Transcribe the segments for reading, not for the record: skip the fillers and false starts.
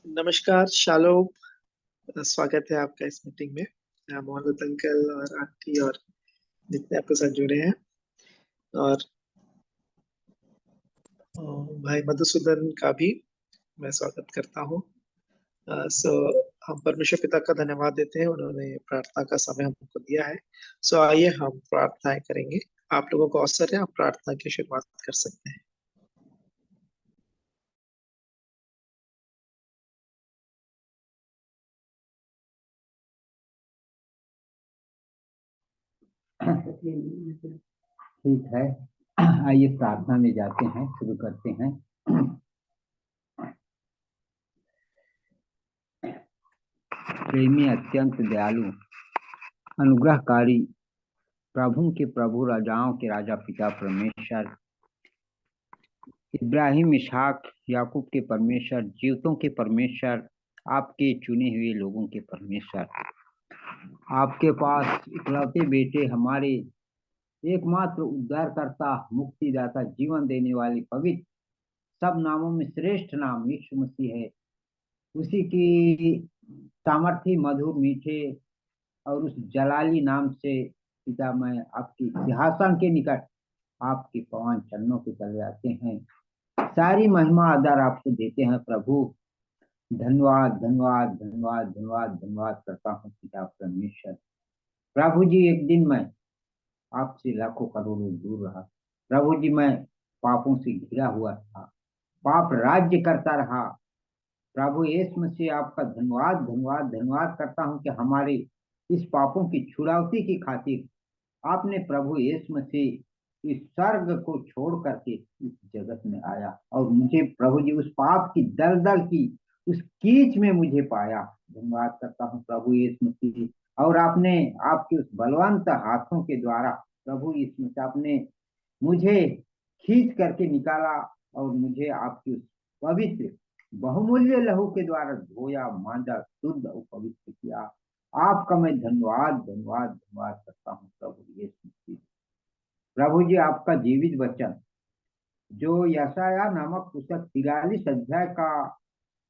नमस्कार शालोम। स्वागत है आपका इस मीटिंग में। मोहम्मद अंकल और आंटी और जितने आपके साथ जुड़े हैं, और भाई मधुसूदन का भी मैं स्वागत करता हूँ। सो हम परमेश्वर पिता का धन्यवाद देते हैं, उन्होंने प्रार्थना का समय हमको दिया है। सो आइए हम प्रार्थनाएं करेंगे। आप लोगों को अवसर है, आप प्रार्थना की शुरुआत कर सकते हैं। ठीक है। आइए प्रार्थना में जाते हैं, शुरू करते हैं। प्रेमी, अत्यंत दयालु, अनुग्रहकारी, प्रभु के प्रभु, राजाओं के राजा, पिता परमेश्वर, इब्राहिम, इसहाक, याकूब के परमेश्वर, जीवतों के परमेश्वर, आपके चुने हुए लोगों के परमेश्वर, आपके पास इकलौते बेटे, हमारे एकमात्र उद्धारकर्ता, मुक्तिदाता, जीवन देने वाले, पवित्र, सब नामों में श्रेष्ठ नाम यीशु मसीह है। उसी की सामर्थी, मधुर, मीठे और उस जलाली नाम से पिता मैं आपकी सिंहासन के निकट आपके पवन चरणों के तले आते हैं। सारी महिमा आदर आपको देते हैं प्रभु। धन्यवाद धन्यवाद धन्यवाद धन्यवाद धन्यवाद करता हूँ पिता परमेश्वर। प्रभु जी, एक दिन मैं आपसे लाखों करोड़ों दूर रहा। प्रभु जी, मैं पापों से घिरा हुआ था, पाप राज्य करता रहा। प्रभु यीशु मसीह, आपका धन्यवाद धन्यवाद धन्यवाद करता हूँ कि हमारे इस पापों की छुड़ावती की खातिर आपने प्रभु यीशु मसीह इस स्वर्ग को छोड़ करके इस जगत में आया और मुझे प्रभु जी उस पाप की दलदल की उस कीच में मुझे पाया। धन्यवाद करता हूँ प्रभु यीशु मसीह। और आपने आपके उस बलवंत हाथों के द्वारा प्रभु यीशु मसीह आपने मुझे खींच करके निकाला और मुझे आपकी उस पवित्र बहुमूल्य लहू के द्वारा धोया, मांजा, शुद्ध और पवित्र किया। आपका मैं धन्यवाद धन्यवाद धन्यवाद करता हूँ प्रभु यीशु मसीह। प्रभु जी, आपका जीवित वचन जो यशाया नामक पुस्तक 43 अध्याय का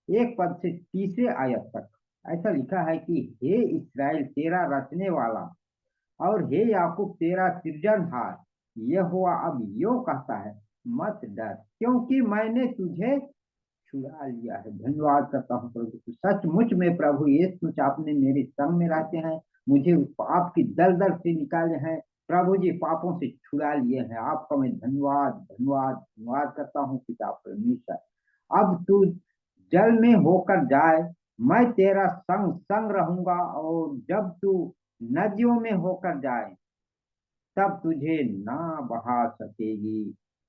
1 पद से तीसरे आयत तक ऐसा लिखा है कि हे इस्राएल, तेरा रचने वाला और हे याकूब, तेरा सृजनहार यहोवा अब यो कहता है, मत डर, क्योंकि मैंने तुझे छुड़ा लिया है। धन्यवाद करता हूँ प्रभु की। सचमुच में प्रभु यीशु मसीह आपने मेरे संग में रहते हैं, मुझे उस पाप की दलदल से निकाले हैं। प्रभु जी, पापों से छुड़ा लिए हैं। आपका मैं धन्यवाद धन्यवाद धन्यवाद करता हूँ पिता परमेश्वर। अब तू जल में होकर जाए, मैं तेरा संग संग रहूंगा, और जब तू नदियों में होकर जाए तब तुझे ना बहा सकेगी।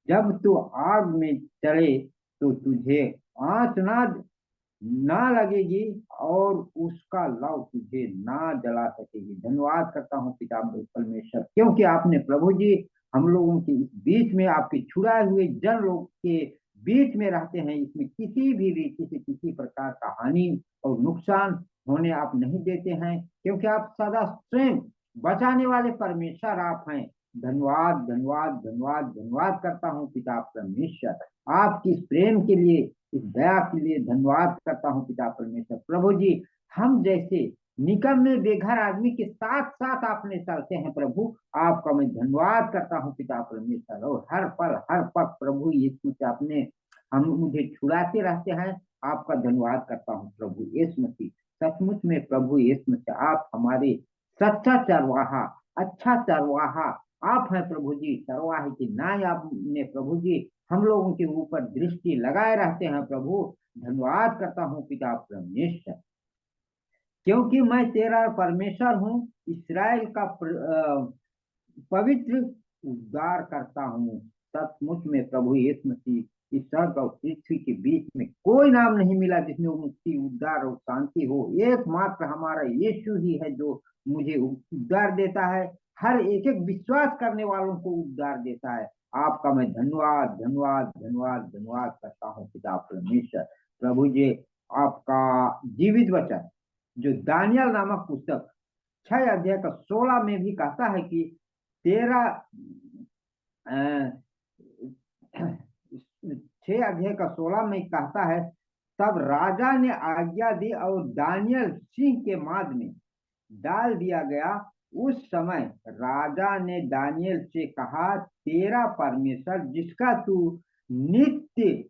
जब तू आग में चले तो तुझे आंच ना लगेगी, और उसका लौ तुझे ना जला सकेगी। धन्यवाद करता हूँ पिता परमेश्वर, क्योंकि आपने प्रभु जी हम लोगों के इस बीच में आपके छुड़ाए हुए जन लोग के बीच में रहते हैं। इसमें किसी भी रीति से किसी प्रकार का हानि और नुकसान होने आप नहीं देते हैं, क्योंकि आप सदा स्वयं बचाने वाले परमेश्वर आप हैं। धन्यवाद धन्यवाद धन्यवाद धन्यवाद करता हूँ पिता परमेश्वर। आपकी इस प्रेम के लिए, इस दया के लिए धन्यवाद करता हूँ पिता परमेश्वर। प्रभु जी, हम जैसे निकम्मे बेघर आदमी के साथ साथ आपने चलते हैं प्रभु। आपका मैं धन्यवाद करता हूँ पिता परमेश्वर। और हर पल हर पल प्रभु यीशु से आपने हम मुझे छुड़ाते रहते हैं। आपका धन्यवाद करता हूँ प्रभु यीशु मसीह। सचमुच में प्रभु यीशु मसीह आप हमारे सच्चा चरवाहा, अच्छा चरवाहा आप हैं प्रभु जी। चरवाहे की नाई आपने प्रभु जी हम लोगों के ऊपर दृष्टि लगाए रहते हैं प्रभु। धन्यवाद करता हूँ पिता परमेश्वर, क्योंकि मैं तेरा परमेश्वर हूँ, इसराइल का पवित्र उद्धार करता हूँ। सचमुच में प्रभु यीशु मसीह इस स्वर्ग और पृथ्वी के बीच में कोई नाम नहीं मिला जिसमें मुक्ति, उद्धार और शांति हो। एकमात्र हमारा यीशु ही है जो मुझे उद्धार देता है, हर एक एक विश्वास करने वालों को उद्धार देता है। आपका मैं धन्यवाद धन्यवाद धन्यवाद धन्यवाद करता हूँ पिता परमेश्वर। प्रभु जी, आपका जीवित वचन जो दानियल नामक पुस्तक 6 अध्याय का 16 में भी कहता है कि तेरा 6 अध्याय का 16 में कहता है, तब राजा ने आज्ञा दी और दानियल सिंह के माद में डाल दिया गया। उस समय राजा ने दानियल से कहा, तेरा परमेश्वर जिसका तू नित्य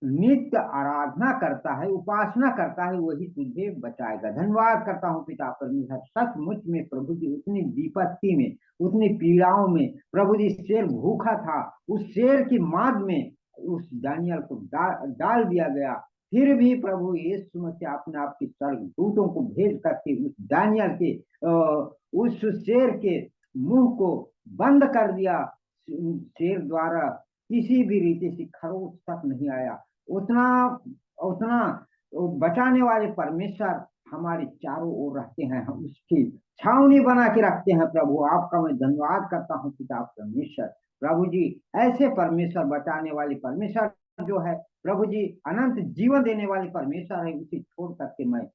नित्य आराधना करता है, उपासना करता है, वही तुझे बचाएगा। धन्यवाद करता हूँ पिता परमेश्वर, सचमुच में प्रभु जी उतनी विपत्ति में, उतनी पीड़ाओं में प्रभु जी शेर भूखा था, उस शेर की माद में उस दानियल को डाल दिया गया। फिर भी प्रभु यीशु मसीह आपने आपके स्वर्गदूतों को भेज करके उस दानियल के उस शेर के मुंह को बंद कर दिया। शेर द्वारा किसी भी रीति से खरोच तक नहीं आया। उतना उतना बचाने वाले परमेश्वर हमारे चारों ओर रहते हैं, हम उसकी छावनी बना के रखते हैं। प्रभु आपका मैं धन्यवाद करता हूँ पिता परमेश्वर। प्रभु जी ऐसे परमेश्वर, बचाने वाले परमेश्वर जो है प्रभु जी, अनंत जीवन देने वाले परमेश्वर है, उसे छोड़ करके मैं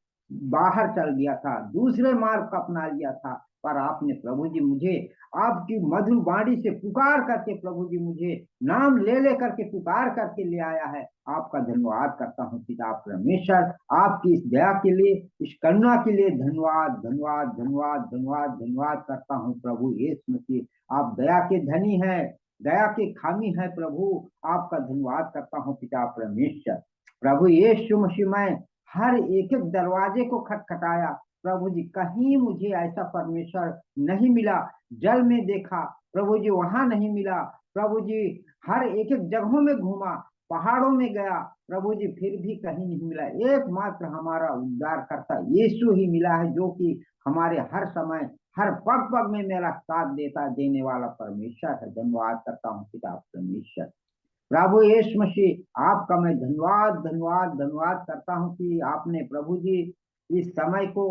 बाहर चल गया था, दूसरे मार्ग को अपना लिया था, पर आपने प्रभु जी मुझे आपकी मधुर वाणी से पुकार करके प्रभु जी मुझे नाम ले ले करके पुकार करके ले आया है। आपका धन्यवाद करता हूँ पिता परमेश्वर, आपकी इस दया के लिए, इस करुणा के लिए धन्यवाद धन्यवाद धन्यवाद धन्यवाद धन्यवाद करता हूँ प्रभु यीशु मसीह। आप दया के धनी हैं, दया के खामी है प्रभु, आपका धन्यवाद करता हूँ पिता परमेश्वर। प्रभु यीशु मसीह, मैं हर एक एक दरवाजे को खटखटाया प्रभु जी, कहीं मुझे ऐसा परमेश्वर नहीं मिला। जल में देखा प्रभु जी, वहां नहीं मिला प्रभु जी, हर एक एक जगहों में घूमा, पहाड़ों में गया प्रभु जी, फिर भी कहीं नहीं मिला। एकमात्र हमारा उद्धार करता यीशु ही मिला है, जो कि हमारे हर समय, हर पग पग में मेरा साथ देने वाला परमेश्वर है। धन्यवाद करता हूँ पिता परमेश्वर। प्रभु यीशु मसीह, आपका मैं धन्यवाद धन्यवाद धन्यवाद करता हूँ कि आपने प्रभु जी इस समय को,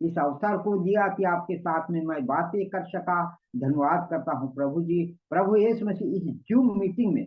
इस अवसर को दिया कि आपके साथ में मैं बातें कर सका। धन्यवाद करता हूँ प्रभु जी। प्रभु यीशु मसीह, इस जूम मीटिंग में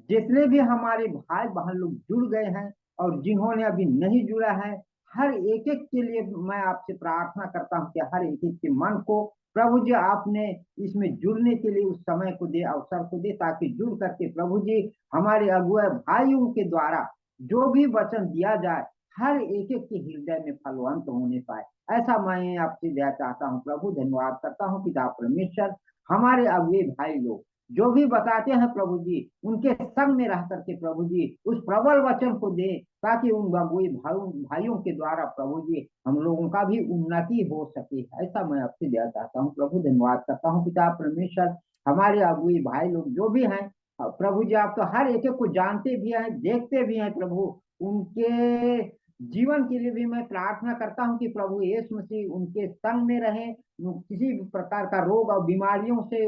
जितने भी हमारे भाई बहन लोग जुड़ गए हैं और जिन्होंने अभी नहीं जुड़ा है, हर एक एक के लिए मैं आपसे प्रार्थना करता हूँ कि हर एक एक के मन को प्रभु जी आपने इसमें जुड़ने के लिए उस समय को दे, अवसर को दे, ताकि जुड़ करके प्रभु जी हमारे अगुआ भाइयों के द्वारा जो भी वचन दिया जाए हर एक एक के हृदय में फलवंत होने पाए, ऐसा मैं आपसे दया चाहता हूँ प्रभु। धन्यवाद करता हूँ पिता परमेश्वर। हमारे अगुए भाई लोग जो भी बताते हैं प्रभु जी, उनके संग में रह करके प्रभु जी उस प्रबल वचन को दे, ताकि उन अगुए भाइयों के द्वारा प्रभु जी हम लोगों का भी उन्नति हो सके, ऐसा मैं आपसे दया चाहता हूँ प्रभु। धन्यवाद करता हूँ पिता परमेश्वर। हमारे अगुए भाई लोग जो भी हैं प्रभु जी, आप तो हर एक एक को जानते भी हैं, देखते भी हैं प्रभु। उनके जीवन के लिए भी मैं प्रार्थना करता हूँ कि प्रभु यीशु मसीह उनके संग में रहे, किसी भी प्रकार का रोग और बीमारियों से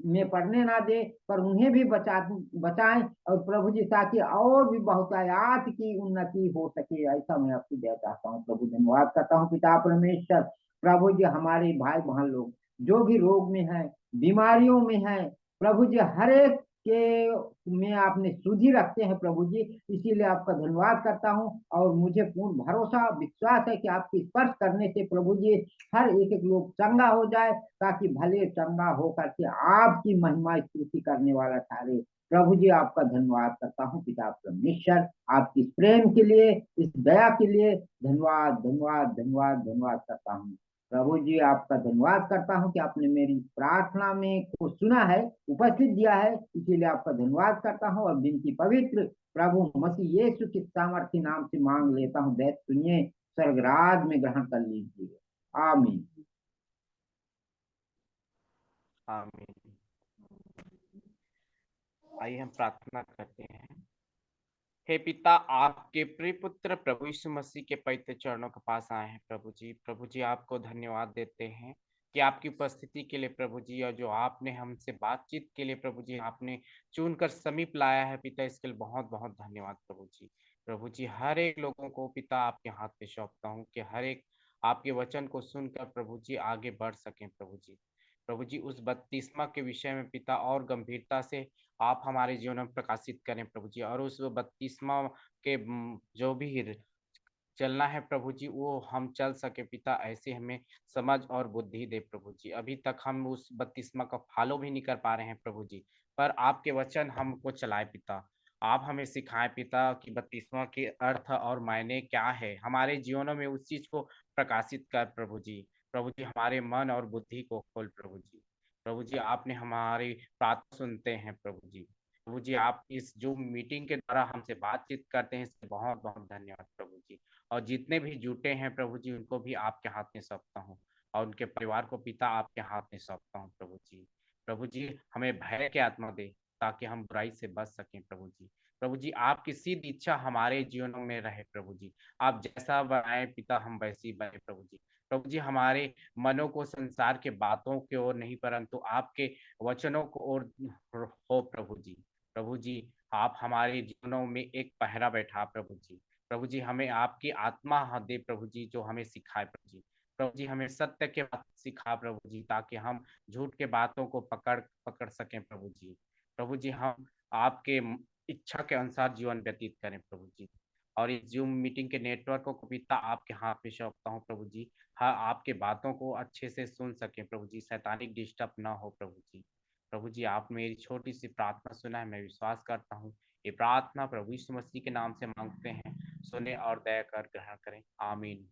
में पड़ने ना दे, पर उन्हें भी बचाएं और प्रभु जी, ताकि और भी बहुतायात की उन्नति हो सके, ऐसा मैं आपसे दया चाहता हूँ प्रभु। धन्यवाद करता हूँ पिता परमेश्वर। प्रभु जी हमारे भाई बहन लोग जो भी रोग में है, बीमारियों में है प्रभु जी, हर एक के में आपने सुधि रखते हैं प्रभु जी, इसीलिए आपका धन्यवाद करता हूँ। और मुझे पूर्ण भरोसा विश्वास है कि आपके स्पर्श करने से प्रभु जी हर एक एक लोग चंगा हो जाए, ताकि भले चंगा हो करके आपकी महिमा स्तुति करने वाला ठहरे। प्रभु जी आपका धन्यवाद करता हूँ पिता परमेश्वर, आपकी प्रेम के लिए, इस दया के लिए धन्यवाद धन्यवाद धन्यवाद धन्यवाद करता हूँ प्रभु जी। आपका धन्यवाद करता हूँ कि आपने मेरी प्रार्थना में को सुना है, उपस्थित दिया है, इसीलिए आपका धन्यवाद करता हूँ। और विनती पवित्र प्रभु मसीह यीशु के सामर्थ्य नाम से मांग लेता हूँ, दैत सुनिए, स्वर्गराज में ग्रहण कर लीजिए, आमीन आमीन। आइए हम प्रार्थना करते हैं। हे पिता, आपके प्रिय पुत्र प्रभु यीशु मसीह के पवित्र चरणों के पास आए हैं प्रभु जी। प्रभु जी आपको धन्यवाद देते हैं कि आपकी उपस्थिति के लिए प्रभु जी, और जो आपने हमसे बातचीत के लिए प्रभु जी आपने चुनकर समीप लाया है पिता, इसके लिए बहुत बहुत धन्यवाद प्रभु जी। प्रभु जी हर एक लोगों को पिता आपके हाथ पे सौंपता हूँ कि हर एक आपके वचन को सुनकर प्रभु जी आगे बढ़ सकें प्रभु जी। प्रभु जी उस बपतिस्मा के विषय में पिता और गंभीरता से आप हमारे जीवन में प्रकाशित करें प्रभु जी, और उस बपतिस्मा के जो भी चलना है प्रभु जी, वो हम चल सके पिता, ऐसे हमें समझ और बुद्धि दे प्रभु जी। अभी तक हम उस बपतिस्मा का फॉलो भी नहीं कर पा रहे हैं प्रभु जी, पर आपके वचन हमको चलाए पिता, आप हमें सिखाएं पिता कि बपतिस्मा के अर्थ और मायने क्या है, हमारे जीवनों में उस चीज को प्रकाशित कर प्रभु जी। प्रभु जी हमारे मन और बुद्धि को खोल प्रभु जी। प्रभु जी आपने हमारी प्रार्थना सुनते हैं प्रभु जी। प्रभु जी आप इस जो मीटिंग के द्वारा हमसे बातचीत करते हैं इसके बहुत बहुत धन्यवाद प्रभु जी। और जितने भी जुटे हैं प्रभु जी उनको भी आपके हाथ में सौंपता हूँ, और उनके परिवार को पिता आपके हाथ में सौंपता हूँ प्रभु जी। प्रभु जी हमें भय की आत्मा दे ताकि हम बुराई से बच सकें प्रभु जी। प्रभु जी आपकी सिद्ध इच्छा हमारे जीवनों में रहे प्रभु जी। आप जैसा बनाए पिता हम वैसे ही बने प्रभु जी। प्रभु जी हमारे मनों को संसार के बातों की ओर नहीं परंतु आपके वचनों को ओर हो प्रभु जी। प्रभु जी आप हमारे जीवनों में एक पहरा बैठा प्रभु जी। प्रभु जी हमें आपकी आत्मा दे प्रभु जी जो हमें सिखाए प्रभु जी। प्रभु जी हमें सत्य के बात सिखा प्रभु जी ताकि हम झूठ के बातों को पकड़ पकड़ सकें प्रभु जी। प्रभु जी हम आपके इच्छा के अनुसार जीवन व्यतीत करें प्रभु जी। और इस जूम मीटिंग के नेटवर्क को पिता आपके हाथ में सौंपता हूँ प्रभु जी। हाँ आपके बातों को अच्छे से सुन सके प्रभु जी, शैतानिक डिस्टर्ब ना हो प्रभु जी। प्रभु जी आप मेरी छोटी सी प्रार्थना सुना है, मैं विश्वास करता हूँ ये प्रार्थना प्रभु यीशु मसीह के नाम से मांगते हैं, सुने और दया कर ग्रहण करें, आमीन।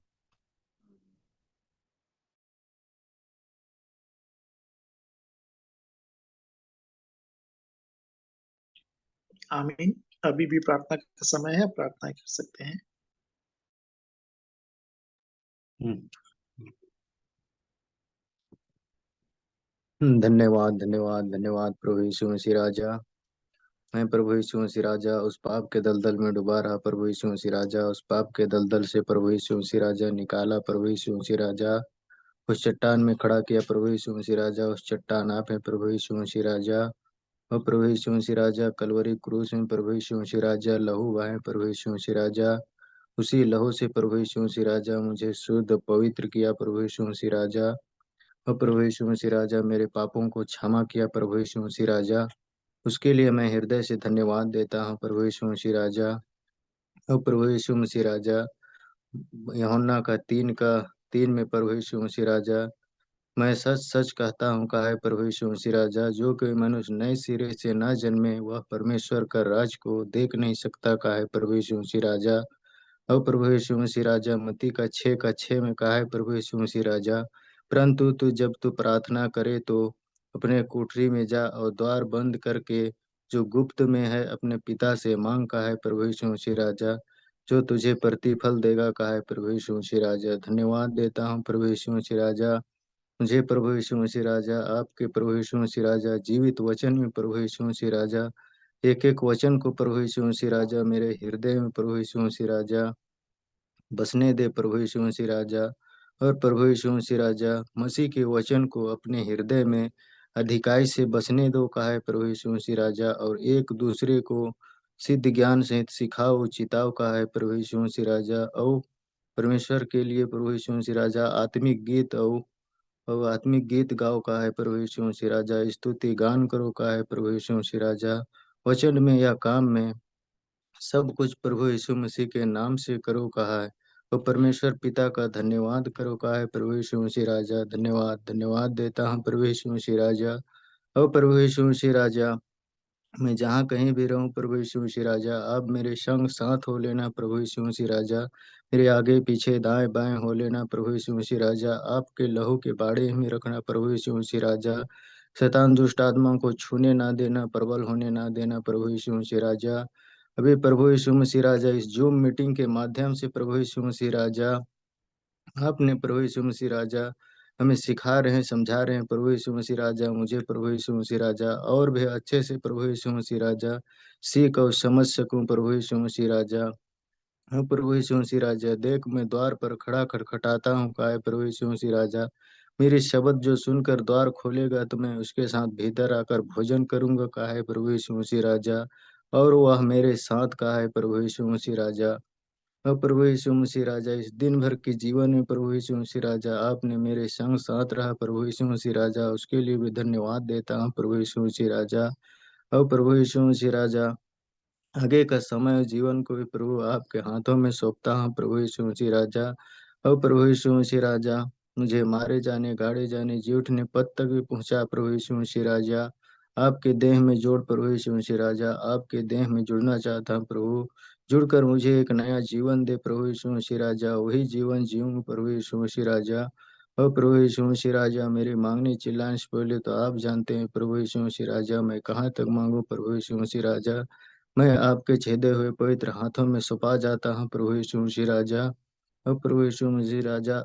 आमीन। अभी भी प्रार्थना का समय है, प्रार्थना कर सकते हैं। धन्यवाद धन्यवाद धन्यवाद प्रभु यीशु मसीह राजा। मैं प्रभु यीशु मसीह राजा उस पाप के दलदल में डूबा रहा प्रभु यीशु मसीह राजा, उस पाप के दलदल से प्रभु यीशु मसीह राजा निकाला प्रभु यीशु मसीह राजा, उस चट्टान में खड़ा किया प्रभु यीशु मसीह राजा। उस चट्टान आप है प्रभु यीशु मसीह राजा। और प्रभु यीशु मसीह राजा कलवरी क्रूस में प्रभु यीशु मसीह राजा लहू बहाए प्रभु यीशु मसीह राजा। उसी लहू से प्रभु यीशु मसीह राजा मुझे शुद्ध पवित्र किया प्रभु यीशु मसीह राजा। और प्रभु यीशु मसीह राजा मेरे पापों को क्षमा किया प्रभु यीशु मसीह राजा। उसके लिए मैं हृदय से धन्यवाद देता हूँ प्रभु यीशु मसीह राजा। और प्रभु यीशु मसीह राजा यूहन्ना का 3 में प्रभु यीशु मसीह राजा मैं सच सच कहता हूँ कहा है प्रभु यीशु मसीह राजा, जो कोई मनुष्य नए सिरे से न जन्मे वह परमेश्वर का राज को देख नहीं सकता कहा है प्रभु यीशु मसीह राजा। और प्रभु यीशु मसीह राजा मत्ती का 6 में कहा है प्रभु यीशु मसीह राजा, परंतु तू जब तू प्रार्थना करे तो अपने कोठरी में जा और द्वार बंद करके जो गुप्त में है अपने पिता से मांग कहा है प्रभु यीशु मसीह राजा, जो तुझे प्रतिफल देगा कहा है प्रभु यीशु मसीह राजा। धन्यवाद देता हूँ प्रभु यीशु मसीह राजा। मुझे प्रभु यीशु मसीह राजा आपके प्रभु यीशु मसीह राजा जीवित वचन में प्रभु यीशु मसीह राजा एक एक वचन को प्रभु यीशु मसीह राजा मेरे हृदय में प्रभु यीशु मसीह राजा बसने दे प्रभु यीशु मसीह राजा। और प्रभु यीशु मसीह राजा मसीह के वचन को अपने हृदय में अधिकाई से बसने दो कहा है प्रभु यीशु मसीह राजा। और एक दूसरे को सिद्ध ज्ञान सहित सिखाओ चिताओ कहा है प्रभु यीशु मसीह राजा। और परमेश्वर के लिए प्रभु यीशु मसीह राजा आत्मिक गीत और आत्मिक गीत गाओ कहा है प्रभु यीशु मसीह राजा, स्तुति गान करो कहा है प्रभु यीशु मसीह राजा। वचन में या काम में सब कुछ प्रभु यीशु मसीह के नाम से करो कहा है। और परमेश्वर पिता का धन्यवाद करो कहा है प्रभु यीशु मसीह राजा। धन्यवाद धन्यवाद देता हूँ प्रभु यीशु मसीह राजा। और प्रभु यीशु मसीह राजा मैं जहाँ कहीं भी रहूं प्रभु यीशु मसीह राजा आप मेरे संग साथ हो लेना प्रभु यीशु मसीह राजा। मेरे आगे पीछे दाएं बाएं हो लेना प्रभु यीशु मसीह राजा। आपके लहू के बाड़े में रखना प्रभु यीशु मसीह राजा। शैतान दुष्ट आत्मा को छूने ना देना, प्रबल होने ना देना प्रभु यीशु मसीह राजा। अभी प्रभु यीशु मसीह राजा इस जूम मीटिंग के माध्यम से प्रभु यीशु मसीह राजा आपने प्रभु यीशु मसीह राजा हमें सिखा रहे हैं समझा रहे हैं प्रभु यीशु मसीह राजा। मुझे प्रभु यीशु मसीह राजा और भी अच्छे से प्रभु यीशु मसीह राजा सीख और समझ सकूं प्रभु यीशु मसीह राजा। हाँ प्रभु यीशु मसीह राजा देख मैं द्वार पर खड़ा खटखटाता हूँ कहा है प्रभु यीशु मसीह राजा। मेरी शब्द जो सुनकर द्वार खोलेगा तो मैं उसके साथ भीतर आकर भोजन करूंगा कहा है प्रभु यीशु मसीह राजा। और वह मेरे साथ कहा है प्रभु यीशु मसीह राजा। और प्रभु यीशु मसीह राजा इस दिन भर के जीवन में प्रभु यीशु मसीह राजा आपने मेरे संग साथ रहा प्रभु यीशु मसीह राजा, उसके लिए भी धन्यवाद देता हूँ प्रभु यीशु मसीह राजा। और प्रभु यीशु मसीह राजा आगे का समय और जीवन को भी प्रभु आपके हाथों में सौंपता हूँ प्रभु यीशु मसीह राजा। और प्रभु यीशु मसीह राजा मुझे मारे जाने गाड़े जाने जी उठने पद तक भी पहुँचा प्रभु यीशु मसीह राजा। आपके देह में जोड़ प्रभु यीशु मसीह राजा। आपके देह में जुड़ना चाहता हूँ प्रभु। जुड़कर मुझे एक नया जीवन दे प्रभु यीशु मसीह राजा। वही जीवन जीऊँ प्रभु यीशु मसीह राजा। और प्रभु यीशु मसीह राजा, मेरे मांगने चिल्लाने से पहले तो आप जानते हैं प्रभु यीशु मसीह राजा, मैं कहाँ तक मांगू प्रभु यीशु मसीह राजा। मैं आपके छेदे हुए पवित्र हाथों में सौंपा जाता हूँ प्रभु यीशु मसीह राजा। और प्रभु यीशु मसीह राजा,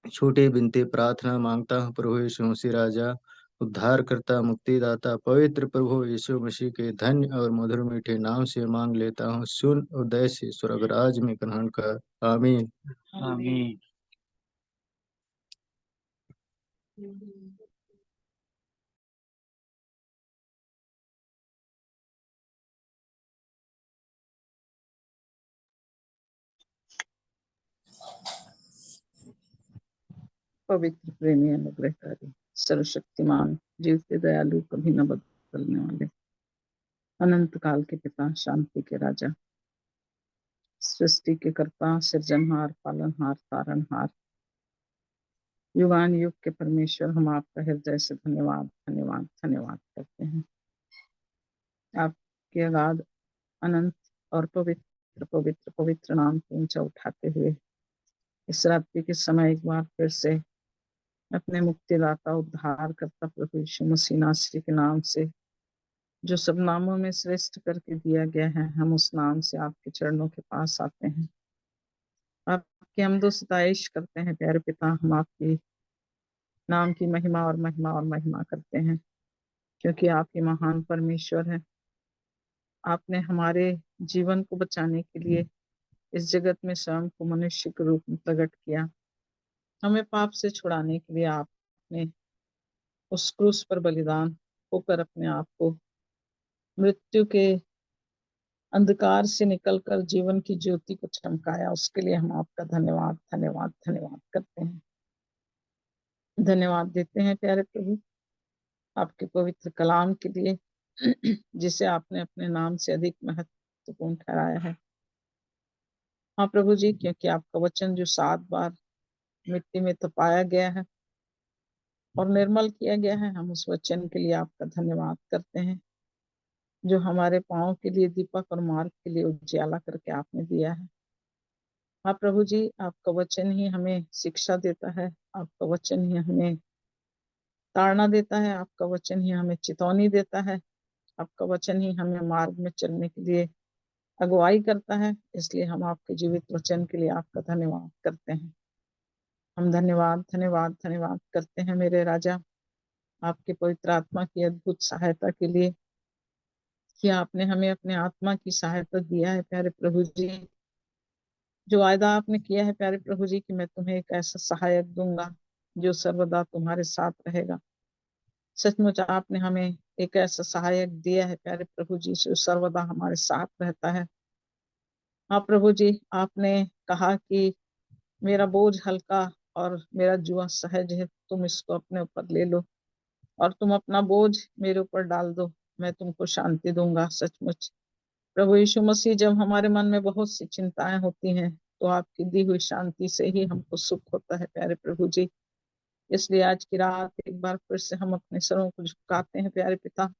छोटे बिनती प्रार्थना मांगता हूँ प्रभु यीशु मसीह राजा। उद्धार करता, मुक्तिदाता, पवित्र प्रभु यीशु मसीह के धन्य और मधुर मीठे नाम से मांग लेता हूँ। सुन उदय से स्वर्गराज में ग्रहण कर। आमीन। आमीन। पवित्र, प्रेमी, अनुग्रहकारी, सर्वशक्तिमान, जीवते दयालु, कभी न बदलने वाले, अनंत काल के पिता, शांति के राजा, सृष्टि के कर्ता, सृजनहार, पालनहार, तारणहार, युगान युग के परमेश्वर, हम आपका हृदय से धन्यवाद धन्यवाद धन्यवाद करते हैं। आपके अगाध, अनंत और पवित्र पवित्र पवित्र नाम को ऊंचा उठाते हुए इस रात्रि के समय एक बार फिर से अपने मुक्तिदाता, उद्धार करता प्रभु यीशु मसीह नासरी के नाम से, जो सब नामों में श्रेष्ठ करके दिया गया है, हम उस नाम से आपके चरणों के पास आते हैं। आपकी हमदो सताइश करते हैं प्यारे पिता। हम आपकी नाम की महिमा और महिमा और महिमा करते हैं, क्योंकि आप ही महान परमेश्वर हैं। आपने हमारे जीवन को बचाने के लिए इस जगत में स्वयं को मनुष्य के रूप में प्रकट किया। हमें पाप से छुड़ाने के लिए आपने उस क्रूस पर बलिदान होकर अपने आप को मृत्यु के अंधकार से निकलकर जीवन की ज्योति को चमकाया। उसके लिए हम आपका धन्यवाद धन्यवाद धन्यवाद करते हैं, धन्यवाद देते हैं प्यारे प्रभु आपके पवित्र कलाम के लिए, जिसे आपने अपने नाम से अधिक महत्वपूर्ण ठहराया है। हाँ प्रभु जी, क्योंकि आपका वचन जो 7 बार मिट्टी में तपाया गया है और निर्मल किया गया है, हम उस वचन के लिए आपका धन्यवाद करते हैं, जो हमारे पाँव के लिए दीपक और मार्ग के लिए उजियाला करके आपने दिया है। हाँ प्रभु जी, आपका वचन ही हमें शिक्षा देता है, आपका वचन ही हमें ताड़ना देता है, आपका वचन ही हमें चेतावनी देता है, आपका वचन ही हमें मार्ग में चलने के लिए अगुवाई करता है। इसलिए हम आपके जीवित वचन के लिए आपका धन्यवाद करते हैं। हम धन्यवाद धन्यवाद धन्यवाद करते हैं मेरे राजा, आपके पवित्र आत्मा की अद्भुत सहायता के लिए, कि आपने हमें अपने आत्मा की सहायता दिया है प्यारे प्रभु जी। जो वायदा आपने किया है प्यारे प्रभु जी, कि मैं तुम्हें एक ऐसा सहायक दूंगा जो सर्वदा तुम्हारे साथ रहेगा। सचमुच आपने हमें एक ऐसा सहायक दिया है प्यारे प्रभु जी, जो सर्वदा हमारे साथ रहता है। हाँ प्रभु जी, आपने कहा कि मेरा बोझ हल्का और मेरा जुआ सहज है, तुम इसको अपने ऊपर ले लो और तुम अपना बोझ मेरे ऊपर डाल दो, मैं तुमको शांति दूंगा। सचमुच प्रभु यीशु मसीह, जब हमारे मन में बहुत सी चिंताएं होती हैं, तो आपकी दी हुई शांति से ही हमको सुख होता है प्यारे प्रभु जी। इसलिए आज की रात एक बार फिर से हम अपने सरों को झुकाते हैं प्यारे पिता,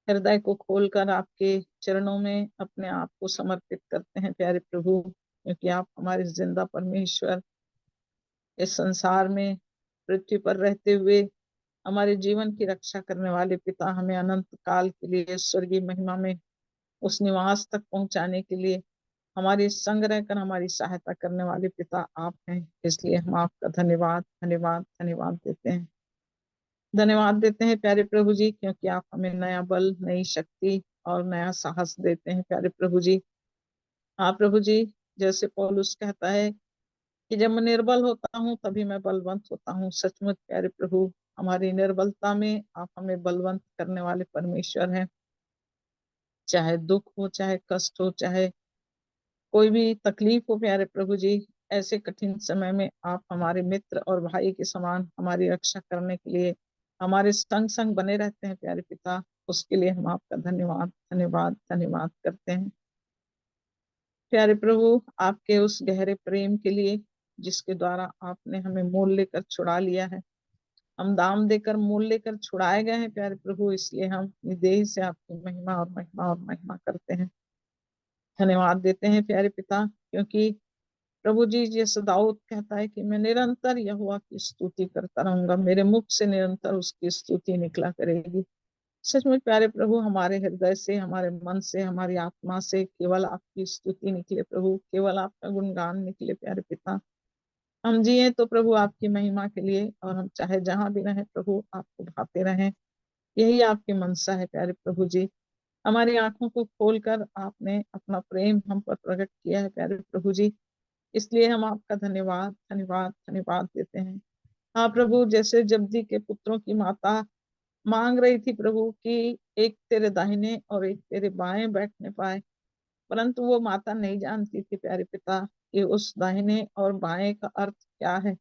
हृदय को खोलकर आपके चरणों में अपने आप को समर्पित करते हैं प्यारे प्रभु, क्योंकि आप हमारे जिंदा परमेश्वर, इस संसार में पृथ्वी पर रहते हुए हमारे जीवन की रक्षा करने वाले पिता, हमें अनंत काल के लिए स्वर्गीय महिमा में उस निवास तक पहुंचाने के लिए हमारे संग रहकर हमारी सहायता करने वाले पिता आप हैं। इसलिए हम आपका धन्यवाद धन्यवाद धन्यवाद देते हैं, धन्यवाद देते हैं प्यारे प्रभु जी, क्योंकि आप हमें नया बल, नई शक्ति और नया साहस देते हैं प्यारे प्रभु जी। हाँ प्रभु जी, जैसे पौलुस कहता है कि जब मैं निर्बल होता हूँ तभी मैं बलवंत होता हूँ। सचमुच प्यारे प्रभु, हमारी निर्बलता में आप हमें बलवंत करने वाले परमेश्वर हैं। चाहे दुख हो, चाहे कष्ट हो, चाहे कोई भी तकलीफ हो प्यारे प्रभु जी, ऐसे कठिन समय में आप हमारे मित्र और भाई के समान हमारी रक्षा करने के लिए हमारे संग संग बने रहते हैं प्यारे पिता। उसके लिए हम आपका धन्यवाद धन्यवाद धन्यवाद करते हैं प्यारे प्रभु, आपके उस गहरे प्रेम के लिए जिसके द्वारा आपने हमें मोल लेकर छुड़ा लिया है। हम दाम देकर मोल लेकर छुड़ाए गए हैं प्यारे प्रभु, इसलिए हम अपनी देह से आपकी महिमा और महिमा और महिमा करते हैं, धन्यवाद देते हैं प्यारे पिता। क्योंकि प्रभु जी जैसे दाऊद कहता है कि मैं निरंतर यहोवा की स्तुति करता रहूंगा, मेरे मुख से निरंतर उसकी स्तुति निकला करेगी। सचमुच प्यारे प्रभु, हमारे हृदय से, हमारे मन से, हमारी आत्मा से केवल आपकी स्तुति निकले प्रभु, केवल आपका गुणगान निकले प्यारे पिता। हम जिए तो प्रभु आपकी महिमा के लिए, और हम चाहे जहां भी रहें प्रभु आपको भाते रहें, यही आपकी मनसा है प्यारे प्रभु जी। हमारी आंखों को खोलकर आपने अपना प्रेम हम पर प्रकट किया है प्यारे प्रभु जी, इसलिए हम आपका धन्यवाद धन्यवाद धन्यवाद देते हैं। हाँ प्रभु, जैसे जब्दी के पुत्रों की माता मांग रही थी प्रभु कि एक तेरे दाहिने और एक तेरे बाएं बैठने पाए, परंतु वो माता नहीं जानती थी प्यारे पिता कि उस दाहिने और बाएं का अर्थ क्या है।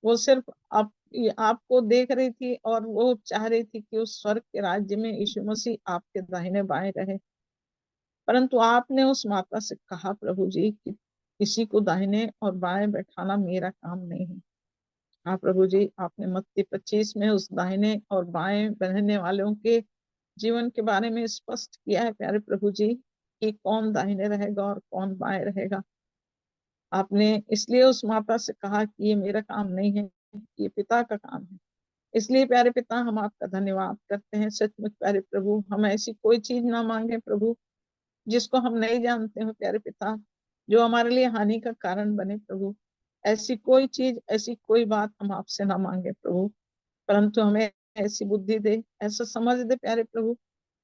वो सिर्फ आपको देख रही थी और वो चाह रही थी कि उस स्वर्ग के राज्य में यीशु मसीह आपके दाहिने बाएं रहे, परंतु आपने उस माता से कहा प्रभु जी कि किसी को दाहिने और बाएं बैठाना मेरा काम नहीं है। हाँ प्रभु जी, आपने मत्ती 25 में उस दाहिने और बाएं बैठने वालों के जीवन के बारे में स्पष्ट किया है प्यारे प्रभु जी कि कौन दाहिने रहेगा और कौन बाएं रहेगा। आपने इसलिए उस माता से कहा कि ये मेरा काम नहीं है, ये पिता का काम है। इसलिए प्यारे पिता, हम आपका धन्यवाद करते हैं। सचमुच प्यारे प्रभु, हम ऐसी कोई चीज ना मांगे प्रभु जिसको हम नहीं जानते हो प्यारे पिता, जो हमारे लिए हानि का कारण बने प्रभु। ऐसी कोई चीज, ऐसी कोई बात हम आपसे ना मांगे प्रभु, परंतु हमें ऐसी बुद्धि दे, ऐसा समझ दे प्यारे प्रभु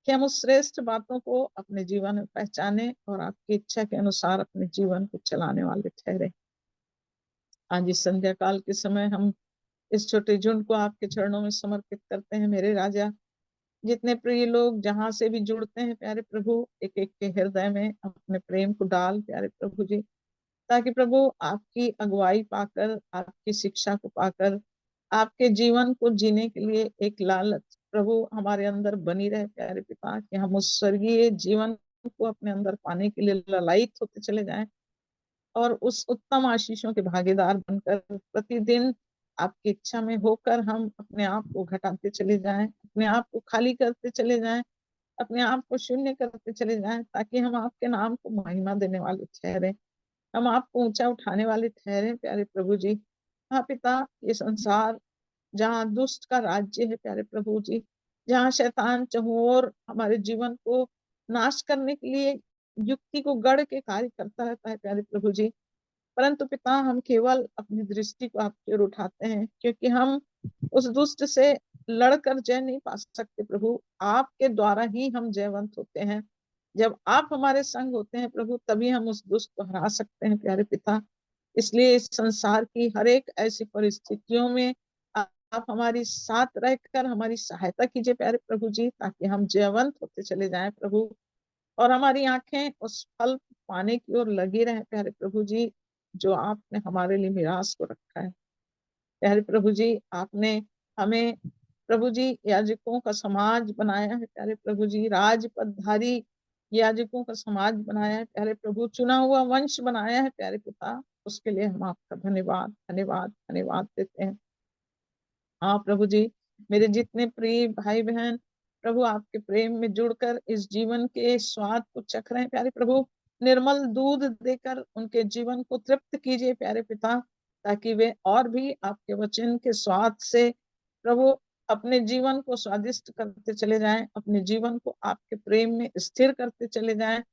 कि हम उस श्रेष्ठ बातों को अपने जीवन में पहचाने और आपकी इच्छा के अनुसार अपने जीवन को चलाने वाले ठहरे। आज इस संध्या काल के समय हम इस छोटे झुंड को आपके चरणों में समर्पित करते हैं मेरे राजा। जितने प्रिय लोग जहां से भी जुड़ते हैं प्यारे प्रभु, एक एक के हृदय में अपने प्रेम को डाल प्यारे प्रभु जी, ताकि प्रभु आपकी अगुवाई पाकर, आपकी शिक्षा को पाकर, आपके जीवन को जीने के लिए एक लालच प्रभु हमारे अंदर बनी रहे प्यारे पिता, कि हम उस स्वर्गीय जीवन को अपने अंदर पाने के लिए ललायित होते चले जाएं और उस उत्तम आशीषों के भागीदार बनकर प्रतिदिन आपकी इच्छा में होकर हम अपने आप को घटाते चले जाएं, अपने आप को खाली करते चले जाएं, अपने आप को शून्य करते चले जाएं, ताकि हम आपके नाम को महिमा देने वाले ठहरे, हम आपको ऊंचा उठाने वाले ठहरे प्यारे प्रभु जी। हाँ पिता, ये संसार जहाँ दुष्ट का राज्य है प्यारे प्रभु जी, जहाँ शैतान चहुओर हमारे जीवन को नाश करने के लिए युक्ति को गढ़ के कार्य करता रहता है प्यारे प्रभु जी, परंतु पिता हम केवल अपनी दृष्टि को आपकी ओर उठाते हैं, क्योंकि हम उस दुष्ट से लड़कर जय नहीं पा सकते प्रभु, आपके द्वारा ही हम जयवंत होते हैं। जब आप हमारे संग होते हैं प्रभु, तभी हम उस दुष्ट को हरा सकते हैं प्यारे पिता। इसलिए इस संसार की हर एक ऐसी परिस्थितियों में आप हमारी साथ रहकर हमारी सहायता कीजिए प्यारे प्रभु जी, ताकि हम जयवंत होते चले जाएं प्रभु, और हमारी आंखें उस फल पाने की ओर लगी रहे प्यारे प्रभु जी, जो आपने हमारे लिए मिरास को रखा है। प्यारे प्रभु जी, आपने हमें प्रभु जी याजकों का समाज बनाया है प्यारे प्रभु जी, राज पदधारी याजकों का समाज बनाया है प्यारे प्रभु, चुना हुआ वंश बनाया है प्यारे पिता, उसके लिए हम आपका धन्यवाद धन्यवाद धन्यवाद देते हैं। हाँ प्रभु जी, मेरे जितने प्रिय भाई बहन प्रभु आपके प्रेम में जुड़कर इस जीवन के स्वाद को चख रहे हैं प्यारे प्रभु, निर्मल दूध देकर उनके जीवन को तृप्त कीजिए प्यारे पिता, ताकि वे और भी आपके वचन के स्वाद से प्रभु अपने जीवन को स्वादिष्ट करते चले जाएं, अपने जीवन को आपके प्रेम में स्थिर करते चले जाएं,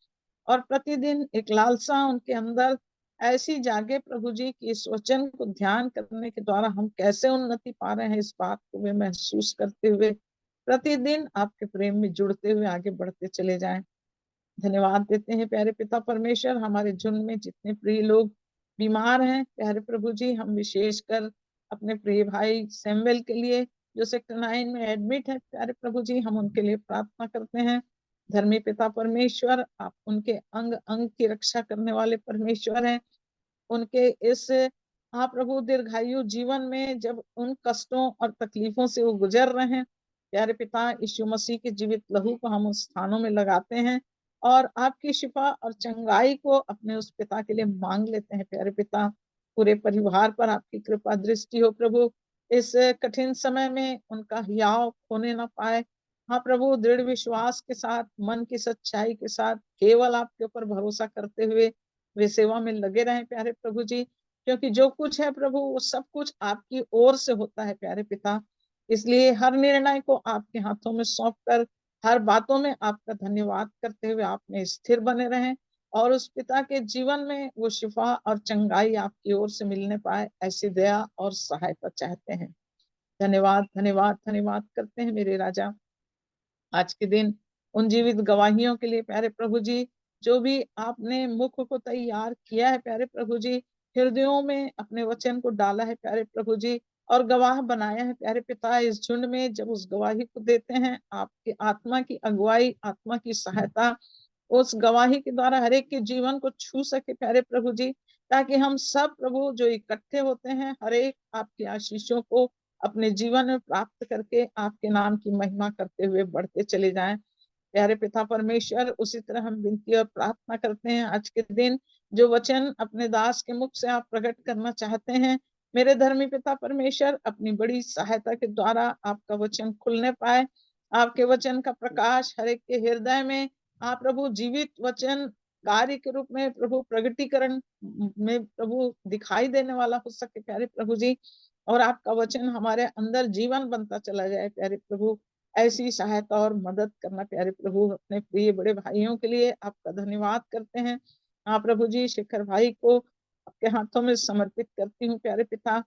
और प्रतिदिन एक लालसा उनके अंदर ऐसी जागे प्रभु जी की इस वचन को ध्यान करने के द्वारा हम कैसे उन्नति पा रहे हैं, इस बात को वे महसूस करते हुए प्रतिदिन आपके प्रेम में जुड़ते हुए आगे बढ़ते चले जाएं। धन्यवाद देते हैं प्यारे पिता परमेश्वर, हमारे झुंड में जितने प्रिय लोग बीमार हैं प्यारे प्रभु जी, हम विशेषकर अपने प्रिय भाई सैमुअल के लिए जो सेक्टर 9 में एडमिट है प्यारे प्रभु जी, हम उनके लिए प्रार्थना करते हैं। धर्मी पिता परमेश्वर, आप उनके अंग अंग की रक्षा करने वाले परमेश्वर हैं। उनके इस हाँ प्रभु दीर्घायु जीवन में जब उन कष्टों और तकलीफों से वो गुजर रहे हैं प्यारे पिता, यीशु मसीह के जीवित लहू को हम उस स्थानों में लगाते हैं और आपकी शिफा और चंगाई को अपने उस पिता के लिए मांग लेते हैं प्यारे पिता। पूरे परिवार पर आपकी कृपा दृष्टि हो प्रभु, इस कठिन समय में उनका हियाव खोने ना पाए। हाँ प्रभु, दृढ़ विश्वास के साथ, मन की सच्चाई के साथ, केवल आपके ऊपर भरोसा करते हुए वे सेवा में लगे रहें प्यारे प्रभु जी, क्योंकि जो कुछ है प्रभु वो सब कुछ आपकी ओर से होता है प्यारे पिता। इसलिए हर निर्णय को आपके हाथों में सौंपकर, हर बातों में आपका धन्यवाद करते हुए आप में स्थिर बने रहें, और उस पिता के जीवन में वो शिफा और चंगाई आपकी ओर से मिलने पाए, ऐसी दया और सहायता चाहते हैं। धन्यवाद धन्यवाद धन्यवाद करते हैं मेरे राजा आज के दिन उन जीवित गवाहियों के लिए प्यारे प्रभु जी, जो भी आपने मुख को तैयार किया है प्यारे प्रभु जी, हृदयों में अपने वचन को डाला है प्यारे प्रभु जी, और गवाह बनाया है प्यारे पिता। इस झुंड में जब उस गवाही को देते हैं, आपकी आत्मा की अगुवाई, आत्मा की सहायता उस गवाही के द्वारा हर एक के जीवन को छू सके प्यारे प्रभु जी, ताकि हम सब प्रभु जो इकट्ठे होते हैं, हर एक आपकी आशीषों को अपने जीवन में प्राप्त करके आपके नाम की महिमा करते हुए बढ़ते चले जाएं। प्यारे पिता परमेश्वर, उसी तरह हम विनती और प्रार्थना करते हैं आज के दिन जो वचन अपने दास के मुख से आप प्रकट करना चाहते हैं, मेरे धर्मी पिता परमेश्वर, अपनी बड़ी सहायता के द्वारा आपका वचन खुलने पाए, आपके वचन का प्रकाश हर एक के हृदय में आप प्रभु जीवित वचन कार्य के रूप में प्रभु प्रगटीकरण में प्रभु दिखाई देने वाला हो सके प्यारे प्रभु जी, और आपका वचन हमारे अंदर जीवन बनता चला जाए प्यारे प्रभु। ऐसी सहायता और मदद करना प्यारे प्रभु। अपने प्रिय बड़े भाइयों के लिए आपका धन्यवाद करते हैं। हाँ प्रभु जी, शेखर भाई को आपके हाथों में समर्पित करती हूँ प्यारे पिता।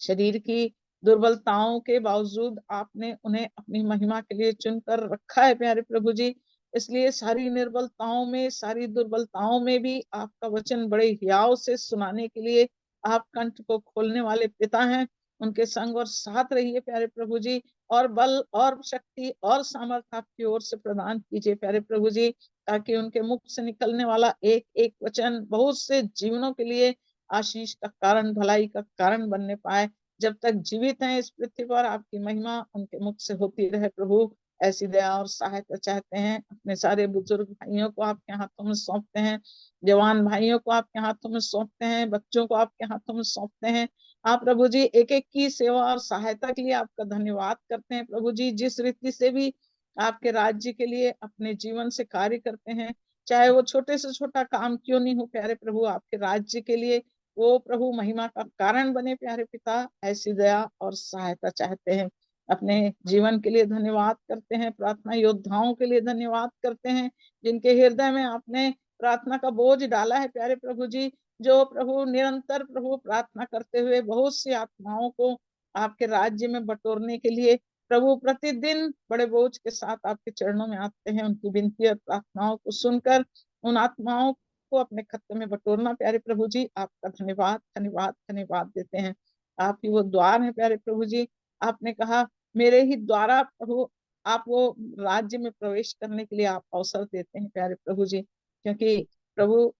शरीर की दुर्बलताओं के बावजूद आपने उन्हें अपनी महिमा के लिए चुनकर रखा है प्यारे प्रभु जी, इसलिए सारी निर्बलताओं में, सारी दुर्बलताओं में भी आपका वचन बड़े हियाव से सुनाने के लिए आप कंठ को खोलने वाले पिता हैं। उनके संग और साथ रहिए प्यारे प्रभु जी, और बल और शक्ति और सामर्थ्य आपकी ओर से प्रदान कीजिए प्यारे प्रभु जी, ताकि उनके मुख से निकलने वाला एक एक वचन बहुत से जीवनों के लिए आशीष का कारण, भलाई का कारण बनने पाए। जब तक जीवित हैं इस पृथ्वी पर, आपकी महिमा उनके मुख से होती रहे प्रभु। ऐसी दया और सहायता चाहते हैं। अपने सारे बुजुर्ग भाइयों को आपके हाथों में सौंपते हैं, जवान भाइयों को आपके हाथों में सौंपते हैं, बच्चों को आपके हाथों में सौंपते हैं। आप प्रभु जी एक एक की सेवा और सहायता के लिए आपका धन्यवाद करते हैं प्रभु जी। जिस रीति से भी आपके राज्य के लिए अपने जीवन से कार्य करते हैं, चाहे वो छोटे से छोटा काम क्यों नहीं हो प्यारे प्रभु, आपके राज्य के लिए वो प्रभु महिमा का कारण बने प्यारे पिता। ऐसी दया और सहायता चाहते हैं। अपने जीवन के लिए धन्यवाद करते हैं, प्रार्थना योद्धाओं के लिए धन्यवाद करते हैं, जिनके हृदय में आपने प्रार्थना का बोझ डाला है प्यारे प्रभु जी, जो प्रभु निरंतर प्रभु प्रार्थना करते हुए बहुत सी आत्माओं को आपके राज्य में बटोरने के लिए प्रभु प्रतिदिन बड़े बोझ के साथ आपके चरणों में आते हैं। उनकी विनती और प्रार्थनाओं को सुनकर उन आत्माओं को अपने खत्ते में बटोरना प्यारे प्रभु जी, आपका धन्यवाद धन्यवाद धन्यवाद देते हैं। आप ही वो द्वार है प्यारे प्रभु जी। आपने कहा मेरे ही द्वारा प्रभु आप वो राज्य में प्रवेश करने के लिए आप अवसर देते हैं प्यारे प्रभु जी, क्योंकि प्रभु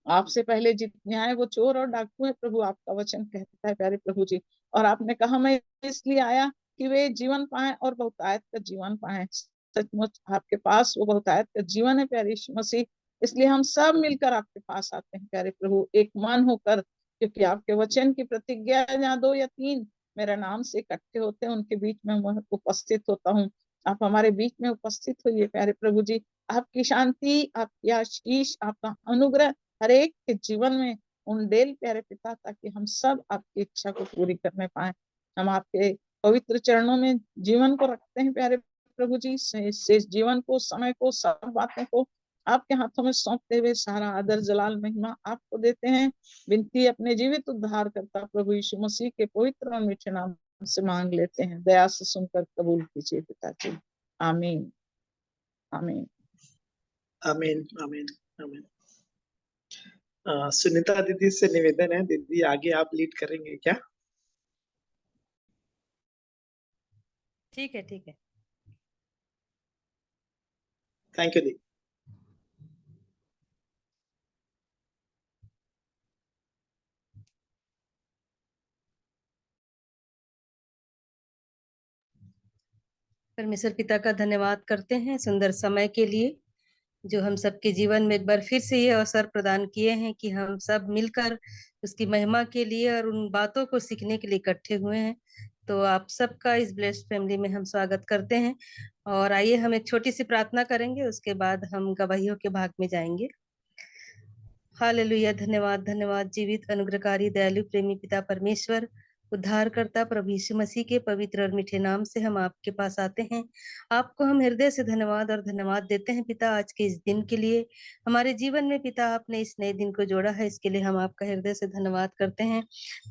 आपसे पहले जितने आए वो चोर और डाकू है प्रभु, आपका वचन कहता है प्यारे प्रभु जी। और आपने कहा मैं इसलिए आया कि वे जीवन पाए और बहुतायत का जीवन पाए। सचमुच आपके पास वो बहुतायत का जीवन है प्यारे यीशु मसीह। इसलिए हम सब मिलकर आपके पास आते हैं प्यारे प्रभु, एक मन होकर, क्योंकि आपके वचन की प्रतिज्ञा जहाँ 2 या 3 मेरे नाम से इकट्ठे होते हैं, उनके बीच में मैं उपस्थित होता हूँ। आप हमारे बीच में उपस्थित होइए प्यारे प्रभु जी। आपकी शांति, आपकी आशीष, आपका अनुग्रह हर एक के जीवन में उंडेल प्यारे पिता, ताकि हम सब आपकी इच्छा को पूरी करने पाए। हम आपके पवित्र चरणों में जीवन को रखते हैं प्यारे प्रभु जी। शेष जीवन को, समय को, सब बातों को आपके हाथों में सौंपते हुए सारा आदर जलाल महिमा आपको देते हैं। विनती अपने जीवित उद्धार करता प्रभु यीशु मसीह के पवित्र और मीठे नाम से मांग लेते हैं। दया से सुनकर कबूल कीजिए पिताजी। आमीन आमीन आमीन आमीन आमीन। सुनीता दीदी से निवेदन है, दीदी आगे आप लीड करेंगे क्या? ठीक है ठीक है। थैंक यू दीदी। परमेश्वर पिता का धन्यवाद करते हैं सुंदर समय के लिए। जो हम सबके जीवन में एक बार फिर से ये अवसर प्रदान किए हैं कि हम सब मिलकर उसकी महिमा के लिए और उन बातों को सीखने के लिए इकट्ठे हुए हैं। तो आप सबका इस ब्लेस्ड फैमिली में हम स्वागत करते हैं। और आइए हम एक छोटी सी प्रार्थना करेंगे, उसके बाद हम गवाहियों के भाग में जाएंगे। हालेलुया। धन्यवाद धन्यवाद जीवित अनुग्रहकारी दयालु प्रेमी पिता परमेश्वर, उद्धारकर्ता प्रभु यीशु मसीह के पवित्र और मीठे नाम से हम आपके पास आते हैं। आपको हम हृदय से धन्यवाद और धन्यवाद देते हैं पिता, आज के इस दिन के लिए। हमारे जीवन में पिता आपने इस नए दिन को जोड़ा है, इसके लिए हम आपका हृदय से धन्यवाद करते हैं।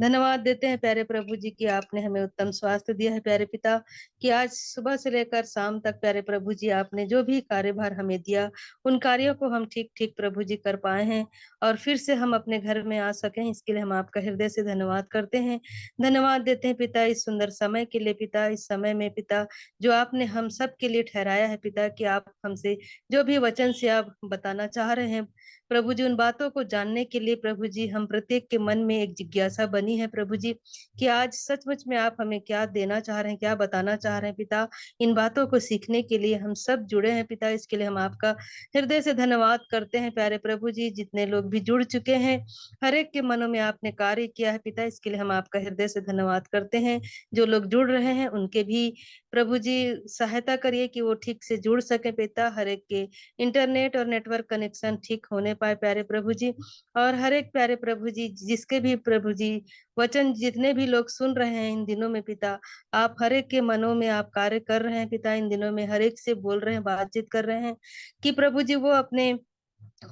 धन्यवाद देते हैं प्यारे प्रभु जी की आपने हमें उत्तम स्वास्थ्य दिया है प्यारे पिता, कि आज सुबह से लेकर शाम तक प्यारे प्रभु जी आपने जो भी कार्यभार हमें दिया, उन कार्यों को हम ठीक ठीक प्रभु जी कर पाए हैं और फिर से हम अपने घर में आ सकें, इसके लिए हम आपका हृदय से धन्यवाद करते हैं। धन्यवाद देते हैं पिता इस सुंदर समय के लिए पिता, इस समय में पिता जो आपने हम सब के लिए ठहराया है पिता, कि आप हमसे जो भी वचन से आप बताना चाह रहे हैं प्रभु जी, उन बातों को जानने के लिए प्रभु जी हम प्रत्येक के मन में एक जिज्ञासा बनी है प्रभु जी, कि आज सचमुच में आप हमें क्या देना चाह रहे हैं, क्या बताना चाह रहे हैं पिता। इन बातों को सीखने के लिए हम सब जुड़े हैं पिता, इसके लिए हम आपका हृदय से धन्यवाद करते हैं प्यारे प्रभु जी। जितने लोग भी जुड़ चुके हैं, हर एक के मनों में आपने कार्य किया है पिता, इसके लिए हम आपका हृदय से धन्यवाद करते हैं। जो लोग जुड़ रहे हैं उनके भी प्रभु जी सहायता करिए कि वो ठीक से जुड़ सके पिता, हर एक के इंटरनेट और नेटवर्क कनेक्शन ठीक होने पाए प्यारे प्रभु जी। और हर एक प्यारे प्रभु जी जिसके भी प्रभु जी वचन जितने भी लोग सुन रहे हैं इन दिनों में पिता, आप हर एक के मनों में आप कार्य कर रहे हैं पिता, इन दिनों में हर एक से बोल रहे हैं, बातचीत कर रहे हैं, कि प्रभु जी वो अपने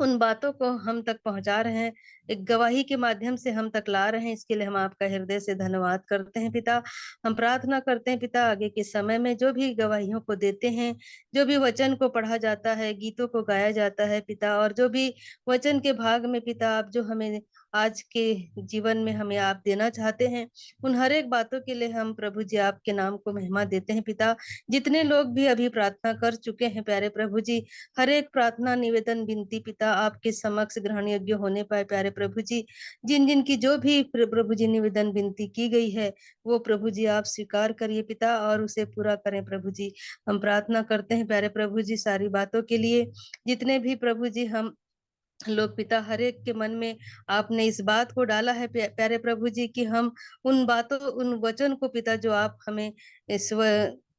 उन बातों को हम तक पहुंचा रहे हैं, एक गवाही के माध्यम से हम तक ला रहे हैं, इसके लिए हम आपका हृदय से धन्यवाद करते हैं पिता। हम प्रार्थना करते हैं पिता आगे के समय में जो भी गवाहियों को देते हैं, जो भी वचन को पढ़ा जाता है, गीतों को गाया जाता है पिता, और जो भी वचन के भाग में पिता आप जो हमें आज के जीवन में हमें आप देना चाहते हैं, उन हर एक बातों के लिए हम प्रभु जी आपके नाम को महिमा देते हैं पिता। जितने लोग भी अभी प्रार्थना कर चुके हैं प्यारे प्रभु जी, हर एक प्रार्थना निवेदन विनती पिता आपके समक्ष ग्रहण योग्य होने पाए प्यारे प्रभु जी। जिन जिन की जो भी प्रभु जी निवेदन विनती की गई है, वो प्रभु जी आप स्वीकार करिए पिता और उसे पूरा करें प्रभु जी। हम प्रार्थना करते हैं प्यारे प्रभु जी सारी बातों के लिए, जितने भी प्रभु जी हम लोग पिता, हर एक के मन में आपने इस बात को डाला है प्यारे प्रभु जी, कि हम उन बातों उन वचन को पिता जो आप हमें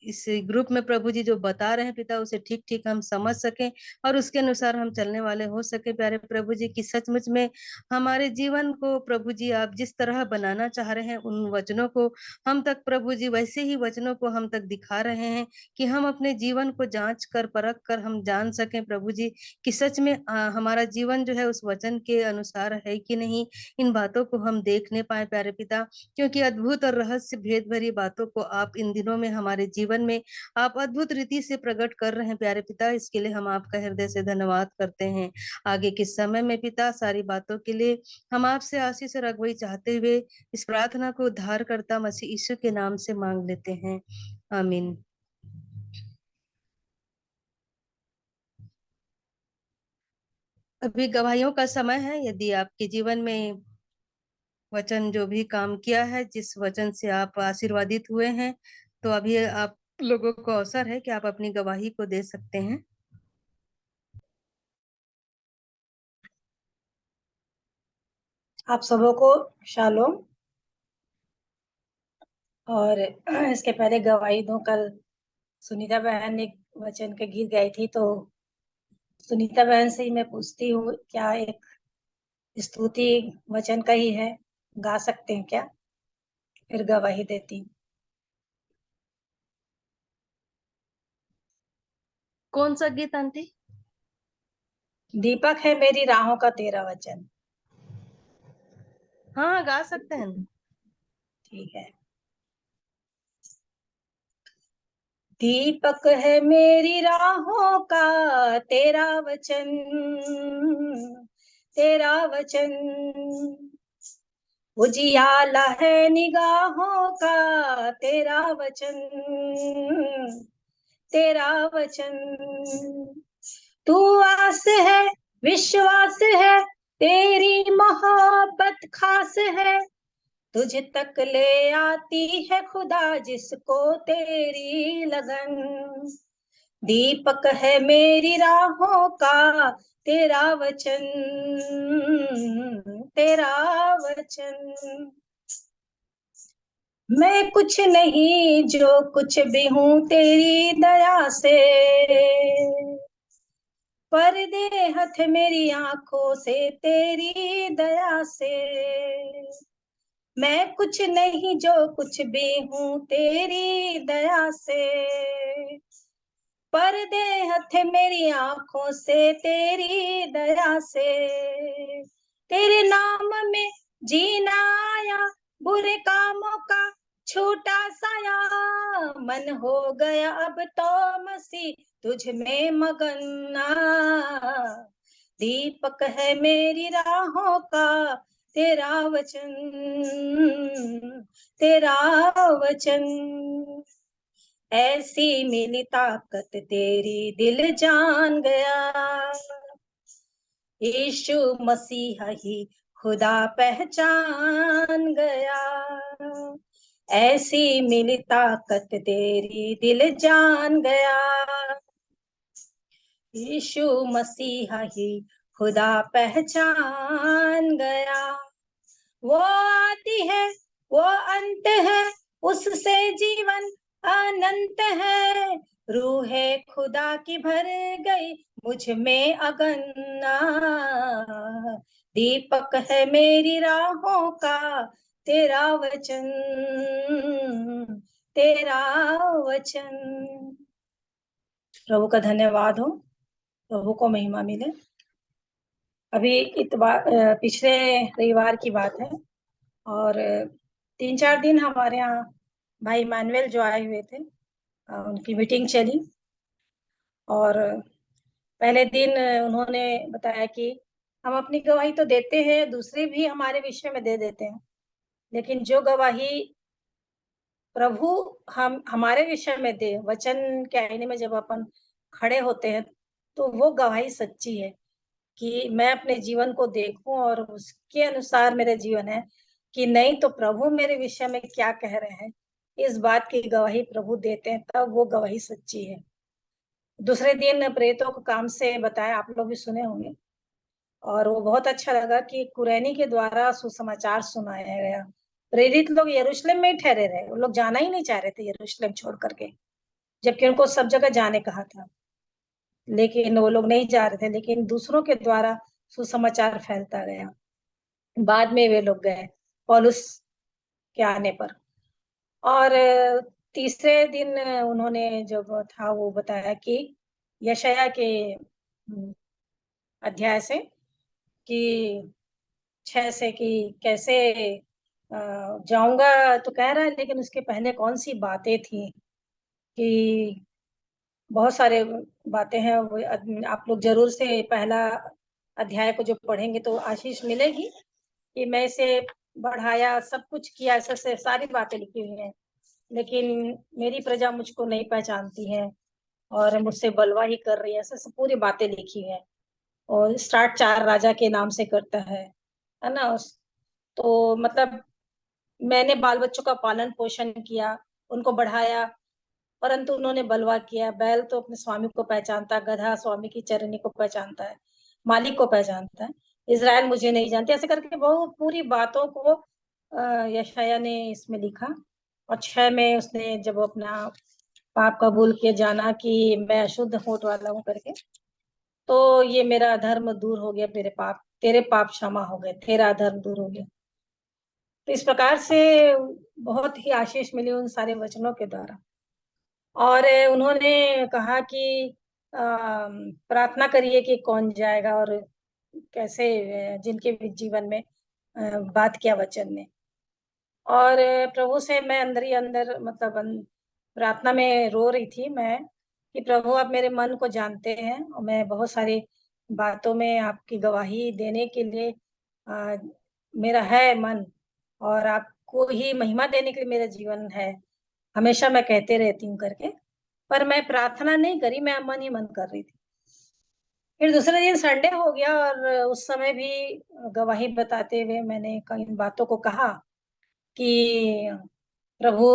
इस ग्रुप में प्रभु जी जो बता रहे हैं पिता, उसे ठीक ठीक हम समझ सकें और उसके अनुसार हम चलने वाले हो सके प्यारे प्रभु जी, कि सचमुच में हमारे जीवन को प्रभु जी आप जिस तरह बनाना चाह रहे हैं, उन वचनों को हम तक प्रभु जी वैसे ही वचनों को हम तक दिखा रहे हैं, कि हम अपने जीवन को जांच कर परख कर हम जान सकें प्रभु जी, कि सच में हमारा जीवन जो है उस वचन के अनुसार है कि नहीं। इन बातों को हम देखने पाए प्यारे पिता, क्योंकि अद्भुत और रहस्य भेद भरी बातों को आप इन दिनों में हमारे जीवन में आप अद्भुत रीति से प्रकट कर रहे हैं प्यारे पिता, इसके लिए हम आपका हृदय से धन्यवाद करते हैं। आगे के समय में पिता सारी बातों के लिए हम आपसे आशीष और अगुवाई चाहते हुए इस प्रार्थना को उद्धारकर्ता मसीह यीशु के नाम से मांग लेते हैं, आमीन। अभी गवाहियों का समय है। यदि आपके जीवन में वचन जो भी काम किया है, जिस वचन से आप आशीर्वादित हुए हैं, तो अभी आप लोगों को अवसर है कि आप अपनी गवाही को दे सकते हैं। आप सबों को शालोम। और इसके पहले गवाही दूं, कल सुनीता बहन एक वचन के गीत गाई थी, तो सुनीता बहन से ही मैं पूछती हूँ, क्या एक स्तुति वचन का ही है, गा सकते हैं क्या? फिर गवाही देती हूँ। कौन सा गीत आंटी? दीपक है मेरी राहों का तेरा वचन। हाँ गा सकते हैं। ठीक है। दीपक है मेरी राहों का तेरा वचन, तेरा वचन उजियाला है निगाहों का तेरा वचन, तेरा वचन। तू आस है विश्वास है, तेरी मोहब्बत खास है, तुझ तक ले आती है खुदा जिसको तेरी लगन, दीपक है मेरी राहों का तेरा वचन, तेरा वचन। मैं कुछ नहीं जो कुछ भी हूँ तेरी दया से, पर्दे हथ मेरी आंखों से तेरी दया से। मैं कुछ नहीं जो कुछ भी हूँ तेरी दया से, पर्दे हथ मेरी आंखों से तेरी दया से। तेरे नाम में जीना आया, बुरे कामों का छूटा साया, मन हो गया अब तो मसीह तुझ में मगन। दीपक है मेरी राहों का तेरा वचन, तेरा वचन। ऐसी मिली ताकत तेरी दिल जान गया, यीशु मसीहा ही खुदा पहचान गया। ऐसी मिली ताकत तेरी दिल जान गया, यीशु मसीहा ही खुदा पहचान गया। वो आदि है वो अंत है, उससे जीवन अनंत है। रूहे खुदा की भर गई मुझ में अगन। दीपक है मेरी राहों का तेरा वचन, तेरा वचन। प्रभु का धन्यवाद हो, प्रभु को महिमा मिले। अभी पिछले रविवार की बात है, और 3-4 दिन हमारे यहाँ भाई मैनुअल जो आए हुए थे, उनकी मीटिंग चली। और पहले दिन उन्होंने बताया कि हम अपनी गवाही तो देते हैं, दूसरे भी हमारे विषय में दे देते हैं, लेकिन जो गवाही प्रभु हम हमारे विषय में दे, वचन के आईने में जब अपन खड़े होते हैं, तो वो गवाही सच्ची है कि मैं अपने जीवन को देखूं और उसके अनुसार मेरा जीवन है कि नहीं, तो प्रभु मेरे विषय में क्या कह रहे हैं, इस बात की गवाही प्रभु देते हैं, तब वो गवाही सच्ची है। दूसरे दिन प्रेरितों को काम से बताया, आप लोग भी सुने होंगे, और वो बहुत अच्छा लगा कि कुरैनी के द्वारा सुसमाचार सुनाया गया। प्रेरित लोग यरूशलेम में ही ठहरे रहे, वो लोग जाना ही नहीं चाह रहे थे यरूशलेम छोड़ करके, जबकि उनको सब जगह जाने कहा था, लेकिन वो लोग नहीं जा रहे थे। लेकिन दूसरों के द्वारा सुसमाचार फैलता गया। बाद में वे लोग गए पौलुस के आने पर। और तीसरे दिन उन्होंने जब था वो बताया कि यशाया के अध्याय से कि 6 से कि कैसे जाऊंगा तो कह रहा है, लेकिन उसके पहले कौन सी बातें थी, कि बहुत सारे बातें हैं। वो आप लोग जरूर से पहला अध्याय को जो पढ़ेंगे तो आशीष मिलेगी कि मैं इसे बढ़ाया, सब कुछ किया, ऐसे सारी बातें लिखी हुई हैं, लेकिन मेरी प्रजा मुझको नहीं पहचानती है और मुझसे बलवा ही कर रही है, ऐसे सब पूरी बातें लिखी हैं। और स्टार्ट 4 राजा के नाम से करता है ना। तो मतलब मैंने बाल बच्चों का पालन पोषण किया, उनको बढ़ाया, परंतु उन्होंने बलवा किया। बैल तो अपने स्वामी को पहचानता, गधा स्वामी की चरनी को पहचानता है, मालिक को पहचानता है, इज़राइल मुझे नहीं जानते। ऐसे करके बहुत पूरी बातों को यशाया ने इसमें लिखा। और 6 में उसने जब अपना पाप कबूल किया, जाना कि मैं अशुद्ध होठ वाला हूँ करके, तो ये मेरा धर्म दूर हो गया, तेरे पाप क्षमा हो गए, तेरा धर्म दूर हो गया। तो इस प्रकार से बहुत ही आशीष मिली उन सारे वचनों के द्वारा। और उन्होंने कहा कि प्रार्थना करिए कि कौन जाएगा, और कैसे जिनके भी जीवन में बात किया वचन ने। और प्रभु से मैं अंदर ही अंदर मतलब प्रार्थना में रो रही थी मैं, कि प्रभु आप मेरे मन को जानते हैं, और मैं बहुत सारी बातों में आपकी गवाही देने के लिए मेरा है मन, और आपको ही महिमा देने के लिए मेरा जीवन है, हमेशा मैं कहते रहती हूँ करके। पर मैं प्रार्थना नहीं करी, मैं मन ही मन कर रही थी। फिर दूसरे दिन संडे हो गया, और उस समय भी गवाही बताते हुए मैंने कई बातों को कहा कि प्रभु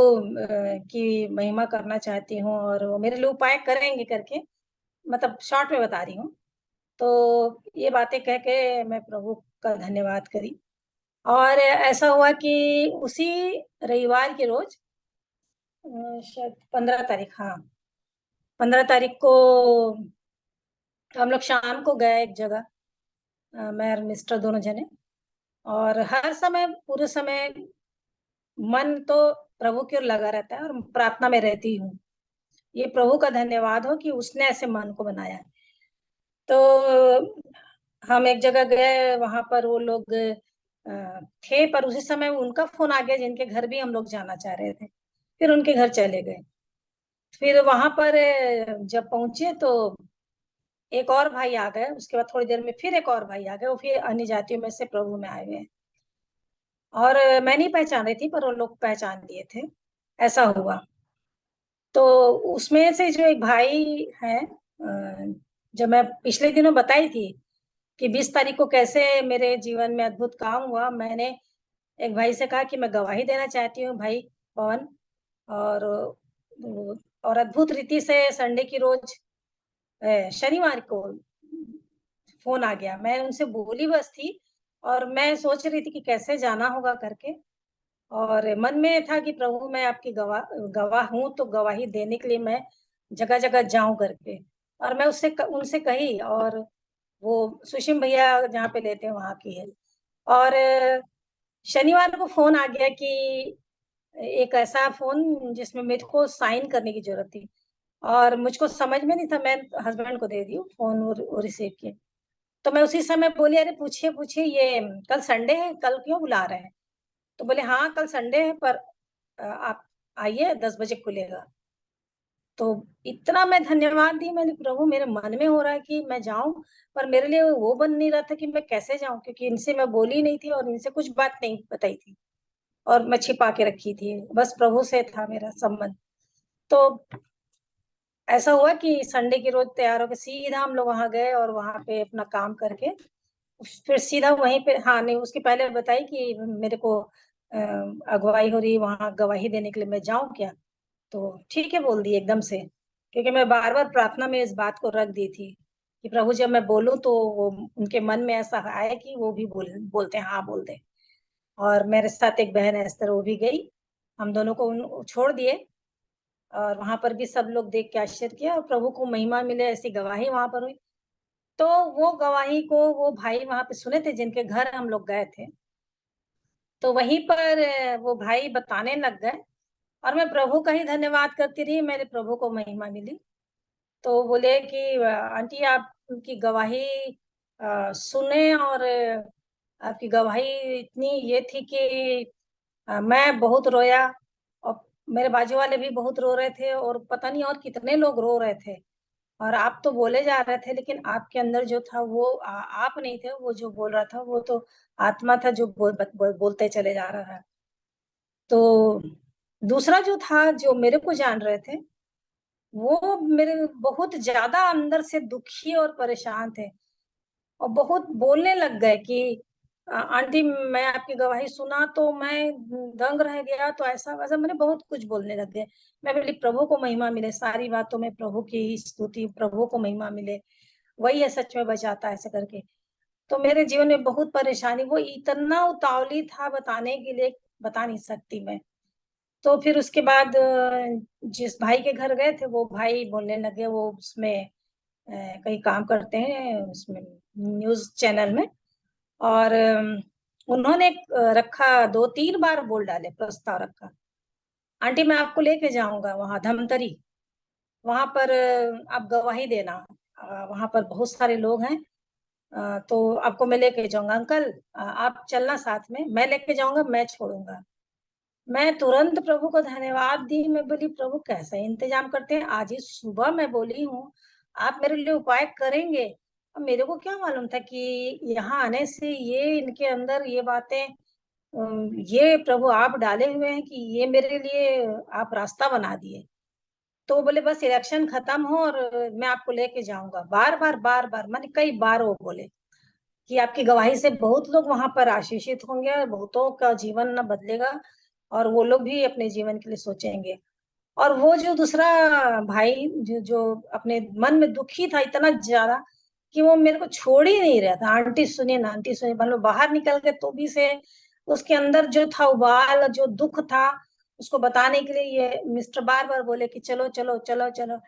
की महिमा करना चाहती हूँ, और वो मेरे लिए उपाय करेंगे करके, मतलब शॉर्ट में बता रही हूँ। तो ये बातें कह के मैं प्रभु का धन्यवाद करी। और ऐसा हुआ कि उसी रविवार के रोज शायद 15 तारीख, हाँ 15 तारीख को हम लोग शाम को गए एक जगह, मैं और मिस्टर दोनों जने। और हर समय, पूरे समय मन तो प्रभु की ओर लगा रहता है और प्रार्थना में रहती हूँ। ये प्रभु का धन्यवाद हो कि उसने ऐसे मन को बनाया है। तो हम एक जगह गए, वहां पर वो लोग थे, पर उसी समय उनका फोन आ गया जिनके घर भी हम लोग जाना चाह रहे थे। फिर उनके घर चले गए। फिर वहां पर जब पहुंचे तो एक और भाई आ गए। उसके बाद थोड़ी देर में फिर एक और भाई आ गए, वो फिर अन्य जातियों में से प्रभु में आए हुए हैं। और मैं नहीं पहचान रही थी, पर वो लोग पहचान लिए थे। ऐसा हुआ। तो उसमें से जो एक भाई है, जब मैं पिछले दिनों बताई थी कि 20 तारीख को कैसे मेरे जीवन में अद्भुत काम हुआ, मैंने एक भाई से कहा कि मैं गवाही देना चाहती हूँ, भाई पवन। और और अद्भुत रीति से संडे की रोज शनिवार को फोन आ गया। मैं उनसे बोली बस थी, और मैं सोच रही थी कि कैसे जाना होगा करके। और मन में था कि प्रभु मैं आपकी गवाह हूँ, तो गवाही देने के लिए मैं जगह जगह जाऊं करके। और मैं उनसे कही, और वो सुशीम भैया जहाँ पे लेते हैं वहां की है। और शनिवार को फोन आ गया कि एक ऐसा फोन जिसमें मेरे को साइन करने की जरूरत थी, और मुझको समझ में नहीं था। मैं हस्बैंड को दे दी फोन, और रिसीव किए। तो मैं उसी समय बोली, अरे पूछिए पूछिए, ये कल संडे है, कल क्यों बुला रहे हैं? तो बोले हाँ कल संडे है, पर आप आइए, 10 बजे खुलेगा। तो इतना मैं धन्यवाद दी मैंने, प्रभु मेरे मन में हो रहा है कि मैं जाऊं, पर मेरे लिए वो बन नहीं रहा था कि मैं कैसे जाऊं, क्योंकि इनसे मैं बोली नहीं थी और इनसे कुछ बात नहीं बताई थी, और मैं छिपा के रखी थी। बस प्रभु से था मेरा संबंध। तो ऐसा हुआ कि संडे की रोज तैयार होकर सीधा हम लोग वहां गए, और वहां पे अपना काम करके फिर सीधा वहीं पे, हाँ नहीं उसके पहले बताई कि मेरे को अगुवाई हो रही, वहां गवाही देने के लिए मैं जाऊं क्या? तो ठीक है बोल दी एकदम से, क्योंकि मैं बार बार प्रार्थना में इस बात को रख दी थी कि प्रभु जब मैं बोलूं तो वो उनके मन में ऐसा आए कि वो भी बोलते हैं, हाँ बोल दे। और मेरे साथ एक बहन है एस्तर, वो भी गई। हम दोनों को छोड़ दिए, और वहां पर भी सब लोग देख के आश्चर्य किया, और प्रभु को महिमा मिले ऐसी गवाही वहां पर हुई। तो वो गवाही को वो भाई वहां पे सुने थे जिनके घर हम लोग गए थे। तो वहीं पर वो भाई बताने लग गए, और मैं प्रभु का ही धन्यवाद करती रही, मेरे प्रभु को महिमा मिली। तो बोले कि आंटी आपकी गवाही सुने, और आपकी गवाही इतनी ये थी कि मैं बहुत रोया, और मेरे बाजू वाले भी बहुत रो रहे थे, और पता नहीं और कितने लोग रो रहे थे। और आप तो बोले जा रहे थे, लेकिन आपके अंदर जो था वो आप नहीं थे, वो जो बोल रहा था वो तो आत्मा था जो बोलते चले जा रहा है। तो दूसरा जो था, जो मेरे को जान रहे थे, वो मेरे बहुत ज्यादा अंदर से दुखी और परेशान थे, और बहुत बोलने लग गए कि आंटी मैं आपकी गवाही सुना तो मैं दंग रह गया, तो ऐसा वैसा मैंने बहुत कुछ बोलने लग गए। मैं बोली प्रभु को महिमा मिले, सारी बातों में प्रभु की ही स्तुति, प्रभु को महिमा मिले, वही है सच में बचाता है, ऐसे करके। तो मेरे जीवन में बहुत परेशानी, वो इतना उतावली था बताने के लिए, बता नहीं सकती मैं। तो फिर उसके बाद जिस भाई के घर गए थे, वो भाई बोलने लगे, वो उसमें कहीं काम करते हैं उसमें, न्यूज चैनल में। और उन्होंने रखा, 2-3 बार बोल डाले, प्रस्ताव रखा, आंटी मैं आपको लेके जाऊंगा वहां धमतरी, वहां पर आप गवाही देना, वहां पर बहुत सारे लोग हैं, तो आपको मैं लेके जाऊंगा अंकल, आप चलना साथ में, मैं लेके जाऊंगा, मैं छोड़ूंगा। मैं तुरंत प्रभु को धन्यवाद दी। मैं बोली प्रभु कैसा इंतजाम करते हैं, आज ही सुबह मैं बोली हूँ आप मेरे लिए उपाय करेंगे। अब मेरे को क्या मालूम था कि यहाँ आने से ये इनके अंदर ये बातें, ये प्रभु आप डाले हुए हैं कि ये मेरे लिए आप रास्ता बना दिए। तो वो बोले बस इलेक्शन खत्म हो और मैं आपको लेके जाऊंगा। बार बार मैंने कई बार वो बोले कि आपकी गवाही से बहुत लोग वहां पर आशीषित होंगे, बहुतों का जीवन न बदलेगा, और वो लोग भी अपने जीवन के लिए सोचेंगे। और वो जो दूसरा भाई जो जो अपने मन में दुखी था इतना ज्यादा कि वो मेरे को छोड़ ही नहीं रहा था, आंटी सुनिए ना, आंटी सुनिए, मतलब बाहर निकल के तो भी से उसके अंदर जो था उबाल और जो दुख था उसको बताने के लिए ये मिस्टर बार बार बोले कि चलो चलो चलो चलो।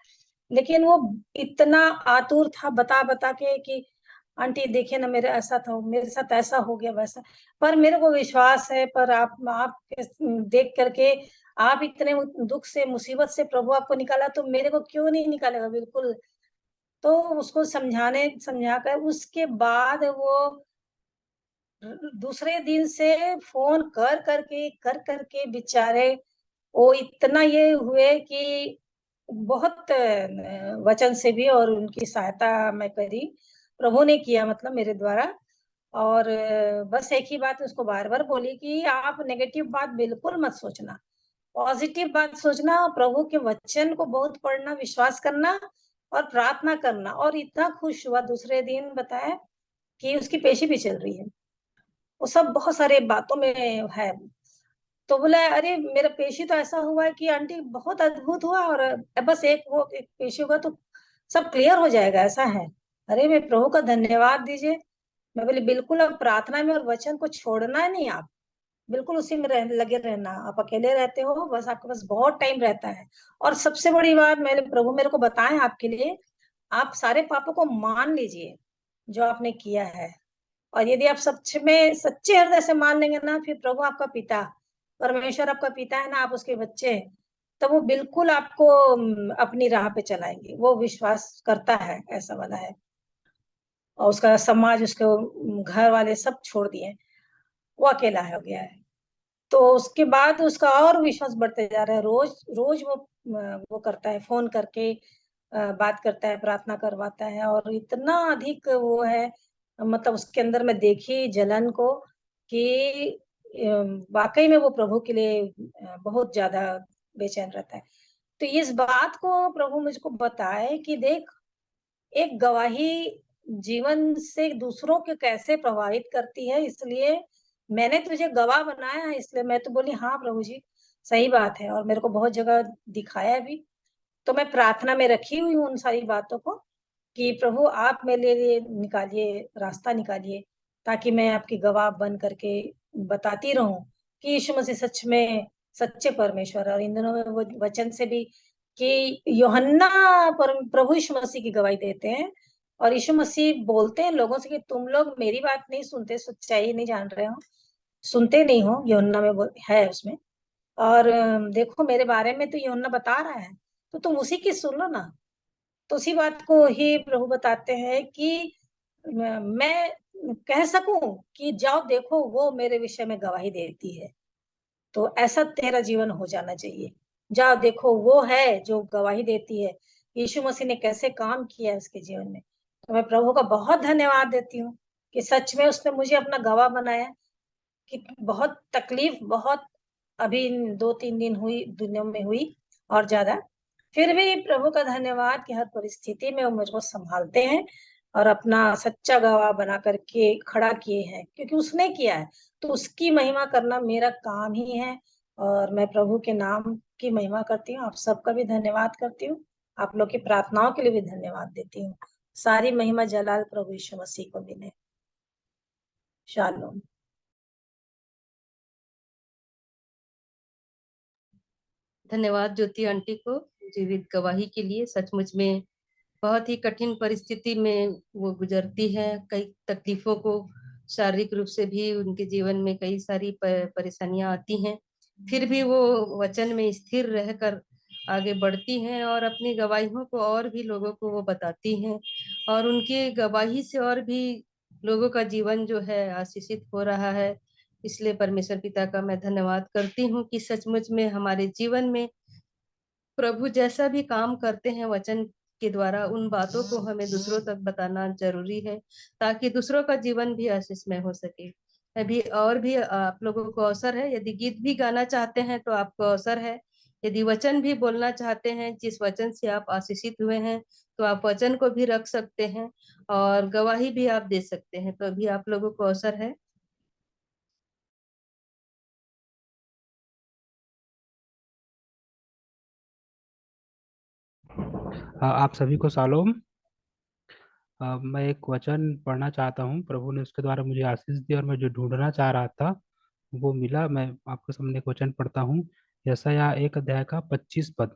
लेकिन वो इतना आतुर था बता बता के कि आंटी देखिए ना, मेरे ऐसा था, मेरे साथ ऐसा हो गया वैसा। पर मेरे को विश्वास है, पर आप देख करके आप इतने दुख से मुसीबत से प्रभु आपको निकाला, तो मेरे को क्यों नहीं निकालेगा, बिल्कुल। तो उसको समझाकर उसके बाद वो दूसरे दिन से फोन कर करके बेचारे वो इतना ये हुए कि बहुत वचन से भी और उनकी सहायता मैं करी, प्रभु ने किया मतलब मेरे द्वारा। और बस एक ही बात उसको बार बार बोली कि आप नेगेटिव बात बिल्कुल मत सोचना, पॉजिटिव बात सोचना, प्रभु के वचन को बहुत पढ़ना, विश्वास करना और प्रार्थना करना। और इतना खुश हुआ दूसरे दिन बताया कि उसकी पेशी भी चल रही है। वो सब बहुत सारे बातों में है। तो बोला अरे मेरा पेशी तो ऐसा हुआ है कि आंटी बहुत अद्भुत हुआ, और बस एक पेशी होगा तो सब क्लियर हो जाएगा, ऐसा है। अरे मैं प्रभु का धन्यवाद दीजिए। मैं बोली बिल्कुल, अब प्रार्थना में और वचन को छोड़ना है नहीं, आप बिल्कुल उसी में लगे रहना। आप अकेले रहते हो, बस आपके पास बहुत टाइम रहता है। और सबसे बड़ी बात मैंने प्रभु मेरे को बताया आपके लिए, आप सारे पापों को मान लीजिए जो आपने किया है। और यदि आप सच में सच्चे हृदय से मान लेंगे ना, फिर प्रभु आपका पिता, परमेश्वर आपका पिता है ना, आप उसके बच्चे हैं, तो वो बिल्कुल आपको अपनी राह पे चलाएंगे। वो विश्वास करता है, ऐसा वाला है। और उसका समाज, उसके घर वाले सब छोड़ दिए, वो अकेला हो गया है। तो उसके बाद उसका और विश्वास बढ़ते जा रहा है। रोज रोज वो करता है, फोन करके बात करता है, प्रार्थना करवाता है। और इतना अधिक वो है, मतलब उसके अंदर मैं देखी जलन को कि वाकई में वो प्रभु के लिए बहुत ज्यादा बेचैन रहता है। तो इस बात को प्रभु मुझको बताए कि देख, एक गवाही जीवन से दूसरों के कैसे प्रभावित करती है, इसलिए मैंने तुझे गवाह बनाया है। इसलिए मैं तो बोली हाँ प्रभु जी, सही बात है, और मेरे को बहुत जगह दिखाया भी। तो मैं प्रार्थना में रखी हुई हूँ उन सारी बातों को कि प्रभु आप मेरे लिए निकालिए, रास्ता निकालिए, ताकि मैं आपकी गवाह बन करके बताती रहूं कि यीशु मसीह सच में सच्चे परमेश्वर। और इन दिनों में वो वचन से भी कि यूहन्ना प्रभु यीशु मसीह की गवाही देते हैं, और यीशु मसीह बोलते हैं लोगों से कि तुम लोग मेरी बात नहीं सुनते, सच्चाई नहीं जान रहे हो, सुनते नहीं हो। यूहन्ना में है उसमें। और देखो मेरे बारे में तो यूहन्ना बता रहा है, तो तुम उसी की सुन लो ना। तो उसी बात को ही प्रभु बताते हैं कि मैं कह सकूं कि जाओ देखो वो मेरे विषय में गवाही देती है। तो ऐसा तेरा जीवन हो जाना चाहिए। जाओ देखो वो है जो गवाही देती है, यीशु मसीह ने कैसे काम किया है उसके जीवन में। तो मैं प्रभु का बहुत धन्यवाद देती हूँ कि सच में उसने मुझे अपना गवाह बनाया। कि बहुत तकलीफ, बहुत अभी 2-3 दिन हुई दुनिया में हुई और ज्यादा, फिर भी प्रभु का धन्यवाद कि हर परिस्थिति में वो मेरे को संभालते हैं और अपना सच्चा गवाह बना करके खड़ा किए हैं, क्योंकि उसने किया है। तो उसकी महिमा करना मेरा काम ही है। और मैं प्रभु के नाम की महिमा करती हूँ, आप सबका भी धन्यवाद करती हूँ, आप लोग की प्रार्थनाओं के लिए भी धन्यवाद देती हूँ। सारी महिमा जलाल प्रभु यीशु मसीह को मिले। शालोम। धन्यवाद ज्योति आंटी को जीवित गवाही के लिए। सचमुच में बहुत ही कठिन परिस्थिति में वो गुजरती है, कई तकलीफों को, शारीरिक रूप से भी उनके जीवन में कई सारी परेशानियां आती हैं, फिर भी वो वचन में स्थिर रहकर आगे बढ़ती हैं और अपनी गवाहियों को और भी लोगों को वो बताती हैं, और उनकी गवाही से और भी लोगों का जीवन जो है आशीषित हो रहा है। इसलिए परमेश्वर पिता का मैं धन्यवाद करती हूँ कि सचमुच में हमारे जीवन में प्रभु जैसा भी काम करते हैं वचन के द्वारा, उन बातों को हमें दूसरों तक बताना जरूरी है, ताकि दूसरों का जीवन भी आशीषमय हो सके। अभी और भी आप लोगों को अवसर है, यदि गीत भी गाना चाहते हैं तो आपको अवसर है। यदि वचन भी बोलना चाहते हैं, जिस वचन से आप आशीषित हुए हैं, तो आप वचन को भी रख सकते हैं और गवाही भी आप दे सकते हैं। तो अभी आप लोगों को अवसर है। आप सभी को शालोम। मैं एक वचन पढ़ना चाहता हूँ। प्रभु ने उसके द्वारा मुझे आशीष दी और मैं जो ढूंढना चाह रहा था वो मिला। मैं आपके सामने एक वचन पढ़ता हूँ। यशायाह 1 अध्याय का 25 पद।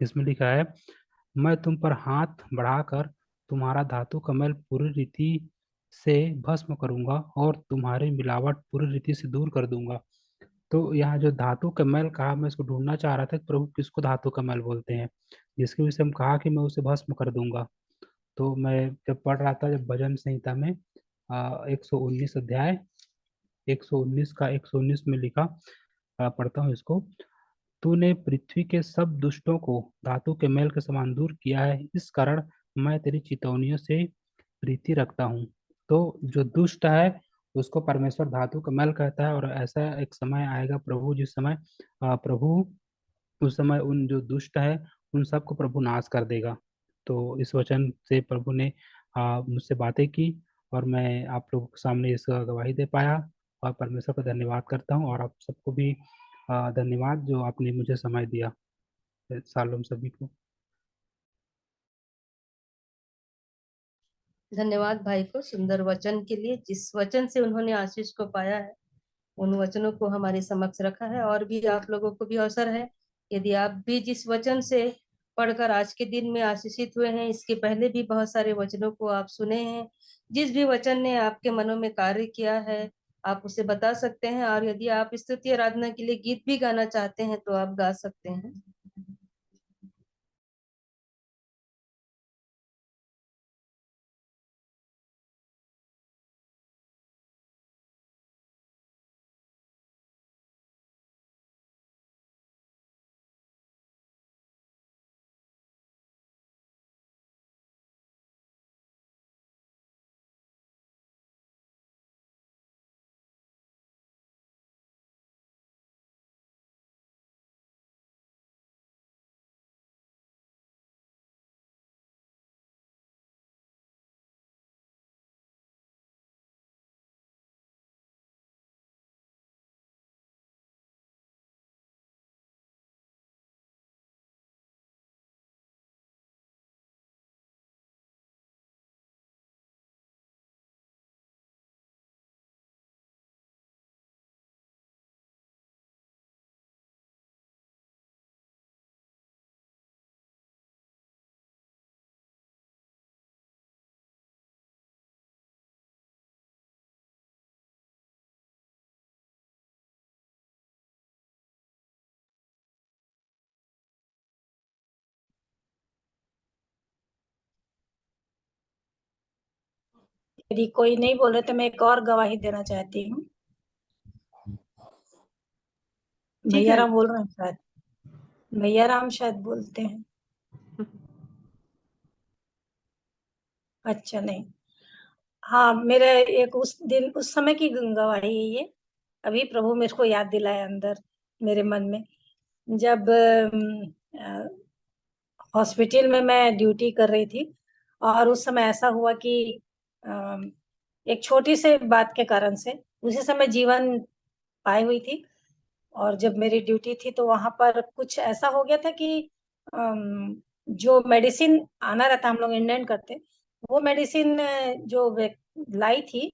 इसमें लिखा है, मैं तुम पर हाथ बढ़ाकर तुम्हारा धातु कमल पूरी रीति से भस्म करूंगा और तुम्हारी मिलावट पूरी रीति से दूर कर दूंगा। तो यहाँ जो धातु का मैल कहा, मैं इसको ढूंढना चाह रहा था कि प्रभु किसको धातु का मैल बोलते हैं, जिसके विषय हम कहा कि मैं उसे भस्म कर दूंगा। तो मैं जब पढ़ रहा था, जब भजन संहिता में 119 अध्याय 119 में लिखा, पढ़ता हूँ इसको। तूने पृथ्वी के सब दुष्टों को धातु के मैल के समान दूर किया है, इस कारण मैं तेरी चितौनियों से प्रीति रखता हूँ। तो जो दुष्ट है उसको परमेश्वर धातु का मैल कहता है, और ऐसा एक समय आएगा प्रभु, जिस समय प्रभु उस समय उन जो दुष्ट है उन सबको प्रभु नाश कर देगा। तो इस वचन से प्रभु ने मुझसे बातें की और मैं आप लोगों के सामने इसका गवाही दे पाया, और परमेश्वर का धन्यवाद करता हूँ। और आप सबको भी धन्यवाद जो आपने मुझे समय दिया। शालोम सभी को। धन्यवाद भाई को सुंदर वचन के लिए। जिस वचन से उन्होंने आशीष को पाया है उन वचनों को हमारे समक्ष रखा है, और भी आप लोगों को भी अवसर है, यदि आप भी जिस वचन से पढ़कर आज के दिन में आशीषित हुए हैं, इसके पहले भी बहुत सारे वचनों को आप सुने हैं, जिस भी वचन ने आपके मनों में कार्य किया है आप उसे बता सकते हैं। और यदि आप स्तुति आराधना के लिए गीत भी गाना चाहते हैं तो आप गा सकते हैं। यदि कोई नहीं बोले तो मैं एक और गवाही देना चाहती हूँ। भैया राम बोल रहे हैं शायद, भैया राम शायद बोलते हैं। अच्छा नहीं, हाँ मेरा एक उस दिन उस समय की गवाही है ये। अभी प्रभु मेरे को याद दिलाया अंदर मेरे मन में, जब हॉस्पिटल में मैं ड्यूटी कर रही थी, और उस समय ऐसा हुआ कि एक छोटी से बात के कारण से उसी समय जीवन पाई हुई थी। और जब मेरी ड्यूटी थी तो वहां पर कुछ ऐसा हो गया था कि जो मेडिसिन आना रहता, हम लोग इंडियन करते, वो मेडिसिन जो लाई थी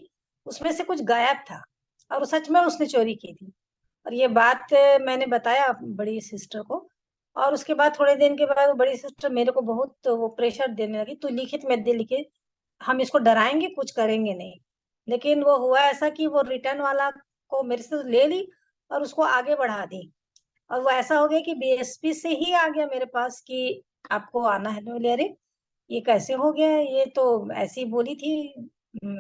उसमें से कुछ गायब था, और सच में उसने चोरी की थी। और ये बात मैंने बताया बड़ी सिस्टर को, और उसके बाद थोड़े दिन के बाद वो बड़ी सिस्टर मेरे को बहुत वो प्रेशर देने लगी, तू लिखित में दे, लिखे हम इसको डराएंगे, कुछ करेंगे नहीं। लेकिन वो हुआ ऐसा कि वो रिटर्न वाला को मेरे से ले ली और उसको आगे बढ़ा दी, और वो ऐसा हो गया कि बीएसपी से ही आ गया मेरे पास कि आपको आना है। तो बोले अरे ये कैसे हो गया है, ये तो ऐसी बोली थी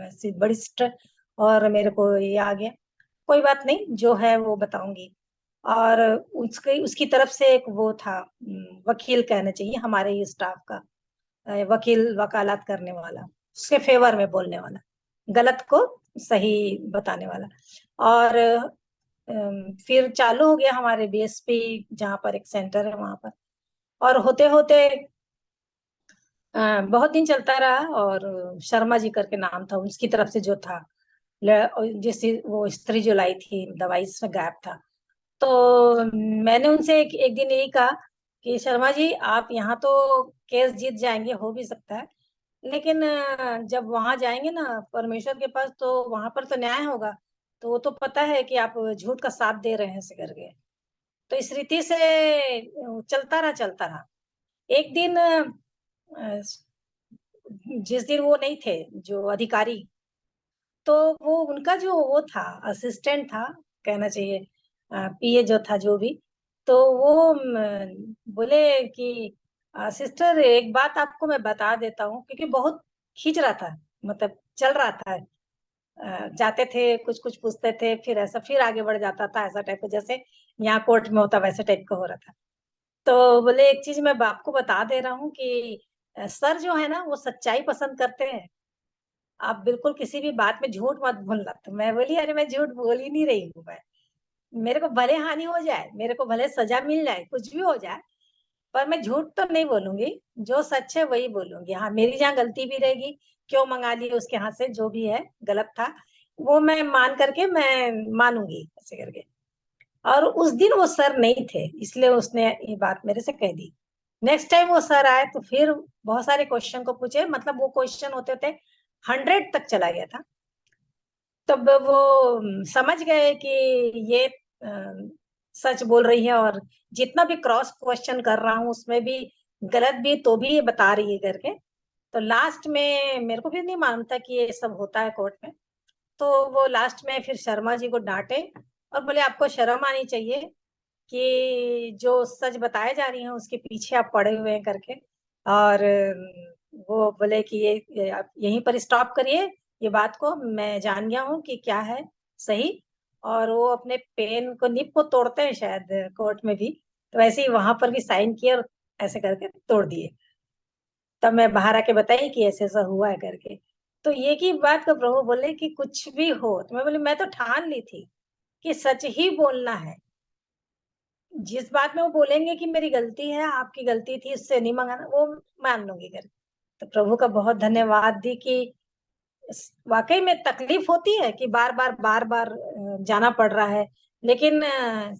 ऐसी बड़ी सिस्टर, और मेरे को ये आ गया। कोई बात नहीं, जो है वो बताऊंगी। और उसके उसकी तरफ से एक वो था, वकील कहना चाहिए हमारे ही स्टाफ का, वकील वकालत करने वाला, उसके फेवर में बोलने वाला, गलत को सही बताने वाला। और फिर चालू हो गया हमारे बीएसपी जहाँ पर एक सेंटर है वहां पर, और होते होते बहुत दिन चलता रहा। और शर्मा जी करके नाम था उसकी तरफ से जो था, जैसे वो स्त्री जो लाई थी दवाई इसमें गायब था। तो मैंने उनसे एक दिन यही कहा कि शर्मा जी आप यहाँ तो केस जीत जाएंगे, हो भी सकता है, लेकिन जब वहां जाएंगे ना परमेश्वर के पास, तो वहां पर तो न्याय होगा, तो वो तो पता है कि आप झूठ का साथ दे रहे हैं ऐसे करके। तो इस रीति से चलता रहा। एक दिन जिस दिन वो नहीं थे जो अधिकारी, तो वो उनका जो वो था असिस्टेंट था, कहना चाहिए पीए जो था जो भी, तो वो बोले कि सिस्टर एक बात आपको मैं बता देता हूँ, क्योंकि बहुत खींच रहा था, मतलब चल रहा था, जाते थे कुछ कुछ पूछते थे, फिर ऐसा फिर आगे बढ़ जाता था, ऐसा टाइप का जैसे यहाँ कोर्ट में होता वैसे टाइप का हो रहा था। तो बोले एक चीज मैं आपको बता दे रहा हूँ कि सर जो है ना वो सच्चाई पसंद करते हैं, आप बिल्कुल किसी भी बात में झूठ मत बोलना। तो मैं बोली अरे मैं झूठ बोल ही नहीं रही हूँ, मैं मेरे को भले हानि हो जाए, मेरे को भले सजा मिल जाए, कुछ भी हो जाए, पर मैं झूठ तो नहीं बोलूंगी, जो सच है वही बोलूंगी। हाँ मेरी जहाँ गलती भी रहेगी, क्यों मंगा ली उसके हाथ से, जो भी है गलत था, वो मैं मान करके मैं मानूंगी ऐसे करके। और उस दिन वो सर नहीं थे, इसलिए उसने ये बात मेरे से कह दी। नेक्स्ट टाइम वो सर आए तो फिर बहुत सारे क्वेश्चन को पूछे, मतलब वो क्वेश्चन होते थे 100 तक चला गया था। तब वो समझ गए कि ये सच बोल रही है, और जितना भी क्रॉस क्वेश्चन कर रहा हूँ उसमें भी गलत भी तो भी ये बता रही है करके। तो लास्ट में मेरे को भी नहीं मालूम था कि ये सब होता है कोर्ट में। तो वो लास्ट में फिर शर्मा जी को डांटे और बोले आपको शर्म आनी चाहिए कि जो सच बताए जा रही है उसके पीछे आप पड़े हुए हैं करके। और वो बोले कि ये आप यहीं पर स्टॉप करिए, ये बात को मैं जान गया हूँ कि क्या है सही। और वो अपने पेन को निप को तोड़ते हैं शायद कोर्ट में भी, तो वैसे ही वहां पर भी साइन किए और ऐसे करके तोड़ दिए। तब मैं बाहर आके बताई कि ऐसे ऐसा हुआ है करके। तो ये की बात को प्रभु बोले कि कुछ भी हो, तो मैं बोली मैं तो ठान ली थी कि सच ही बोलना है। जिस बात में वो बोलेंगे कि मेरी गलती है, आपकी गलती थी, इससे नहीं मंगाना, वो मान लूंगी कर। तो प्रभु का बहुत धन्यवाद दी कि वाकई में तकलीफ होती है कि बार बार जाना पड़ रहा है, लेकिन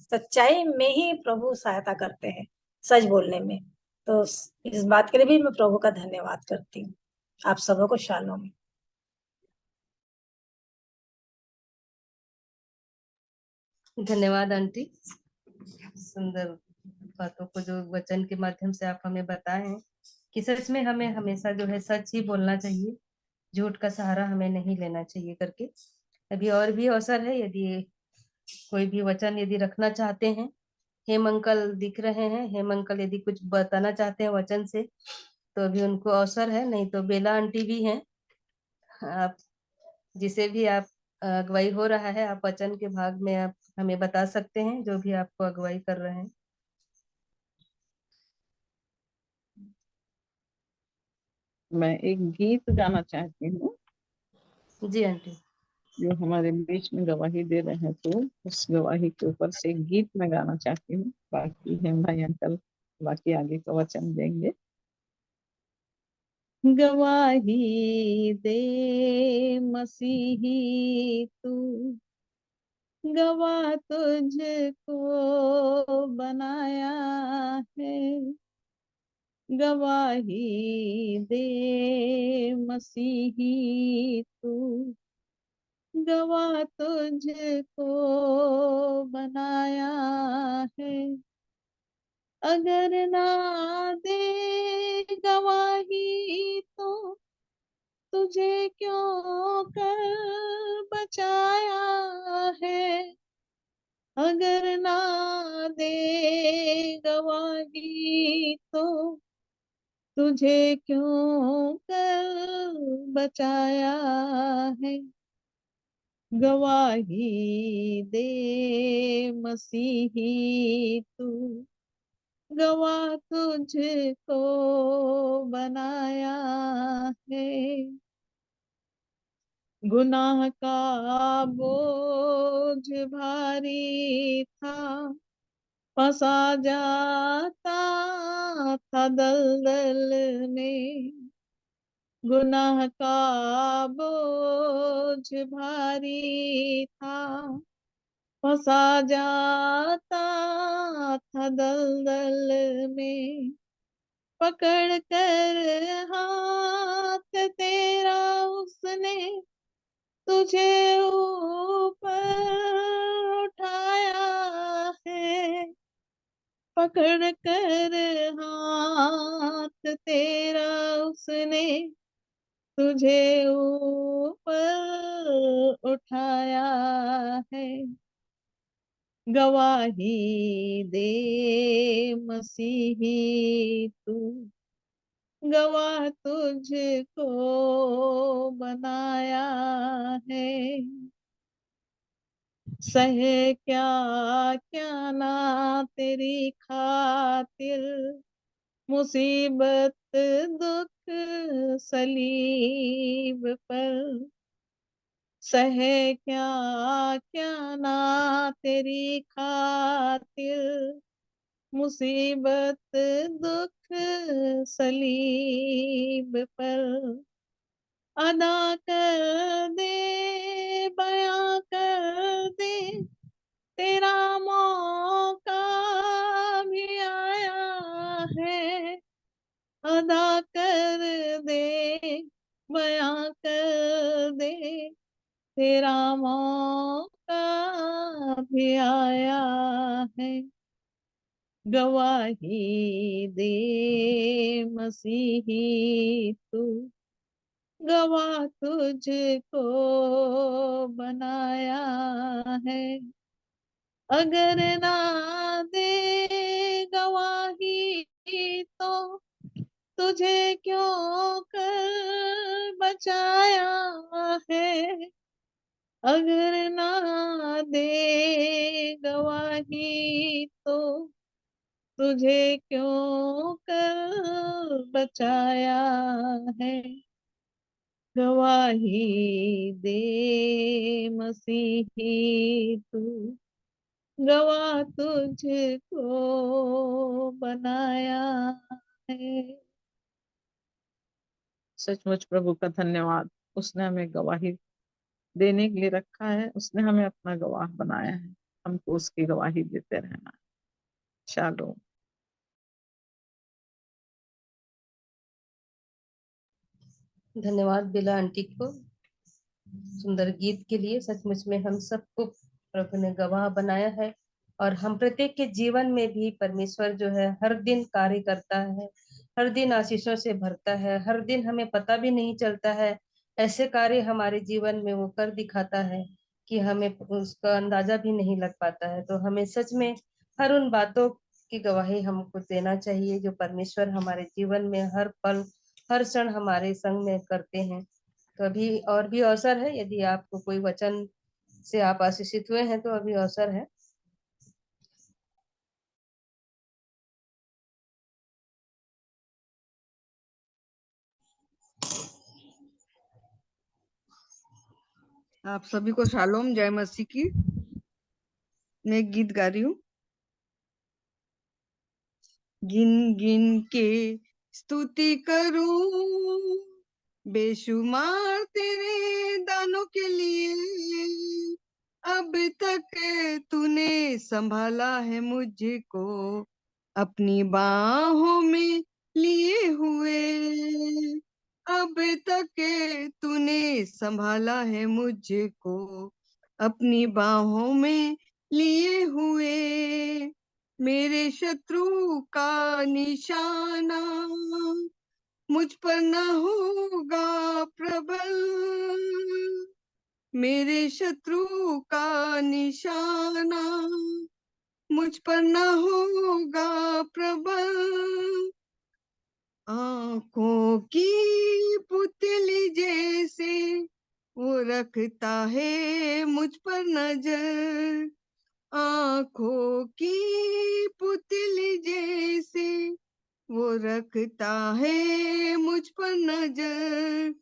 सच्चाई में ही प्रभु सहायता करते हैं, सच बोलने में। तो इस बात के लिए भी मैं प्रभु का धन्यवाद करती हूँ। आप सबों को शालोम। धन्यवाद आंटी, सुंदर बातों को जो वचन के माध्यम से आप हमें बताए हैं कि सच में हमें हमेशा जो है सच ही बोलना चाहिए, झूठ का सहारा हमें नहीं लेना चाहिए करके। अभी और भी अवसर है, यदि कोई भी वचन यदि रखना चाहते हैं। हेम अंकल दिख रहे हैं, हेम अंकल यदि कुछ बताना चाहते हैं वचन से तो अभी उनको अवसर है, नहीं तो बेला आंटी भी हैं। आप जिसे भी आप अगुवाई हो रहा है, आप वचन के भाग में आप हमें बता सकते हैं, जो भी आपको अगुवाई कर रहे हैं। मैं एक गीत गाना चाहती हूँ जी आंटी। जो हमारे बीच में गवाही दे रहे हैं, तो उस गवाही के ऊपर से एक गीत मैं गाना चाहती हूँ। बाकी हेम भाई अंकल बाकी आगे का वचन देंगे। गवाही दे मसीही तू, गवाह तुझको बनाया है। गवाही दे मसीही तू, गवाह तुझको बनाया है। अगर ना दे गवाही तो तुझे क्यों कर बचाया है। अगर ना दे गवाही तो तुझे क्यों कर बचाया है। गवाही दे मसीही तू, गवाह तुझको बनाया है। गुनाह का बोझ भारी था, फंसा जाता था दलदल में। गुनाह का बोझ भारी था, फंसा जाता था दलदल में, पकड़ कर हाथ तेरा उसने तुझे ऊपर उठाया है, पकड़ कर हाथ तेरा उसने तुझे ऊपर उठाया है। गवाही दे मसीही तू, गवाह तुझको बनाया है। सहे क्या क्या ना तेरी खातिर, मुसीबत दुख सलीब पर। सहे क्या क्या ना तेरी खातिर, मुसीबत दुख सलीब पर। अदा कर दे, बयां कर दे, तेरा मौका भी आया है। अदा कर दे, बयां कर दे, तेरा मौका भी आया है। गवाही दे मसीही तू, गवाह तुझको बनाया है। अगर ना दे गवाही तो तुझे क्यों कर बचाया है। अगर ना दे गवाही तो तुझे क्यों कर बचाया है। गवाही दे मसीही तू, गवाह तुझको बनाया है। सचमुच प्रभु का धन्यवाद, उसने हमें गवाही देने के लिए रखा है, उसने हमें अपना गवाह बनाया है, हमको उसकी गवाही देते रहना है। शालोम। धन्यवाद बिला आंटी को सुंदर गीत के लिए। सचमुच में हम सबको प्रभु ने गवाह बनाया है, और हम प्रत्येक के जीवन में भी परमेश्वर जो है हर दिन कार्य करता है, हर दिन आशीषों से भरता है, हर दिन हमें पता भी नहीं चलता है, ऐसे कार्य हमारे जीवन में वो कर दिखाता है कि हमें उसका अंदाजा भी नहीं लग पाता है। तो हमें सच में हर उन बातों की गवाही हमको देना चाहिए जो परमेश्वर हमारे जीवन में हर पल हर क्षण हमारे संग में करते हैं। तो अभी और भी अवसर है, यदि आपको कोई वचन से आप आशीषित हुए हैं तो अभी अवसर है। आप सभी को शालोम, जय मसीह की। मैं एक गीत गा रही हूँ। गिन गिन के स्तुति करूं बेशुमार तेरे दानों के लिए, अब तक तूने संभाला है मुझको अपनी बाहों में लिए हुए। अब तक तूने संभाला है मुझको अपनी बाहों में लिए हुए। मेरे शत्रु का निशाना मुझ पर न होगा प्रबल, मेरे शत्रु का निशाना मुझ पर न होगा प्रबल। आंखों की पुतली जैसे वो रखता है मुझ पर नजर, आंखों की पुतली जैसे वो रखता है मुझ पर नजर।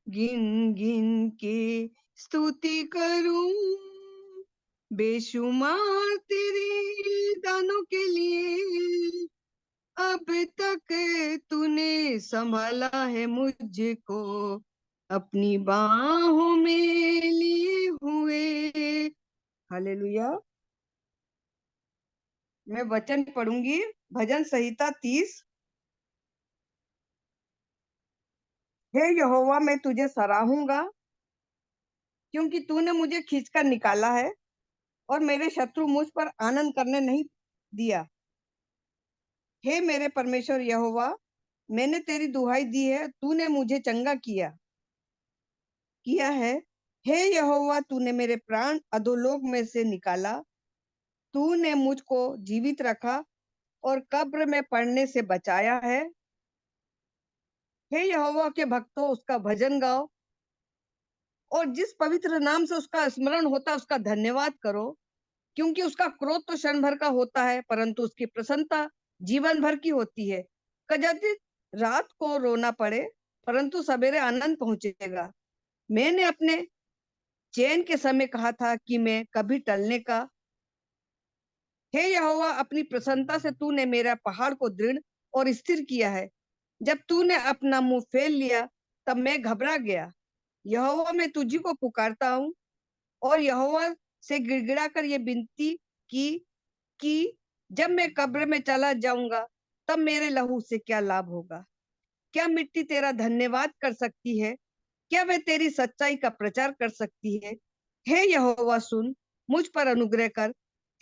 गिन गिन के स्तुति करूं बेशुमार तेरे दानों के लिए, अब तक तूने संभाला है मुझको अपनी बाहों में लिए हुए। हालेलुया। मैं वचन पढ़ूंगी, भजन संहिता 30। हे यहोवा, मैं तुझे सराहूंगा, क्योंकि तूने मुझे खींचकर निकाला है और मेरे शत्रु मुझ पर आनंद करने नहीं दिया। हे मेरे परमेश्वर यहोवा, मैंने तेरी दुहाई दी है, तूने मुझे चंगा किया है। हे यहोवा, तूने मेरे प्राण अधोलोक में से निकाला, तूने मुझको जीवित रखा और कब्र में पड़ने से बचाया है। हे यहोवा के भक्तों, उसका भजन गाओ और जिस पवित्र नाम से उसका स्मरण होता है उसका धन्यवाद करो, क्योंकि उसका क्रोध तो क्षण भर का होता है, परंतु उसकी प्रसन्नता जीवन भर की होती है। कदाचित रात को रोना पड़े, परंतु सवेरे आनंद पहुंचेगा। मैंने अपने चैन के समय कहा था कि मैं कभी टलने का। हे यहोवा, अपनी प्रसन्नता से तूने मेरा पहाड़ को दृढ़ और स्थिर किया है। जब तूने अपना मुंह फेर लिया तब मैं घबरा गया। यहोवा, मैं तुझी को पुकारता हूँ और यहोवा से गिड़गिड़ा कर ये विनती कि जब मैं कब्र में चला जाऊंगा तब मेरे लहू से क्या लाभ होगा। क्या मिट्टी तेरा धन्यवाद कर सकती है? क्या वे तेरी सच्चाई का प्रचार कर सकती है? हे यहोवा, सुन, मुझ पर अनुग्रह कर।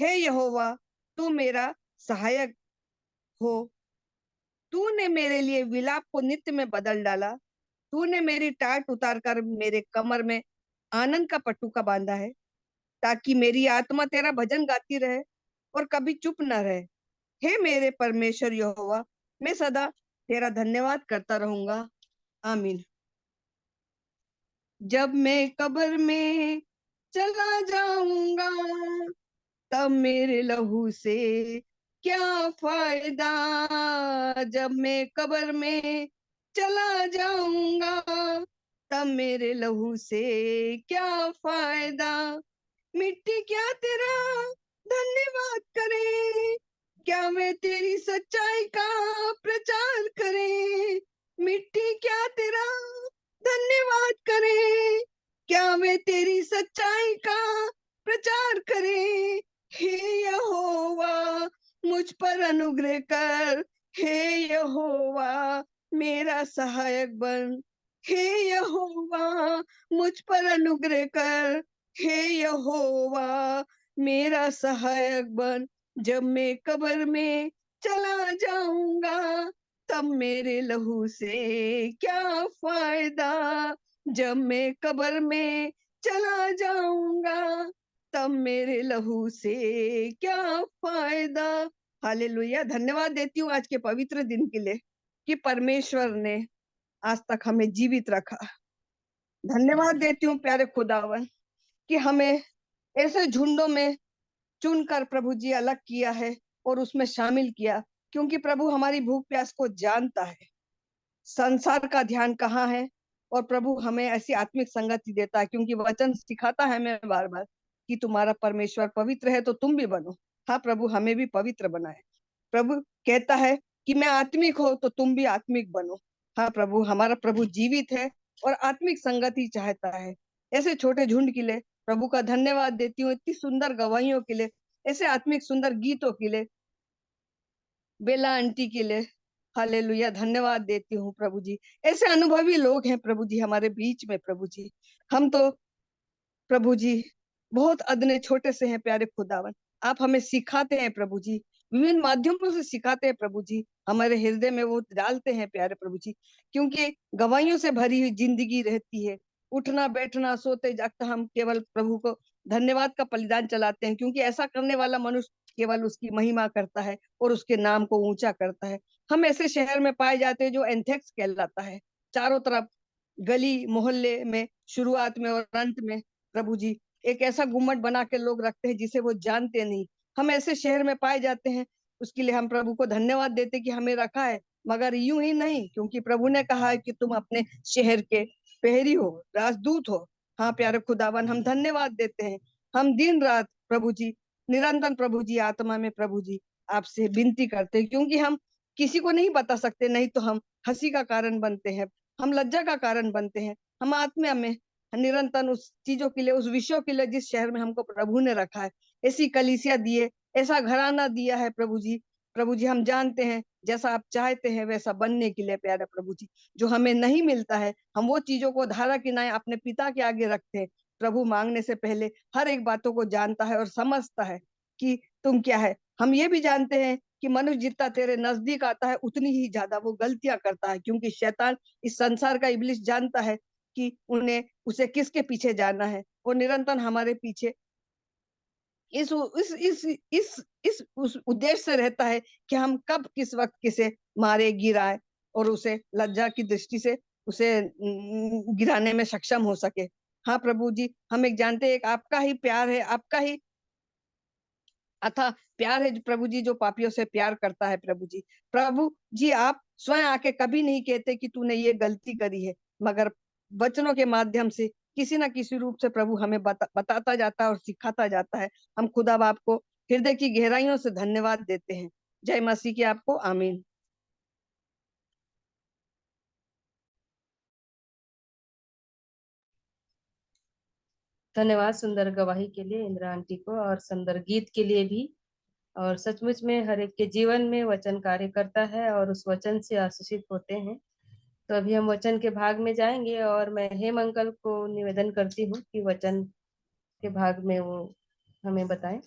हे यहोवा, तू मेरा सहायक हो। तूने मेरे लिए विलाप को नित्य में बदल डाला। तूने मेरी टाट उतार कर मेरे कमर में आनंद का पटुका बांधा है, ताकि मेरी आत्मा तेरा भजन गाती रहे और कभी चुप न रहे। हे मेरे परमेश्वर यहोवा, मैं सदा तेरा धन्यवाद करता रहूंगा। आमीन। जब मैं कब्र में चला जाऊंगा तब मेरे लहू से क्या फायदा। जब मैं कब्र में चला जाऊंगा तब मेरे लहू से क्या फायदा। मिट्टी क्या तेरा धन्यवाद करे, क्या वे तेरी सच्चाई का प्रचार करे। मिट्टी क्या तेरा धन्यवाद करे, क्या वे तेरी सच्चाई का प्रचार करे। हे यहोवा, मुझ पर अनुग्रह कर। हे यहोवा, मेरा सहायक बन। हे यहोवा, मुझ पर अनुग्रह कर। हे यहोवा, मेरा सहायक बन। जब मैं कब्र में चला जाऊंगा तब मेरे लहू से क्या फायदा। जब मैं कब्र में चला जाऊंगा तब मेरे लहू से क्या फायदा। हालेलुया। धन्यवाद देती हूँ आज के पवित्र दिन के लिए कि परमेश्वर ने आज तक हमें जीवित रखा। धन्यवाद देती हूँ प्यारे खुदावन कि हमें ऐसे झुंडों में चुनकर प्रभु जी अलग किया है और उसमें शामिल किया, क्योंकि प्रभु हमारी भूख प्यास को जानता है, संसार का ध्यान कहाँ है। और प्रभु हमें ऐसी आत्मिक संगति देता है, क्योंकि वचन सिखाता है हमें बार बार कि तुम्हारा परमेश्वर पवित्र है तो तुम भी बनो। हाँ प्रभु, हमें भी पवित्र बनाए। प्रभु कहता है कि मैं आत्मिक हो तो तुम भी आत्मिक बनो। हाँ प्रभु, हमारा प्रभु जीवित है और आत्मिक संगति चाहता है। ऐसे छोटे झुंड के लिए प्रभु का धन्यवाद देती हूँ, इतनी सुंदर गवाहियों के लिए, ऐसे आत्मिक सुंदर गीतों के लिए, बेला आंटी के लिए। हालेलुया। धन्यवाद देती हूँ प्रभु जी। ऐसे अनुभवी लोग हैं प्रभु जी हमारे बीच में। प्रभु जी, हम तो प्रभु जी बहुत अदने छोटे से हैं प्यारे खुदावन। आप हमें सिखाते हैं प्रभु जी, विभिन्न माध्यमों से सिखाते हैं प्रभु जी, हमारे हृदय में वो डालते हैं प्यारे प्रभु जी, क्योंकि गवाहियों से भरी हुई जिंदगी रहती है। उठना बैठना सोते जागता हम केवल प्रभु को धन्यवाद का बलिदान चलाते हैं, क्योंकि ऐसा करने वाला मनुष्य केवल उसकी महिमा करता है और उसके नाम को ऊंचा करता है। हम ऐसे शहर में पाए जाते हैं जो एंथेक्स कहलाता है, चारों तरफ गली मोहल्ले में शुरुआत में और अंत में प्रभु जी एक ऐसा गुम्मट बना के लोग रखते हैं जिसे वो जानते नहीं। हम ऐसे शहर में पाए जाते हैं, उसके लिए हम प्रभु को धन्यवाद देते कि हमें रखा है, मगर यूं ही नहीं, क्योंकि प्रभु ने कहा है कि तुम अपने शहर के प्रहरी हो, राजदूत हो। हाँ प्यारे खुदावन, हम धन्यवाद देते हैं। हम दिन रात प्रभु जी निरंतर प्रभु जी आत्मा में प्रभु जी आपसे विनती करते हैं, क्योंकि हम किसी को नहीं बता सकते, नहीं तो हम हंसी का कारण बनते हैं, हम लज्जा का कारण बनते हैं, हम आत्मा में निरंतर उस चीजों के लिए, उस विषयों के लिए जिस शहर में हमको प्रभु ने रखा है, ऐसी कलीसिया दिए, ऐसा घराना दिया है प्रभु जी। प्रभु जी हम जानते हैं जैसा आप चाहते हैं वैसा बनने के लिए प्यारे प्रभु जी, जो हमें नहीं मिलता है हम वो चीजों को धारा किनारे अपने पिता के आगे रखते हैं। प्रभु मांगने से पहले हर एक बातों को जानता है और समझता है कि तुम क्या है। हम ये भी जानते हैं कि मनुष्य जितना तेरे नजदीक आता है उतनी ही ज्यादा वो गलतियां करता है, क्योंकि शैतान इस संसार का इब्लिस जानता है कि उसे किसके पीछे जाना है। वो निरंतर हमारे पीछे इस उस उद्देश्य से रहता है कि हम कब किस वक्त किसे मारे गिराए और उसे लज्जा की दृष्टि से उसे गिराने में सक्षम हो सके। हाँ प्रभु जी हम एक जानते हैं, एक आपका ही प्यार है, आपका ही अथा प्यार है प्रभु जी, जो पापियों से प्यार करता है। प्रभु जी आप स्वयं आके कभी नहीं कहते कि तूने ये गलती करी है, मगर वचनों के माध्यम से किसी ना किसी रूप से प्रभु हमें बताता जाता है और सिखाता जाता है। हम खुदा बाप को हृदय की गहराइयों से धन्यवाद देते हैं। जय मसीह की आपको आमीन। धन्यवाद सुंदर गवाही के लिए इंदिरा आंटी को, और सुंदर गीत के लिए भी। और सचमुच में हर एक के जीवन में वचन कार्य करता है और उस वचन से आशीषित होते हैं। तो अभी हम वचन के भाग में जाएंगे और मैं हेम अंकल को निवेदन करती हूँ कि वचन के भाग में वो हमें बताएं।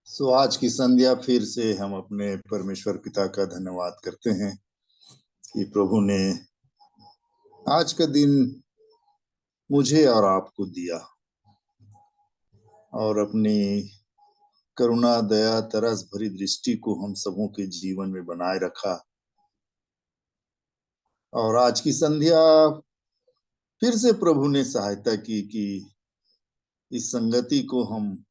सो आज की संध्या फिर से हम अपने परमेश्वर पिता का धन्यवाद करते हैं कि प्रभु ने आज का दिन मुझे और आपको दिया और अपनी करुणा दया तरस भरी दृष्टि को हम सबों के जीवन में बनाए रखा। और आज की संध्या फिर से प्रभु ने सहायता की कि इस संगति को हम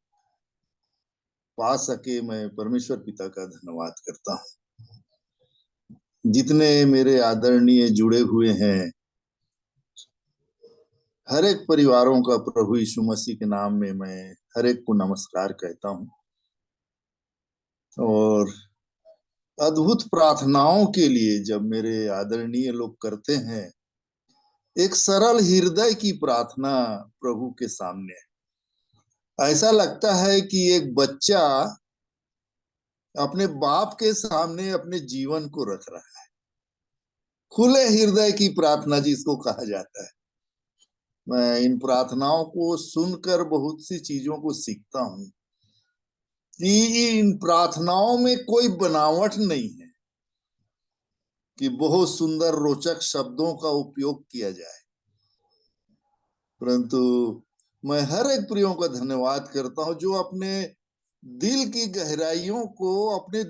पा सके। मैं परमेश्वर पिता का धन्यवाद करता हूँ। जितने मेरे आदरणीय जुड़े हुए हैं, हर एक परिवारों का प्रभु यीशु मसीह के नाम में मैं हर एक को नमस्कार कहता हूँ। और अद्भुत प्रार्थनाओं के लिए जब मेरे आदरणीय लोग करते हैं, एक सरल हृदय की प्रार्थना प्रभु के सामने, ऐसा लगता है कि एक बच्चा अपने बाप के सामने अपने जीवन को रख रहा है। खुले हृदय की प्रार्थना जिसको कहा जाता है। मैं इन प्रार्थनाओं को सुनकर बहुत सी चीजों को सीखता हूँ कि इन प्रार्थनाओं में कोई बनावट नहीं है कि बहुत सुंदर रोचक शब्दों का उपयोग किया जाए, परंतु मैं हर एक प्रियों का धन्यवाद करता हूं जो अपने दिल की गहराइयों को, अपने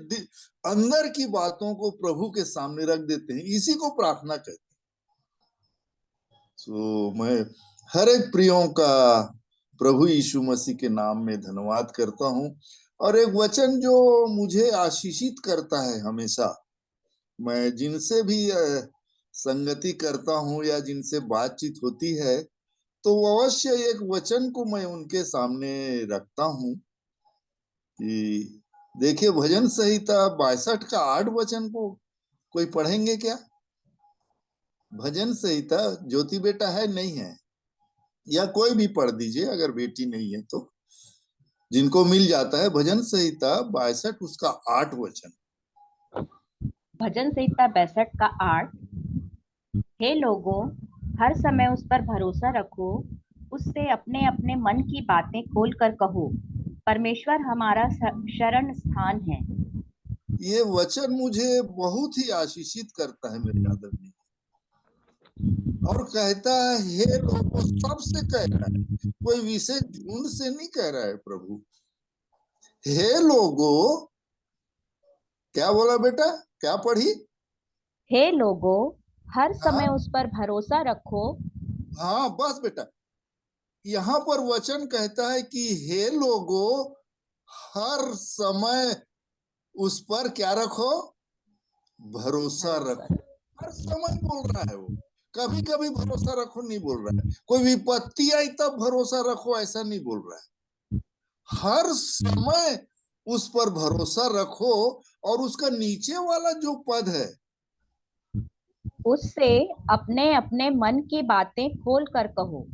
अंदर की बातों को प्रभु के सामने रख देते हैं। इसी को प्रार्थना कहते हैं। तो मैं हर एक प्रियों का प्रभु यीशु मसीह के नाम में धन्यवाद करता हूं। और एक वचन जो मुझे आशीषित करता है हमेशा, मैं जिनसे भी संगति करता हूं या जिनसे बातचीत होती है, तो अवश्य एक वचन को मैं उनके सामने रखता हूं कि देखिए, भजन संहिता 62 का 8 वचन को कोई पढ़ेंगे क्या? भजन संहिता, ज्योति बेटा है नहीं है, या कोई भी पढ़ दीजिए अगर बेटी नहीं है तो, जिनको मिल जाता है। भजन संहिता 62 उसका 8 वचन। भजन संहिता 62 का 8। हे लोगों, हर समय उस पर भरोसा रखो, उससे अपने अपने मन की बातें खोल कर कहो, परमेश्वर हमारा शरण स्थान है। ये वचन मुझे बहुत ही आशीषित करता है मेरे आदरणीय, और कहता है हे लोगों, सबसे कह रहा है, कोई विशेष झुंड से नहीं कह रहा है प्रभु। हे लोगों, क्या बोला बेटा, क्या पढ़ी? हे लोगों, हर समय उस पर भरोसा रखो। हाँ बस बेटा, यहाँ पर वचन कहता है कि हे लोगों, हर समय उस पर क्या रखो? भरोसा रखो। हर समय बोल रहा है वो, कभी कभी भरोसा रखो नहीं बोल रहा है, कोई विपत्ति आई तब भरोसा रखो ऐसा नहीं बोल रहा है। हर समय उस पर भरोसा रखो, और उसका नीचे वाला जो पद है, उससे अपने अपने मन की बातें खोल कर कहो।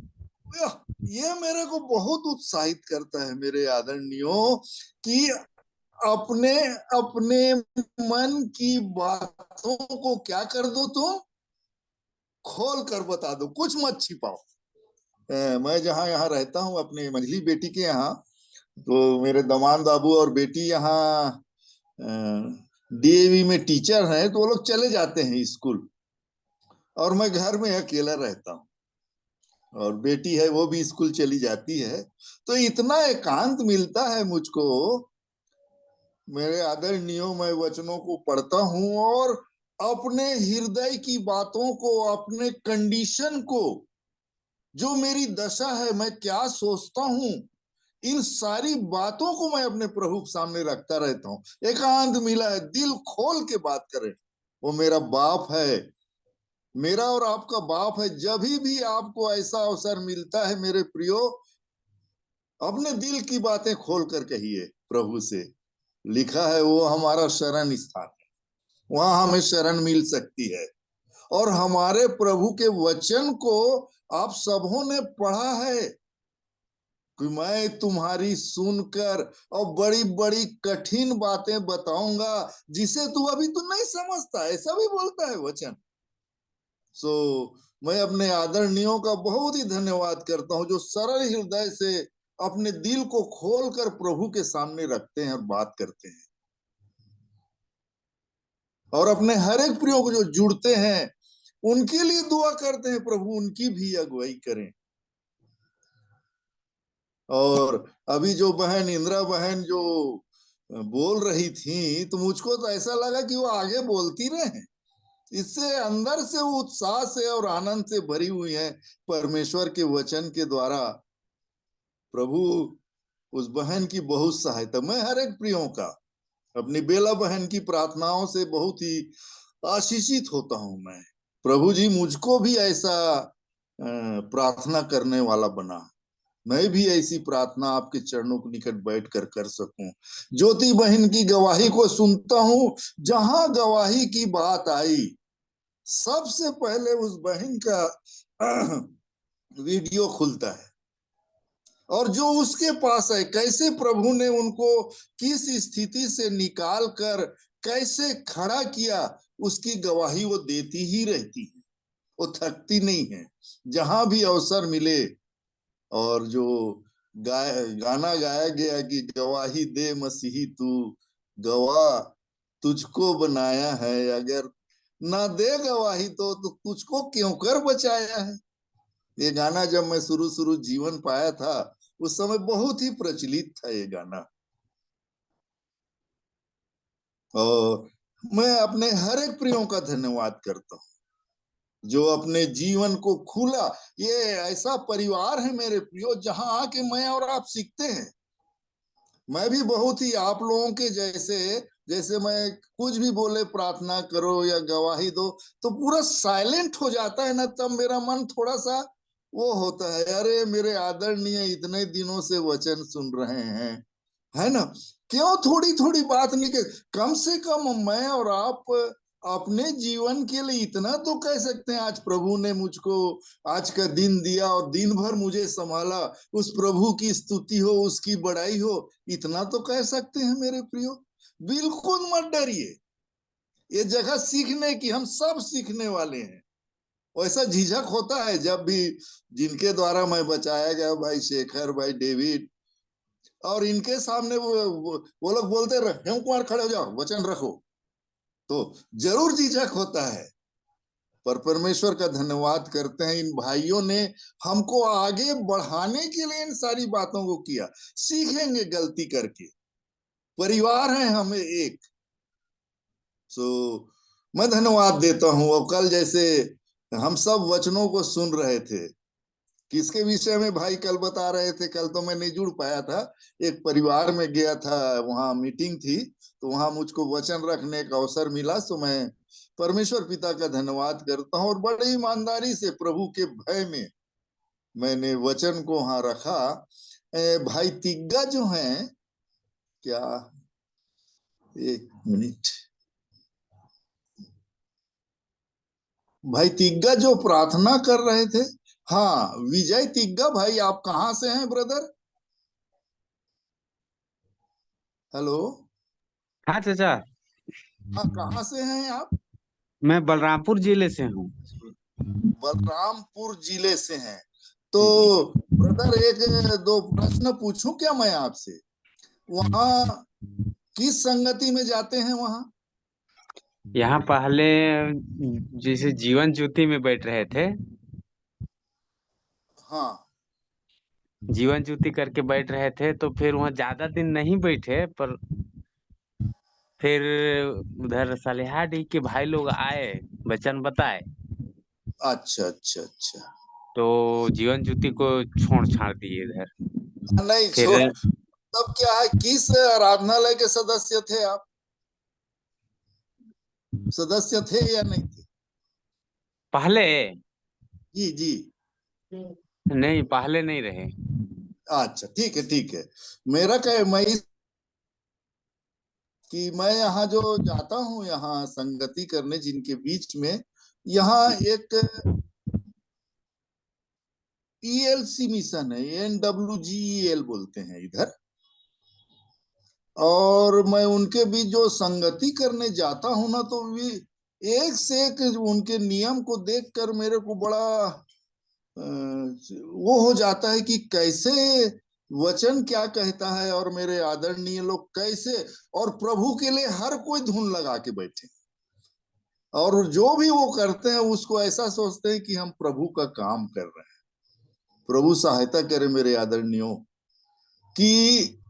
ये मेरे को बहुत उत्साहित करता है मेरे आदरणीयों, कि अपने अपने मन की बातों को क्या कर दो, तुम खोल कर बता दो, कुछ मत छिपाओ। मैं जहाँ यहाँ रहता हूँ अपने मंझली बेटी के यहाँ, तो मेरे दामाद बाबू और बेटी यहाँ डीएवी में टीचर हैं, तो वो लोग चले जाते हैं स्कूल, और मैं घर में अकेला रहता हूँ, और बेटी है वो भी स्कूल चली जाती है। तो इतना एकांत मिलता है मुझको मेरे आदरणीयों, मैं वचनों को पढ़ता हूँ और अपने हृदय की बातों को, अपने कंडीशन को, जो मेरी दशा है, मैं क्या सोचता हूँ, इन सारी बातों को मैं अपने प्रभु के सामने रखता रहता हूँ। एकांत मिला है, दिल खोल के बात करें। वो मेरा बाप है, मेरा और आपका बाप है। जब भी आपको ऐसा अवसर मिलता है मेरे प्रियो, अपने दिल की बातें खोल कर कहिए प्रभु से। लिखा है वो हमारा शरण स्थान है, वहां हमें शरण मिल सकती है। और हमारे प्रभु के वचन को आप सबों ने पढ़ा है कि मैं तुम्हारी सुनकर और बड़ी बड़ी कठिन बातें बताऊंगा जिसे तू अभी तो नहीं समझता, ऐसा भी बोलता है वचन। मैं अपने आदरणीयों का बहुत ही धन्यवाद करता हूं, जो सरल हृदय से अपने दिल को खोलकर प्रभु के सामने रखते हैं और बात करते हैं, और अपने हर एक प्रियो को जो जुड़ते हैं उनके लिए दुआ करते हैं, प्रभु उनकी भी अगुवाई करें। और अभी जो बहन इंदिरा बहन जो बोल रही थी, तो मुझको तो ऐसा लगा कि वो आगे बोलती रहे, इससे अंदर से वो उत्साह से और आनंद से भरी हुई है परमेश्वर के वचन के द्वारा। प्रभु उस बहन की बहुत सहायता, मैं हर एक प्रियो का अपनी बेला बहन की प्रार्थनाओं से बहुत ही आशीषित होता हूं मैं। प्रभु जी मुझको भी ऐसा प्रार्थना करने वाला बना, मैं भी ऐसी प्रार्थना आपके चरणों के निकट बैठकर कर सकूं। ज्योति बहन की गवाही को सुनता हूं, जहां गवाही की बात आई, सबसे पहले उस बहन का वीडियो खुलता है, और जो उसके पास है, कैसे प्रभु ने उनको किस स्थिति से निकाल कर कैसे खड़ा किया, उसकी गवाही वो देती ही रहती है, वो थकती नहीं है। जहां भी अवसर मिले, और जो गाना गाया गया कि गवाही दे मसीही तू, गवाह तुझको बनाया है, अगर ना दे गवाही तो तुझको क्यों कर बचाया है। ये गाना जब मैं शुरू शुरू जीवन पाया था, उस समय बहुत ही प्रचलित था ये गाना। और मैं अपने हर एक प्रियो का धन्यवाद करता हूँ जो अपने जीवन को खुला। ये ऐसा परिवार है मेरे प्रियो, जहां आके मैं और आप सीखते हैं। मैं भी बहुत ही आप लोगों के जैसे, जैसे मैं कुछ भी बोले प्रार्थना करो या गवाही दो तो पूरा साइलेंट हो जाता है ना, तब मेरा मन थोड़ा सा वो होता है, अरे मेरे आदरणीय इतने दिनों से वचन सुन रहे हैं, है ना, क्यों थोड़ी थोड़ी बात नहीं कर, कम से कम मैं और आप अपने जीवन के लिए इतना तो कह सकते हैं, आज प्रभु ने मुझको आज का दिन दिया और दिन भर मुझे संभाला, उस प्रभु की स्तुति हो, उसकी बड़ाई हो, इतना तो कह सकते हैं मेरे प्रियो। बिल्कुल मत डरिए, ये जगह सीखने की, हम सब सीखने वाले हैं। वैसा झिझक होता है जब भी जिनके द्वारा मैं बचाया गया, भाई शेखर, भाई डेविड, और इनके सामने वो लोग बोलते रहे हेम कुमार खड़े हो जाओ वचन रखो, तो जरूर झिझक होता है। पर परमेश्वर का धन्यवाद करते हैं, इन भाइयों ने हमको आगे बढ़ाने के लिए इन सारी बातों को किया। सीखेंगे गलती करके, परिवार है हमें एक। मैं धन्यवाद देता हूं। और कल जैसे हम सब वचनों को सुन रहे थे, किसके विषय में भाई कल बता रहे थे, कल तो मैं नहीं जुड़ पाया था, एक परिवार में गया था, वहां मीटिंग थी, तो वहां मुझको वचन रखने का अवसर मिला। तो मैं परमेश्वर पिता का धन्यवाद करता हूँ, और बड़ी ईमानदारी से प्रभु के भय में मैंने वचन को वहां रखा। भाई तिग्गा जो हैं, क्या एक मिनट। भाई तिग्गा जो प्रार्थना कर रहे थे, हाँ विजय तिग्गा भाई, आप कहाँ से हैं ब्रदर? हेलो। हाँ चाचा, हाँ कहाँ से हैं आप? मैं बलरामपुर जिले से हूँ। बलरामपुर जिले से हैं। तो जी। ब्रदर एक दो प्रश्न पूछूं क्या मैं आपसे? वहाँ किस संगति में जाते हैं वहाँ? यहाँ पहले जैसे जीवन ज्योति में बैठ रहे थे, हाँ जीवन ज्योति करके बैठ रहे थे, तो फिर वहाँ ज्यादा दिन नहीं बैठे, पर फिर उधर सलिहाडी के भाई लोग आए, वचन बताए, अच्छा अच्छा अच्छा। तो जीवन ज्योति को छोड़ छाड़ दिए इधर। नहीं फिर छोड़, तब क्या है, किस आराधनालय के सदस्य थे आप? सदस्य थे या नहीं थे? पहले जी जी। नहीं, पहले नहीं रहे। अच्छा ठीक है ठीक है। मेरा क्या, मैं कि मैं यहाँ जो जाता हूँ यहाँ संगति करने जिनके बीच में, यहाँ एक ELC मिशन है, NWGEL बोलते हैं इधर। और मैं उनके बीच जो संगति करने जाता हूँ ना, तो भी एक से एक उनके नियम को देखकर मेरे को बड़ा वो हो जाता है कि कैसे वचन क्या कहता है, और मेरे आदरणीय लोग कैसे, और प्रभु के लिए हर कोई धुन लगा के बैठे, और जो भी वो करते हैं उसको ऐसा सोचते हैं कि हम प्रभु का काम कर रहे हैं। प्रभु सहायता करे मेरे आदरणीयों कि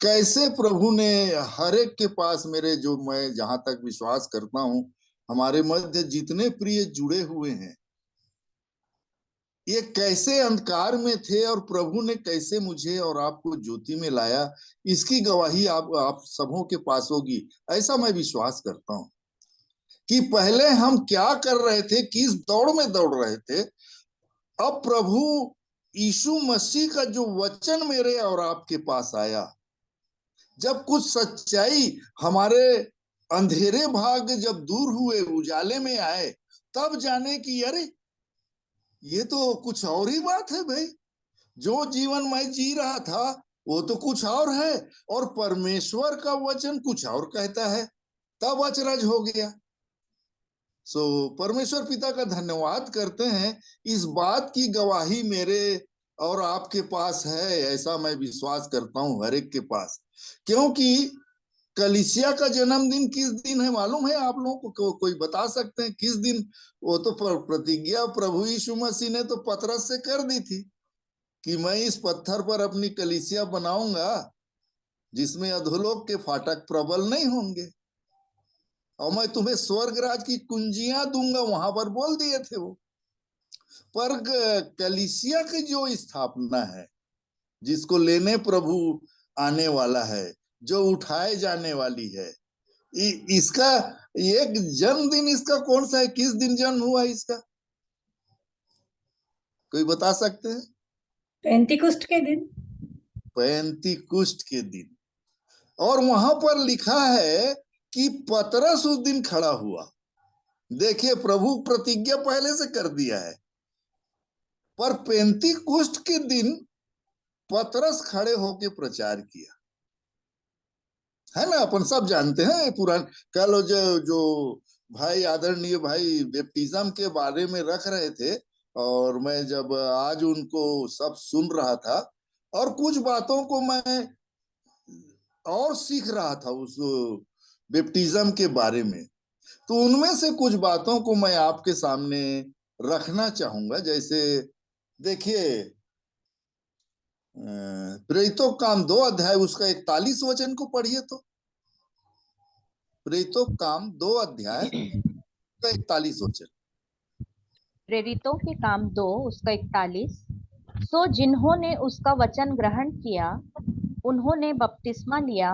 कैसे प्रभु ने हर एक के पास, मेरे जो, मैं जहां तक विश्वास करता हूं, हमारे मध्य जितने प्रिय जुड़े हुए हैं, ये कैसे अंधकार में थे और प्रभु ने कैसे मुझे और आपको ज्योति में लाया, इसकी गवाही आप सबों के पास होगी, ऐसा मैं विश्वास करता हूं। कि पहले हम क्या कर रहे थे, किस दौड़ में दौड़ रहे थे, अब प्रभु यीशु मसीह का जो वचन मेरे और आपके पास आया, जब कुछ सच्चाई हमारे अंधेरे भाग जब दूर हुए, उजाले में आए, तब जाने कि अरे ये तो कुछ और ही बात है भाई, जो जीवन मैं जी रहा था वो तो कुछ और है, और परमेश्वर का वचन कुछ और कहता है। तब अचरज हो गया। परमेश्वर पिता का धन्यवाद करते हैं, इस बात की गवाही मेरे और आपके पास है, ऐसा मैं विश्वास करता हूं हर एक के पास। क्योंकि कलीसिया का जन्मदिन किस दिन है मालूम है आप लोगों को? कोई बता सकते हैं किस दिन? वो तो प्रतिज्ञा प्रभु यीशु मसीह ने तो पतरस से कर दी थी कि मैं इस पत्थर पर अपनी कलीसिया बनाऊंगा जिसमें अधोलोक के फाटक प्रबल नहीं होंगे, और मैं तुम्हें स्वर्ग राज की कुंजियां दूंगा, वहां पर बोल दिए थे वो। पर कलीसिया की जो स्थापना है, जिसको लेने प्रभु आने वाला है, जो उठाए जाने वाली है, इसका एक जन्मदिन इसका कौन सा है? किस दिन जन्म हुआ इसका? कोई बता सकते हैं? पेंतिकुस्ट के दिन। पेंतिकुस्ट के दिन। और वहां पर लिखा है कि पतरस उस दिन खड़ा हुआ। देखिए, प्रभु प्रतिज्ञा पहले से कर दिया है, पर पेंतिकुस्ट के दिन पतरस खड़े होके प्रचार किया, है ना? अपन सब जानते हैं पुरान। कल जो भाई आदरणीय भाई बैप्टिज्म के बारे में रख रहे थे, और मैं जब आज उनको सब सुन रहा था, और कुछ बातों को मैं और सीख रहा था उस बैप्टिज्म के बारे में, तो उनमें से कुछ बातों को मैं आपके सामने रखना चाहूंगा। जैसे देखिए, प्रेरितों काम 2 अध्याय उसका 41 वचन को पढ़िए तो। प्रेरितों काम 2 अध्याय का 41 वचन। प्रेरितों के काम 2 उसका 41। सो जिन्होंने उसका वचन ग्रहण किया उन्होंने बपतिस्मा लिया,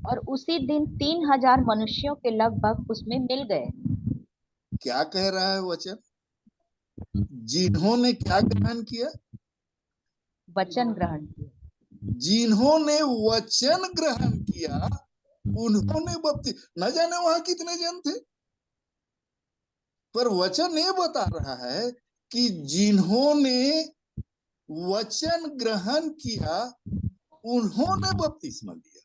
और उसी दिन 3000 मनुष्यों के लगभग उसमें मिल गए। क्या कह रहा है वचन? जिन्होंने क्या ग्रहण किया? वचन ग्रहण किया। जिन्होंने वचन ग्रहण किया उन्होंने न जाने वहां कितने जन थे, पर वचन ये बता रहा है कि जिन्होंने वचन ग्रहण किया उन्होंने बपतिस्मा लिया।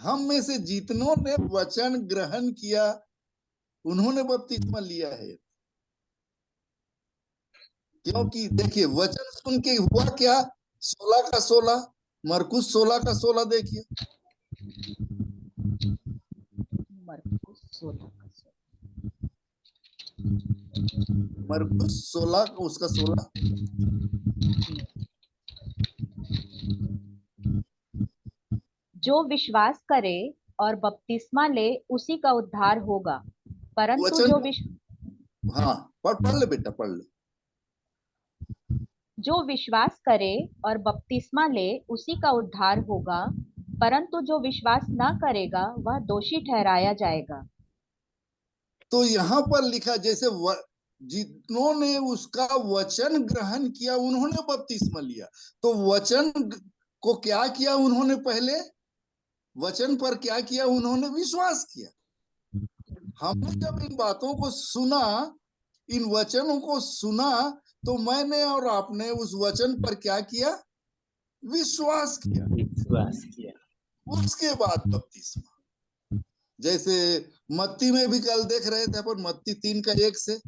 हम में से जितनों ने वचन ग्रहण किया उन्होंने बपतिस्मा लिया है। क्योंकि देखिए वचन सुन के हुआ क्या, 16 का 16, मरकुस 16 का 16 देखिए। मरकुस 16 का 16, मरकुस 16 उसका 16। जो विश्वास करे और बपतिस्मा ले उसी का उद्धार होगा, परंतु हाँ पढ़ ले बेटा, पढ़ ले। जो विश्वास करे और बपतिस्मा ले उसी का उद्धार होगा, परंतु जो विश्वास न करेगा वह दोषी ठहराया जाएगा। तो यहाँ पर लिखा जैसे जितनों ने उसका वचन ग्रहण किया उन्होंने बपतिस्मा लिया। तो वचन को क्या किया उन्होंने, पहले वचन पर क्या किया उन्होंने, विश्वास किया। हमने जब इन बातों को सुना, इन वचनों को सुना, तो मैंने और आपने उस वचन पर क्या किया, विश्वास किया। उसके बाद बपतिस्मा। जैसे मत्ती में भी कल देख रहे थे अपन, मत्ती 3 का 1 से,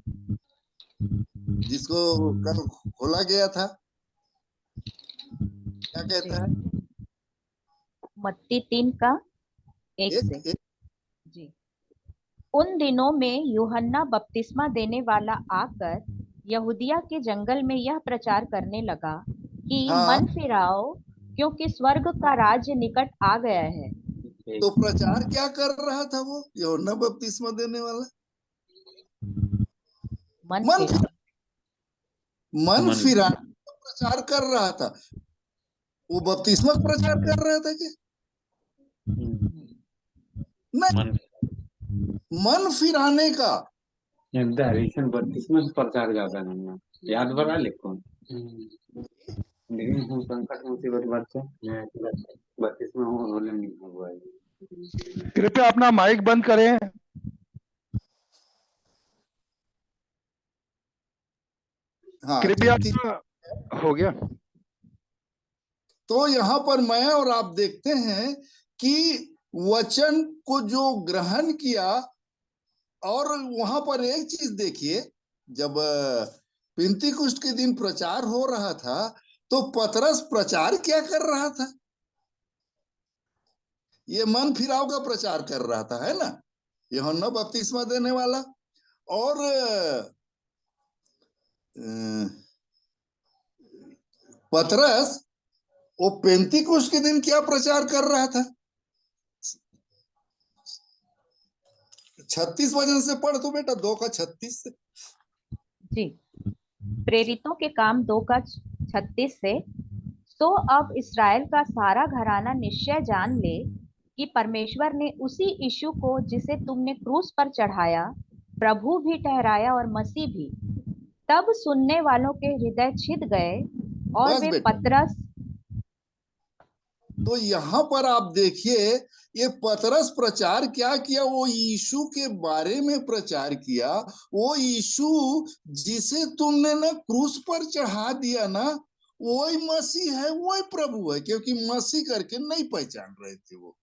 जिसको कल खोला गया था, क्या कहता है? मत्ती 3 का 1 से। जी। उन दिनों में यूहन्ना बपतिस्मा देने वाला आकर यहूदिया के जंगल में यह प्रचार करने लगा कि मन फिराओ, क्योंकि स्वर्ग का राज्य निकट आ गया है। तो प्रचार क्या कर रहा था वो यूहन्ना बपतिस्मा देने वाला? मन फिराने का प्रचार कर रहा था। वो बपतिस्मा प्रचार कर रहा था क्या? नहीं, मन फिराने का। बपतिस्मा प्रचार ज्यादा नहीं है, याद बना लिखो। लेकिन संकट मुसीबत बच्चे बपतिस्मा उन्होंने नहीं हुआ है। कृपया अपना माइक बंद करें। हाँ, कृपया हो गया। तो यहाँ पर मैं और आप देखते हैं कि वचन को जो ग्रहण किया, और वहां पर एक चीज देखिए, जब पिंतीकुष्ट के दिन प्रचार हो रहा था तो पतरस प्रचार क्या कर रहा था? ये मन फिराव का प्रचार कर रहा था, है ना, यूहन्ना बपतिस्मा देने वाला। और पतरस वो पेंतीकुष्ट के दिन क्या प्रचार कर रहा था? 36 वचन से पढ़ तो बेटा, 2 का 36 से। जी, प्रेरितों के काम 2 का 36 से। तो अब इस्राएल का सारा घराना निश्चय जान ले कि परमेश्वर ने उसी यीशु को जिसे तुमने क्रूस पर चढ़ाया प्रभु भी ठहराया और मसीह भी। तब सुनने वालों के हृदय छिद गए और वे पतरस। तो यहाँ पर आप देखिए, ये पतरस प्रचार क्या किया, वो यीशु के बारे में प्रचार किया। वो यीशु जिसे तुमने ना क्रूस पर चढ़ा दिया ना, वही मसीह है, वही प्रभु है। क्योंकि मसीह करके नहीं पहचान रहे थे वो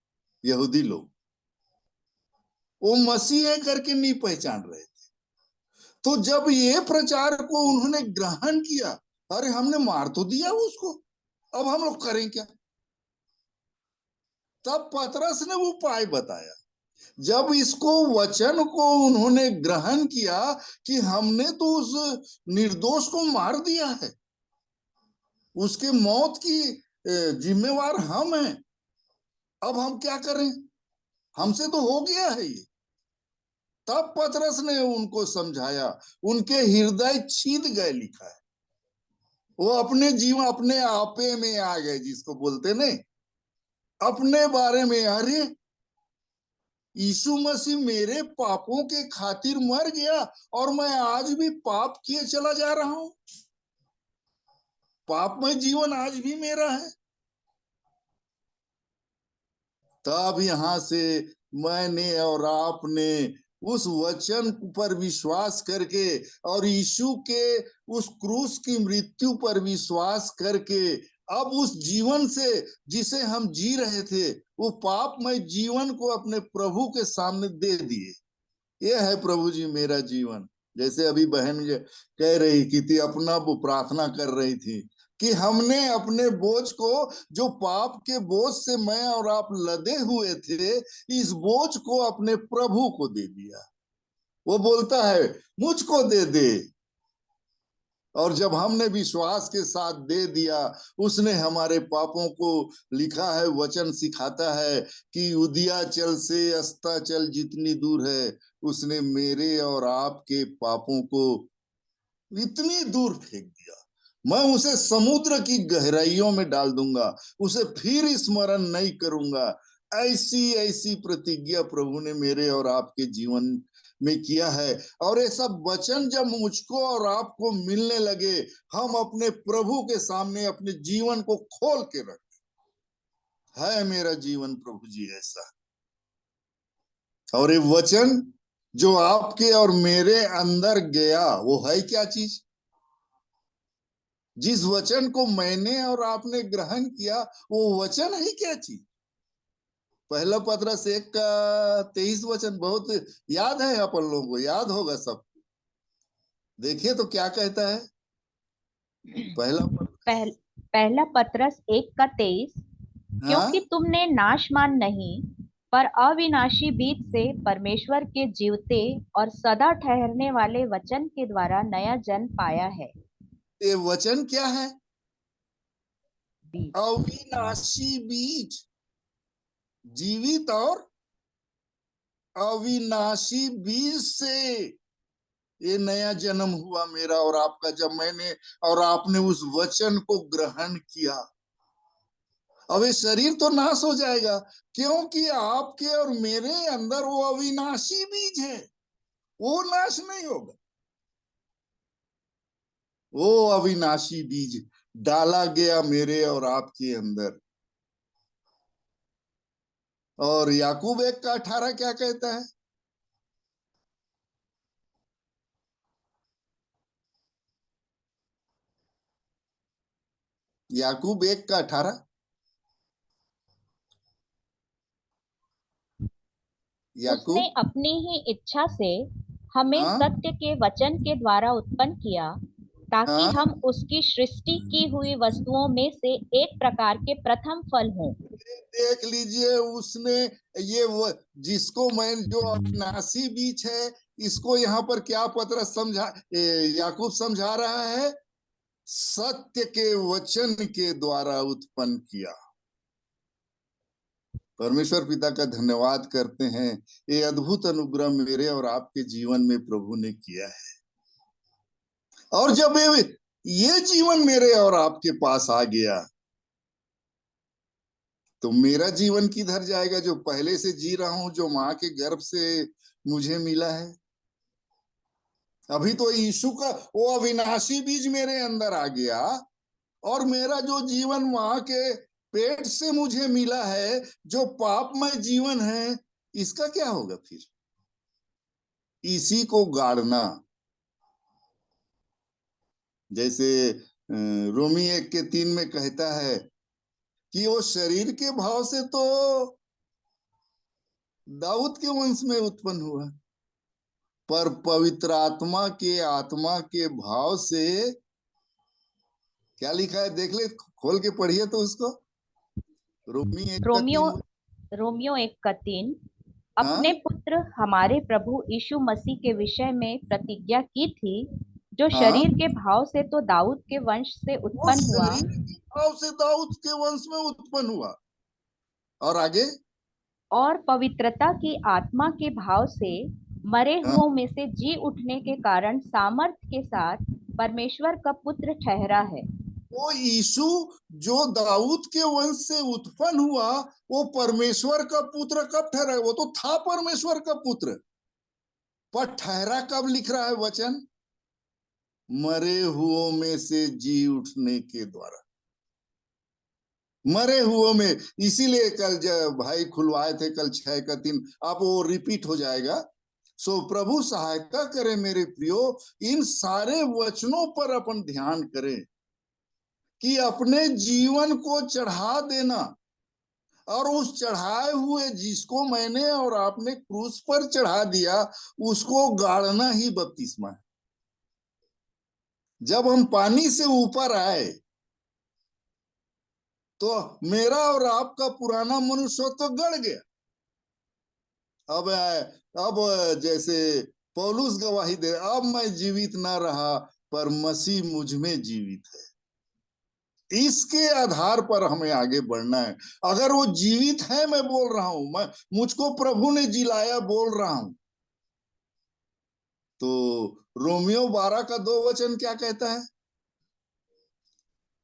यहूदी लोग, वो मसीह है करके नहीं पहचान रहे थे। तो जब ये प्रचार को उन्होंने ग्रहण किया, अरे हमने मार तो दिया उसको, अब हम लोग करें क्या? तब पतरस ने वो उपाय बताया। जब इसको वचन को उन्होंने ग्रहण किया कि हमने तो उस निर्दोष को मार दिया है, उसके मौत की जिम्मेवार हम हैं, अब हम क्या करें, हमसे तो हो गया है ये। तब पतरस ने उनको समझाया, उनके हृदय छीद गए, लिखा है। वो अपने जीवन अपने आपे में आ गए, जिसको बोलते नहीं, अपने बारे में, अरे यीशु मसीह मेरे पापों के खातिर मर गया और मैं आज भी पाप किए चला जा रहा हूं, पापमय जीवन आज भी मेरा है। तब यहाँ से मैंने और आपने उस वचन पर विश्वास करके और यीशु के उस क्रूस की मृत्यु पर विश्वास करके अब उस जीवन से जिसे हम जी रहे थे, वो पापमय जीवन को अपने प्रभु के सामने दे दिए। ये है प्रभु जी मेरा जीवन। जैसे अभी बहन कह रही थी, अपना वो प्रार्थना कर रही थी कि हमने अपने बोझ को, जो पाप के बोझ से मैं और आप लदे हुए थे, इस बोझ को अपने प्रभु को दे दिया। वो बोलता है मुझको दे दे, और जब हमने विश्वास के साथ दे दिया, उसने हमारे पापों को, लिखा है वचन सिखाता है कि उदियाचल से अस्ताचल जितनी दूर है, उसने मेरे और आपके पापों को इतनी दूर फेंक दिया, मैं उसे समुद्र की गहराइयों में डाल दूंगा, उसे फिर स्मरण नहीं करूंगा। ऐसी ऐसी प्रतिज्ञा प्रभु ने मेरे और आपके जीवन में किया है। और ये सब वचन जब मुझको और आपको मिलने लगे, हम अपने प्रभु के सामने अपने जीवन को खोल के रखे। है मेरा जीवन प्रभु जी ऐसा। और ये वचन जो आपके और मेरे अंदर गया, वो है क्या चीज? जिस वचन को मैंने और आपने ग्रहण किया, वो वचन है क्या चीज? पहला पत्रस 1:23 वचन बहुत याद है, अपन लोगों को याद होगा सब। देखिए तो क्या कहता है पहला पत्रस 1:23, क्योंकि तुमने नाशमान नहीं पर अविनाशी बीज से परमेश्वर के जीवते और सदा ठहरने वाले वचन के द्वारा नया जन्म पाया है। ये वचन क्या है? अविनाशी बीज, जीवित और अविनाशी बीज से ये नया जन्म हुआ मेरा और आपका, जब मैंने और आपने उस वचन को ग्रहण किया। अब ये शरीर तो नाश हो जाएगा, क्योंकि आपके और मेरे अंदर वो अविनाशी बीज है, वो नाश नहीं होगा। वो अविनाशी बीज डाला गया मेरे और आपके अंदर। और याकूब 1:18 क्या कहता है? याकूब 1:18। उसने अपनी ही इच्छा से हमें सत्य के वचन के द्वारा उत्पन्न किया, ताकि हम उसकी सृष्टि की हुई वस्तुओं में से एक प्रकार के प्रथम फल हों। देख लीजिए, उसने ये जिसको मैं, जो अविनाशी बीज है, इसको यहाँ पर क्या पत्रस समझा, याकूब समझा रहा है, सत्य के वचन के द्वारा उत्पन्न किया। परमेश्वर पिता का धन्यवाद करते हैं, ये अद्भुत अनुग्रह मेरे और आपके जीवन में प्रभु ने किया है। और जब ये जीवन मेरे और आपके पास आ गया, तो मेरा जीवन किधर जाएगा जो पहले से जी रहा हूं, जो माँ के गर्भ से मुझे मिला है? अभी तो यीशु का वो अविनाशी बीज मेरे अंदर आ गया, और मेरा जो जीवन माँ के पेट से मुझे मिला है, जो पापमय जीवन है, इसका क्या होगा फिर? इसी को गाड़ना। जैसे रोमी 1:3 में कहता है कि वो शरीर के भाव से तो दाऊद के वंश में उत्पन्न हुआ, पर पवित्र आत्मा के भाव से, क्या लिखा है देख ले, खोल के पढ़िए तो उसको। रोमियो 1:3, अपने पुत्र हमारे प्रभु यीशु मसीह के विषय में प्रतिज्ञा की थी, जो शरीर के भाव से तो दाऊद के वंश से उत्पन्न हुआ, भाव से दाऊद के वंश में उत्पन्न हुआ। और आगे, और पवित्रता की आत्मा के भाव से मरे हुओं में से जी उठने के कारण सामर्थ्य के साथ परमेश्वर का पुत्र ठहरा है। वो यीशु जो दाऊद के वंश से उत्पन्न हुआ, वो परमेश्वर का पुत्र कब ठहरा? वो तो था परमेश्वर का पुत्र, पर ठहरा कब लिख रहा है वचन? मरे हुओं में से जी उठने के द्वारा। मरे हुओं में। इसीलिए कल जब भाई खुलवाए थे कल 6 का 3, आप वो रिपीट हो जाएगा। सो प्रभु सहायता करे मेरे प्रियो, इन सारे वचनों पर अपन ध्यान करें कि अपने जीवन को चढ़ा देना, और उस चढ़ाए हुए जिसको मैंने और आपने क्रूस पर चढ़ा दिया उसको गाड़ना ही बपतिस्मा है। जब हम पानी से ऊपर आए तो मेरा और आपका पुराना मनुष्य तो गड़ गया। अब जैसे पौलुस गवाही दे, अब मैं जीवित ना रहा पर मसीह मुझ में जीवित है। इसके आधार पर हमें आगे बढ़ना है। अगर वो जीवित है, मैं बोल रहा हूं, मैं मुझको प्रभु ने जिलाया बोल रहा हूं। तो रोमियो 12 का 2 वचन क्या कहता है?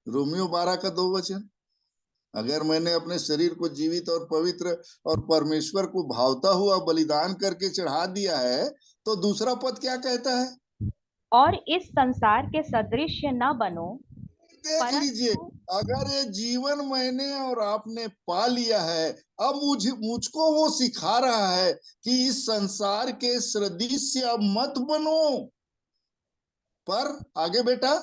रोमियो 12 का 2 वचन, अगर मैंने अपने शरीर को जीवित और पवित्र और परमेश्वर को भावता हुआ बलिदान करके चढ़ा दिया है, तो दूसरा पद क्या कहता है? और इस संसार के सदृश न बनो, देख लीजिए, अगर ये जीवन मैंने और आपने पा लिया है, अब मुझको वो सिखा रहा है कि इस संसार के सदृश अब मत बनो। पर आगे बेटा,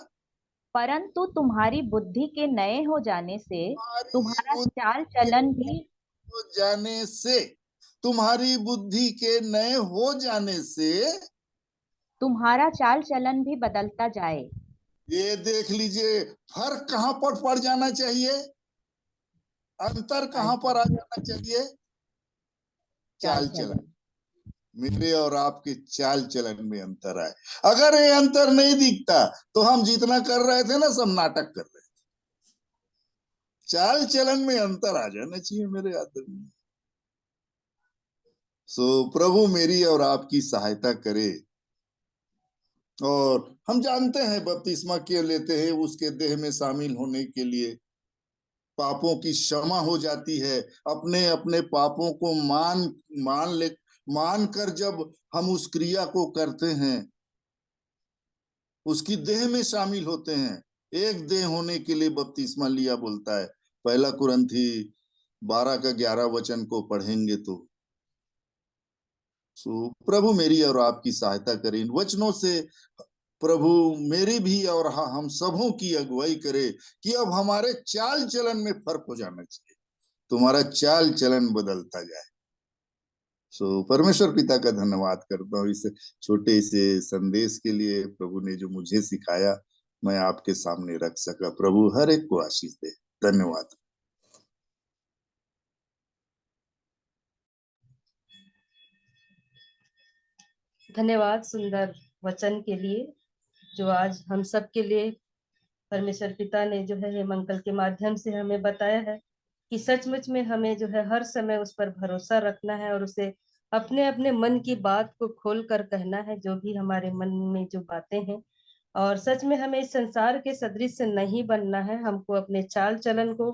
परंतु तुम्हारी बुद्धि के नए हो जाने से तुम्हारा चाल चलन भी हो जाने से, तुम्हारी बुद्धि के नए हो जाने से तुम्हारा चाल चलन भी बदलता जाए। ये देख लीजिए, फर्क कहां पर पड़ जाना चाहिए, अंतर कहां पर आ जाना चाहिए? चाल चलन। मेरे और आपके चाल चलन में अंतर आए। अगर ये अंतर नहीं दिखता तो हम जितना कर रहे थे ना, सब नाटक कर रहे थे। चाल चलन में अंतर आ जाना चाहिए मेरे आदमी। सो प्रभु मेरी और आपकी सहायता करे। और हम जानते हैं बपतिस्मा क्यों लेते हैं, उसके देह में शामिल होने के लिए। पापों की क्षमा हो जाती है। अपने अपने पापों को मान कर जब हम उस क्रिया को करते हैं, उसकी देह में शामिल होते हैं। एक देह होने के लिए बपतिस्मा लिया बोलता है। 1 कुरिन्थी 12 का 11 वचन को पढ़ेंगे तो प्रभु मेरी और आपकी सहायता करें। इन वचनों से प्रभु मेरी भी और हम सबों की अगुवाई करे कि अब हमारे चाल चलन में फर्क हो जाना चाहिए, तुम्हारा चाल चलन बदलता जाए। परमेश्वर पिता का धन्यवाद करता हूँ इस छोटे से संदेश के लिए। प्रभु ने जो मुझे सिखाया मैं आपके सामने रख सका। प्रभु हर एक को आशीष दे। धन्यवाद। धन्यवाद सुंदर वचन के लिए जो आज हम सब के लिए परमेश्वर पिता ने जो है हेमंकल के माध्यम से हमें बताया है कि सचमुच में हमें जो है हर समय उस पर भरोसा रखना है और उसे अपने अपने मन की बात को खोल कर कहना है, जो भी हमारे मन में जो बातें हैं। और सच में हमें इस संसार के सदृश से नहीं बनना है। हमको अपने चाल चलन को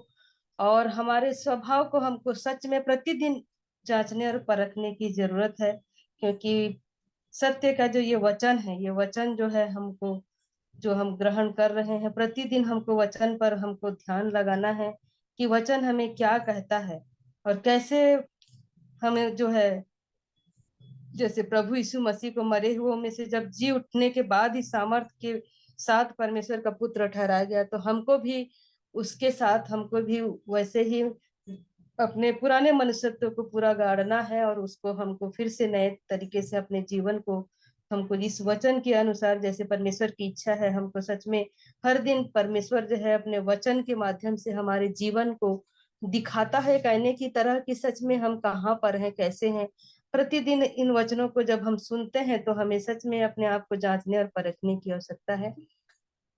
और हमारे स्वभाव को हमको सच में प्रतिदिन जांचने और परखने की जरूरत है, क्योंकि सत्य का जो ये वचन है, ये वचन जो है हमको जो हम ग्रहण कर रहे हैं, प्रतिदिन हमको वचन पर हमको ध्यान लगाना है कि वचन हमें क्या कहता है और कैसे हमें जो है, जैसे प्रभु यीशु मसीह को मरे हुओं में से जब जी उठने के बाद ही सामर्थ्य के साथ परमेश्वर का पुत्र ठहराया गया, तो हमको भी उसके साथ हमको भी वैसे ही अपने पुराने मनुष्यत्व को पूरा गाड़ना है और उसको हमको फिर से नए तरीके से अपने जीवन को हमको इस वचन के अनुसार, जैसे परमेश्वर की इच्छा है, हमको सच में हर दिन परमेश्वर जो है अपने वचन के माध्यम से हमारे जीवन को दिखाता है कहने की तरह कि सच में हम कहाँ पर हैं, कैसे हैं। प्रतिदिन इन वचनों को जब हम सुनते हैं तो हमें सच में अपने आप को जांचने और परखने की आवश्यकता है।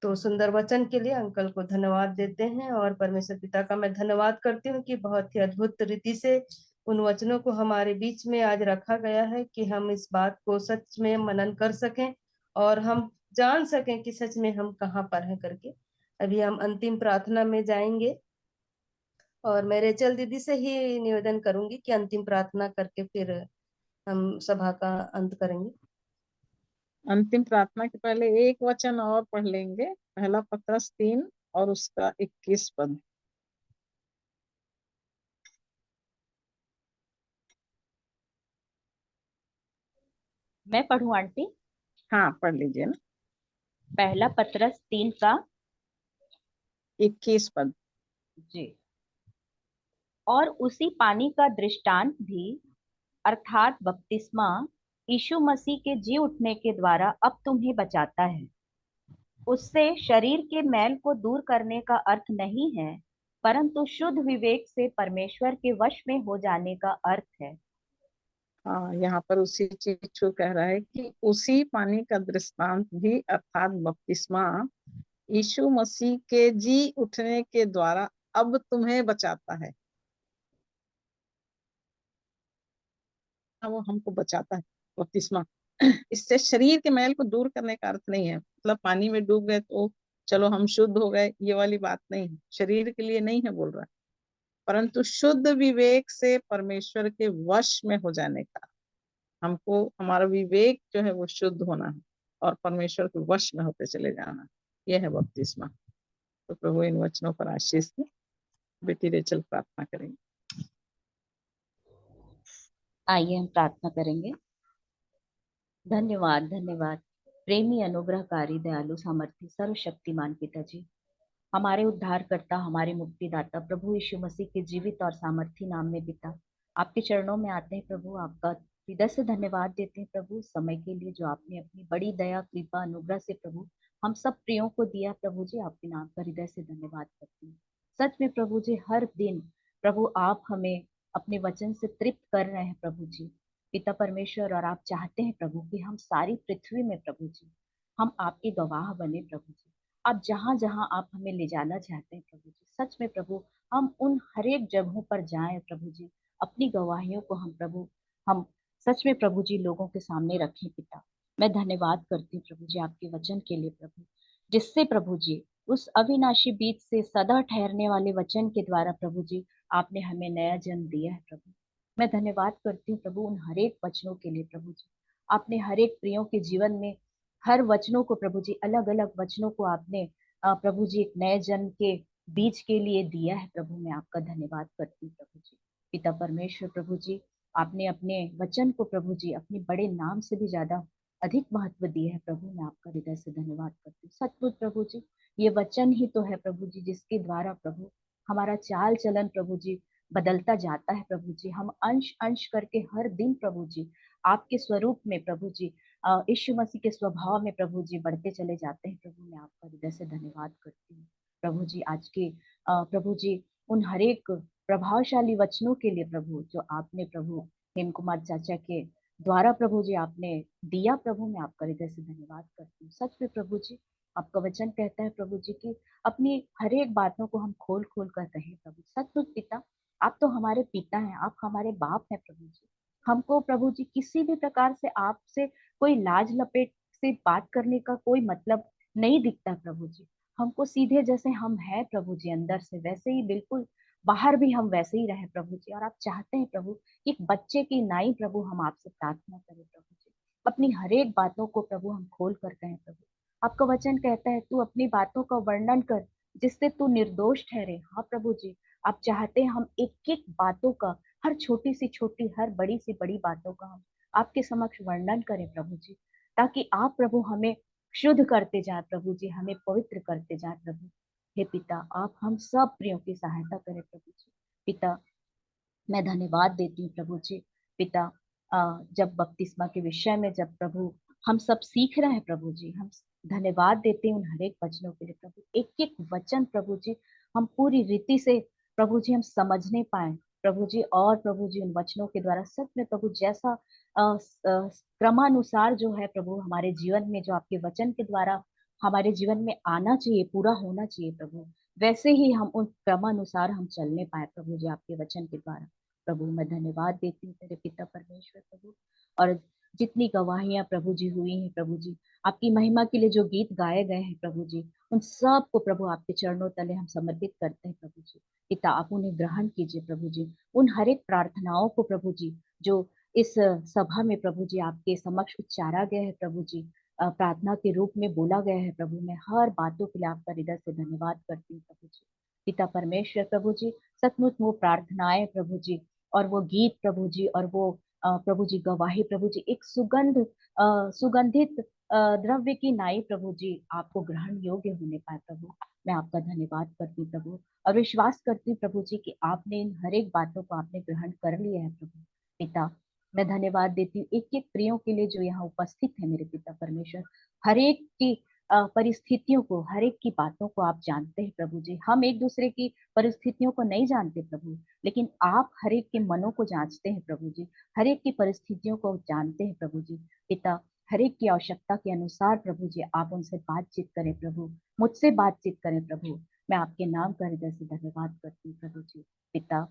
तो सुंदर वचन के लिए अंकल को धन्यवाद देते हैं और परमेश्वर पिता का मैं धन्यवाद करती हूँ कि बहुत ही अद्भुत रीति से उन वचनों को हमारे बीच में आज रखा गया है कि हम इस बात को सच में मनन कर सकें और हम जान सकें कि सच में हम कहाँ पर हैं करके। अभी हम अंतिम प्रार्थना में जाएंगे और मैं रेचल दीदी से ही निवेदन करूंगी कि अंतिम प्रार्थना करके फिर हम सभा का अंत करेंगे। अंतिम प्रार्थना के पहले एक वचन और पढ़ लेंगे, 1 पत्रस 3 और उसका 21 पद। मैं पढ़ूं आंटी? हाँ, पढ़ लीजिए ना। पहला पतरस 3 का 21 पद। जी। और उसी पानी का दृष्टांत भी अर्थात बपतिस्मा यीशु मसीह के जी उठने के द्वारा अब तुम्हें बचाता है। उससे शरीर के मैल को दूर करने का अर्थ नहीं है, परंतु शुद्ध विवेक से परमेश्वर के वश में हो जाने का अर्थ है। हाँ, यहाँ पर उसी चीज को कह रहा है कि उसी पानी का दृष्टांत भी अर्थात बपतिस्मा यीशु मसीह के जी उठने के द्वारा अब तुम्हें बचाता है। वो हमको बचाता है बपतिस्मा। इससे शरीर के मैल को दूर करने का अर्थ नहीं है, मतलब पानी में डूब गए तो चलो हम शुद्ध हो गए, ये वाली बात नहीं है, शरीर के लिए नहीं है बोल रहा है, परंतु शुद्ध विवेक से परमेश्वर के वश में हो जाने का। हमको हमारा विवेक जो है वो शुद्ध होना है और परमेश्वर के वश में होते चले जाना, यह है बपतिस्मा। तो प्रभु इन वचनों पर आशीष दे। बेटी रेचल प्रार्थना करेंगे। आइए हम प्रार्थना करेंगे। धन्यवाद, धन्यवाद प्रेमी, अनुग्रहकारी, दयालु, सामर्थी, सर्वशक्तिमान पिता जी, हमारे उद्धारकर्ता, हमारे मुक्तिदाता प्रभु यीशु मसीह के जीवित और सामर्थी नाम में पिता, आपके चरणों में आते हैं प्रभु। आपका हृदय से धन्यवाद देते हैं प्रभु उस समय के लिए जो आपने अपनी बड़ी दया, कृपा, अनुग्रह से प्रभु हम सब प्रियों को दिया प्रभु जी। आपके नाम का हृदय से धन्यवाद करती हूँ। सच में प्रभु जी, हर दिन प्रभु आप हमें अपने वचन से तृप्त कर रहे हैं प्रभु जी, पिता परमेश्वर। और आप चाहते हैं प्रभु कि हम सारी पृथ्वी में प्रभु जी हम आपके गवाह बने प्रभु जी। आप जहां जहां आप हमें ले जाना चाहते हैं प्रभु जी, सच में प्रभु हम उन हरेक जगहों पर जाएं प्रभु जी। अपनी गवाहियों को हम सच में प्रभु जी लोगों के सामने रखें पिता। मैं धन्यवाद करती हूँ प्रभु जी आपके वचन के लिए प्रभु, जिससे प्रभु जी उस अविनाशी बीज से सदा ठहरने वाले वचन के द्वारा प्रभु जी आपने हमें नया जन्म दिया है प्रभु। मैं धन्यवाद करती हूँ प्रभु उन हरेक वचनों के लिए प्रभु जी। आपने हरेक प्रियों के जीवन में हर वचनों को प्रभु जी, अलग अलग वचनों को आपने प्रभु जी एक नए जन्म के बीज के लिए दिया है प्रभु। मैं आपका धन्यवाद करती हूँ प्रभु जी। पिता परमेश्वर प्रभु जी, आपने अपने वचन को प्रभु जी अपने बड़े नाम से भी ज्यादा अधिक महत्व दिया है प्रभु। मैं आपका हृदय से धन्यवाद करती हूँ। सचमुच प्रभु जी, ये वचन ही तो है प्रभु जी जिसके द्वारा प्रभु हमारा चाल चलन प्रभु जी बदलता जाता है प्रभु जी। हम अंश अंश करके हर दिन प्रभु जी आपके स्वरूप में प्रभु जी यीशु मसीह के स्वभाव में प्रभु जी बढ़ते चले जाते हैं प्रभु। मैं आपका हृदय से धन्यवाद करती हूँ प्रभु जी। आज के प्रभु जी उन हरेक प्रभावशाली वचनों के लिए प्रभु जो आपने प्रभु हेम कुमार चाचा के द्वारा प्रभु जी आपने दिया प्रभु। मैं आपका हृदय से धन्यवाद करती हूँ। सच में प्रभु जी आपका वचन कहता है प्रभु जी की अपनी हरेक बातों को हम खोल खोल कर कहें प्रभु। सचमुच पिता, आप तो हमारे पिता हैं, आप हमारे बाप हैं प्रभु जी। हमको प्रभु जी किसी भी प्रकार से आपसे कोई लाज लपेट से बात करने का कोई मतलब नहीं दिखता प्रभु जी। हमको सीधे जैसे हम हैं प्रभु जी अंदर से वैसे ही बिल्कुल बाहर भी हम वैसे ही रहे प्रभु जी। और आप चाहते हैं प्रभु एक बच्चे की नाई प्रभु हम आपसे प्रार्थना करें प्रभु जी। अपनी हरेक बातों को प्रभु हम खोल कर कहें प्रभु। आपका वचन कहता है तू अपनी बातों का वर्णन कर जिससे तू निर्दोष ठहरे। हाँ प्रभु जी, आप चाहते हैं हम एक एक बातों का, हर छोटी सी छोटी, हर बड़ी सी बड़ी बातों का हम आपके समक्ष वर्णन करें प्रभु जी, ताकि आप प्रभु हमें शुद्ध करते जाए प्रभु जी, हमें पवित्र करते जाए प्रभु। हे पिता, आप हम सब प्रियों की सहायता करें प्रभु जी। पिता, मैं धन्यवाद देती हूँ प्रभु जी। पिता, जब बपतिस्मा के विषय में जब प्रभु हम सब सीख रहे हैं प्रभु जी, हम धन्यवाद देते हैं उन हरेक वचनों के लिए प्रभु। एक एक वचन प्रभु जी हम पूरी रीति से प्रभु जी हम समझने पाए प्रभु जी। और प्रभु जी उन वचनों के द्वारा सच में प्रभु जैसा क्रमानुसार जो है प्रभु हमारे जीवन में जो आपके वचन के द्वारा हमारे जीवन में आना चाहिए, पूरा होना चाहिए प्रभु, वैसे ही हम उन क्रमानुसार हम चलने पाए प्रभु जी आपके वचन के द्वारा प्रभु। मैं धन्यवाद देती हूँ तेरे पिता परमेश्वर प्रभु। और जितनी गवाहियां प्रभु जी हुई हैं प्रभु जी, आपकी महिमा के लिए जो गीत गाए गए हैं प्रभु जी, उन सब को प्रभु आपके चरणों तले हम समर्पित करते हैं प्रभु जी। पिता, आप उन्हें ग्रहण कीजिए प्रभु जी। उन हर एक प्रार्थनाओं को प्रभु जी जो इस सभा में प्रभु जी आपके समक्ष उच्चारा गया है प्रभु जी, प्रार्थना के रूप में बोला गया है प्रभु, मैं हर बातों के लिए आपका हृदय से धन्यवाद करती हूँ प्रभु जी। पिता परमेश्वर प्रभु जी, सचमुच वो प्रार्थनाएं प्रभु जी और वो गीत प्रभु जी और वो प्रभु जी गवाही, प्रभु जी एक सुगंधित द्रव्य की नाई प्रभु जी आपको ग्रहण योग्य होने पाए प्रभु। मैं आपका धन्यवाद करती हूँ प्रभु, और विश्वास करती हूँ प्रभु जी कि आपने इन हर एक बातों को आपने ग्रहण कर लिया है प्रभु पिता। मैं धन्यवाद देती हूँ एक एक प्रियों के लिए जो यहाँ उपस्थित है मेरे पिता परमेश्वर। हर एक की परिस्थितियों को, हर एक की बातों को आप जानते हैं प्रभु जी। हम एक दूसरे की परिस्थितियों को नहीं जानते प्रभु, लेकिन आप हर एक के मनों को जांचते हैं प्रभु जी, हर एक की परिस्थितियों को जानते हैं प्रभु जी पिता। हर एक की आवश्यकता के अनुसार प्रभु जी आप उनसे बातचीत करें प्रभु, मुझसे बातचीत करें प्रभु। मैं आपके नाम का हृदय से धन्यवाद करती हूँ प्रभु जी पिता,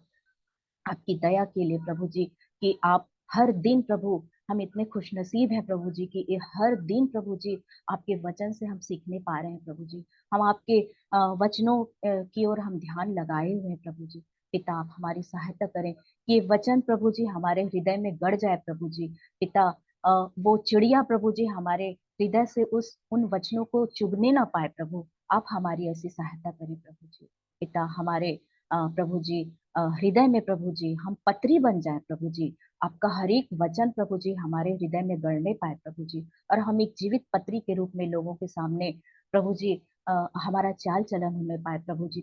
आपकी दया के लिए प्रभु जी कि आप हर दिन प्रभु, हम इतने खुशनसीब हैं प्रभु जी कि ये हर दिन प्रभु जी आपके वचन से हम सीखने पा रहे हैं प्रभु जी। हम आपके वचनों की ओर हम ध्यान लगाए हुए हैं प्रभु जी पिता। आप हमारी सहायता करें कि ये वचन प्रभु जी हमारे हृदय में गड़ जाए प्रभु जी पिता। वो चिड़िया प्रभु जी हमारे हृदय से उन वचनों को चुगने ना पाए प्रभु। आप हमारी ऐसी सहायता करें प्रभु जी पिता। हमारे प्रभु जी हृदय में प्रभु जी हम पत्री बन जाए प्रभु जी। आपका हर एक वचन प्रभु जी हमारे हृदय में गड़ने पाए प्रभु जी, और हम एक जीवित पत्री के रूप में लोगों के सामने प्रभु जी हमारा चाल चलन होने पाए प्रभु जी,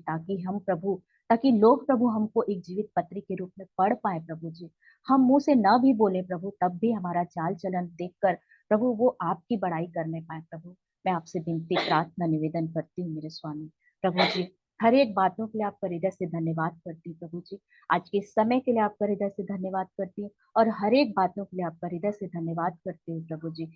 ताकि लोग प्रभु हमको एक जीवित पत्री के रूप में पढ़ पाए प्रभु जी। हम मुंह से न भी बोले प्रभु, तब भी हमारा चाल चलन देखकर प्रभु वो आपकी बड़ाई करने पाए प्रभु। मैं आपसे विनती प्रार्थना निवेदन करती हूँ मेरे स्वामी प्रभु जी। हर एक बातों के लिए आपका हृदय से धन्यवाद करती हूँ प्रभु जी। आज के समय के लिए आपका हृदय से धन्यवाद करती हूँ, और हर एक बातों के लिए आपका हृदय से धन्यवाद करती हूँ प्रभु जी।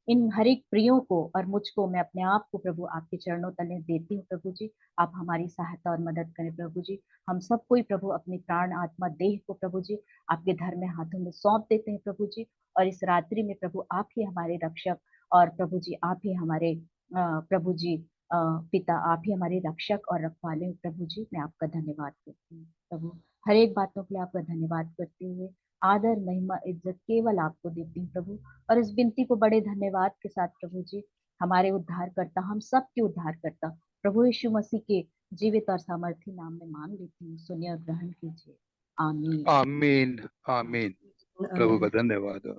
इन हर एक प्रियों को और मुझको, मैं अपने आप को प्रभु आपके चरणों तले देती हूँ प्रभु जी। आप हमारी सहायता और मदद करें प्रभु जी। हम सब कोई प्रभु अपनी प्राण आत्मा देह को प्रभु जी आपके धर्म हाथों में सौंप देते हैं प्रभु जी। और इस रात्रि में प्रभु आप ही हमारे रक्षक, और प्रभु जी आप ही हमारे प्रभु जी पिता, आप ही हमारे रक्षक और रखवाले प्रभु जी। मैं आपका धन्यवाद करती हूँ प्रभु। हर एक बातों के लिए आपका धन्यवाद करते हुए आदर महिमा इज्जत केवल आपको देती हूँ प्रभु। और इस विनती को बड़े धन्यवाद के साथ प्रभु जी हमारे उद्धार करता, हम सब के उद्धार करता प्रभु यीशु मसीह के जीवित और सामर्थी नाम में मांग लेती हूँ। सुनिए और ग्रहण कीजिए। आमीन आमीन आमीन। प्रभु का धन्यवाद।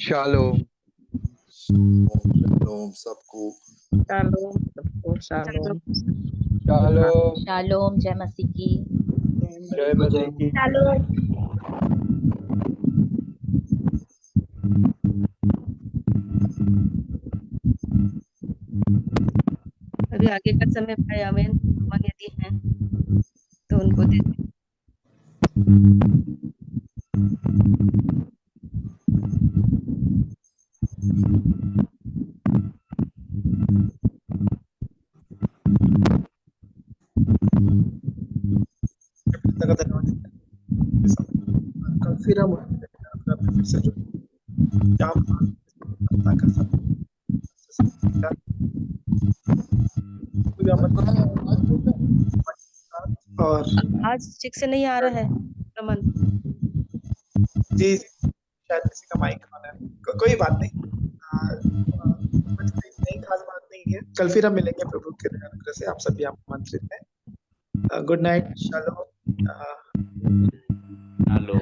शालोम शालोम सबको। शालोम सबको, शालोम शालोम शालोम। जय मसीह की जय मसीह की। अभी आगे का समय भाई आमीन यदि हैं तो उनको दे दें। कल फिर हम फिर से जो और आज ठीक से नहीं आ रहा है रमन जी, शायद किसी का माइक ऑन है, कोई बात नहीं, नई खास बात नहीं है। कल फिर हम मिलेंगे प्रभु के अनुग्रह से। आप सभी आमंत्रित हैं। Good night. शालोम। हेलो।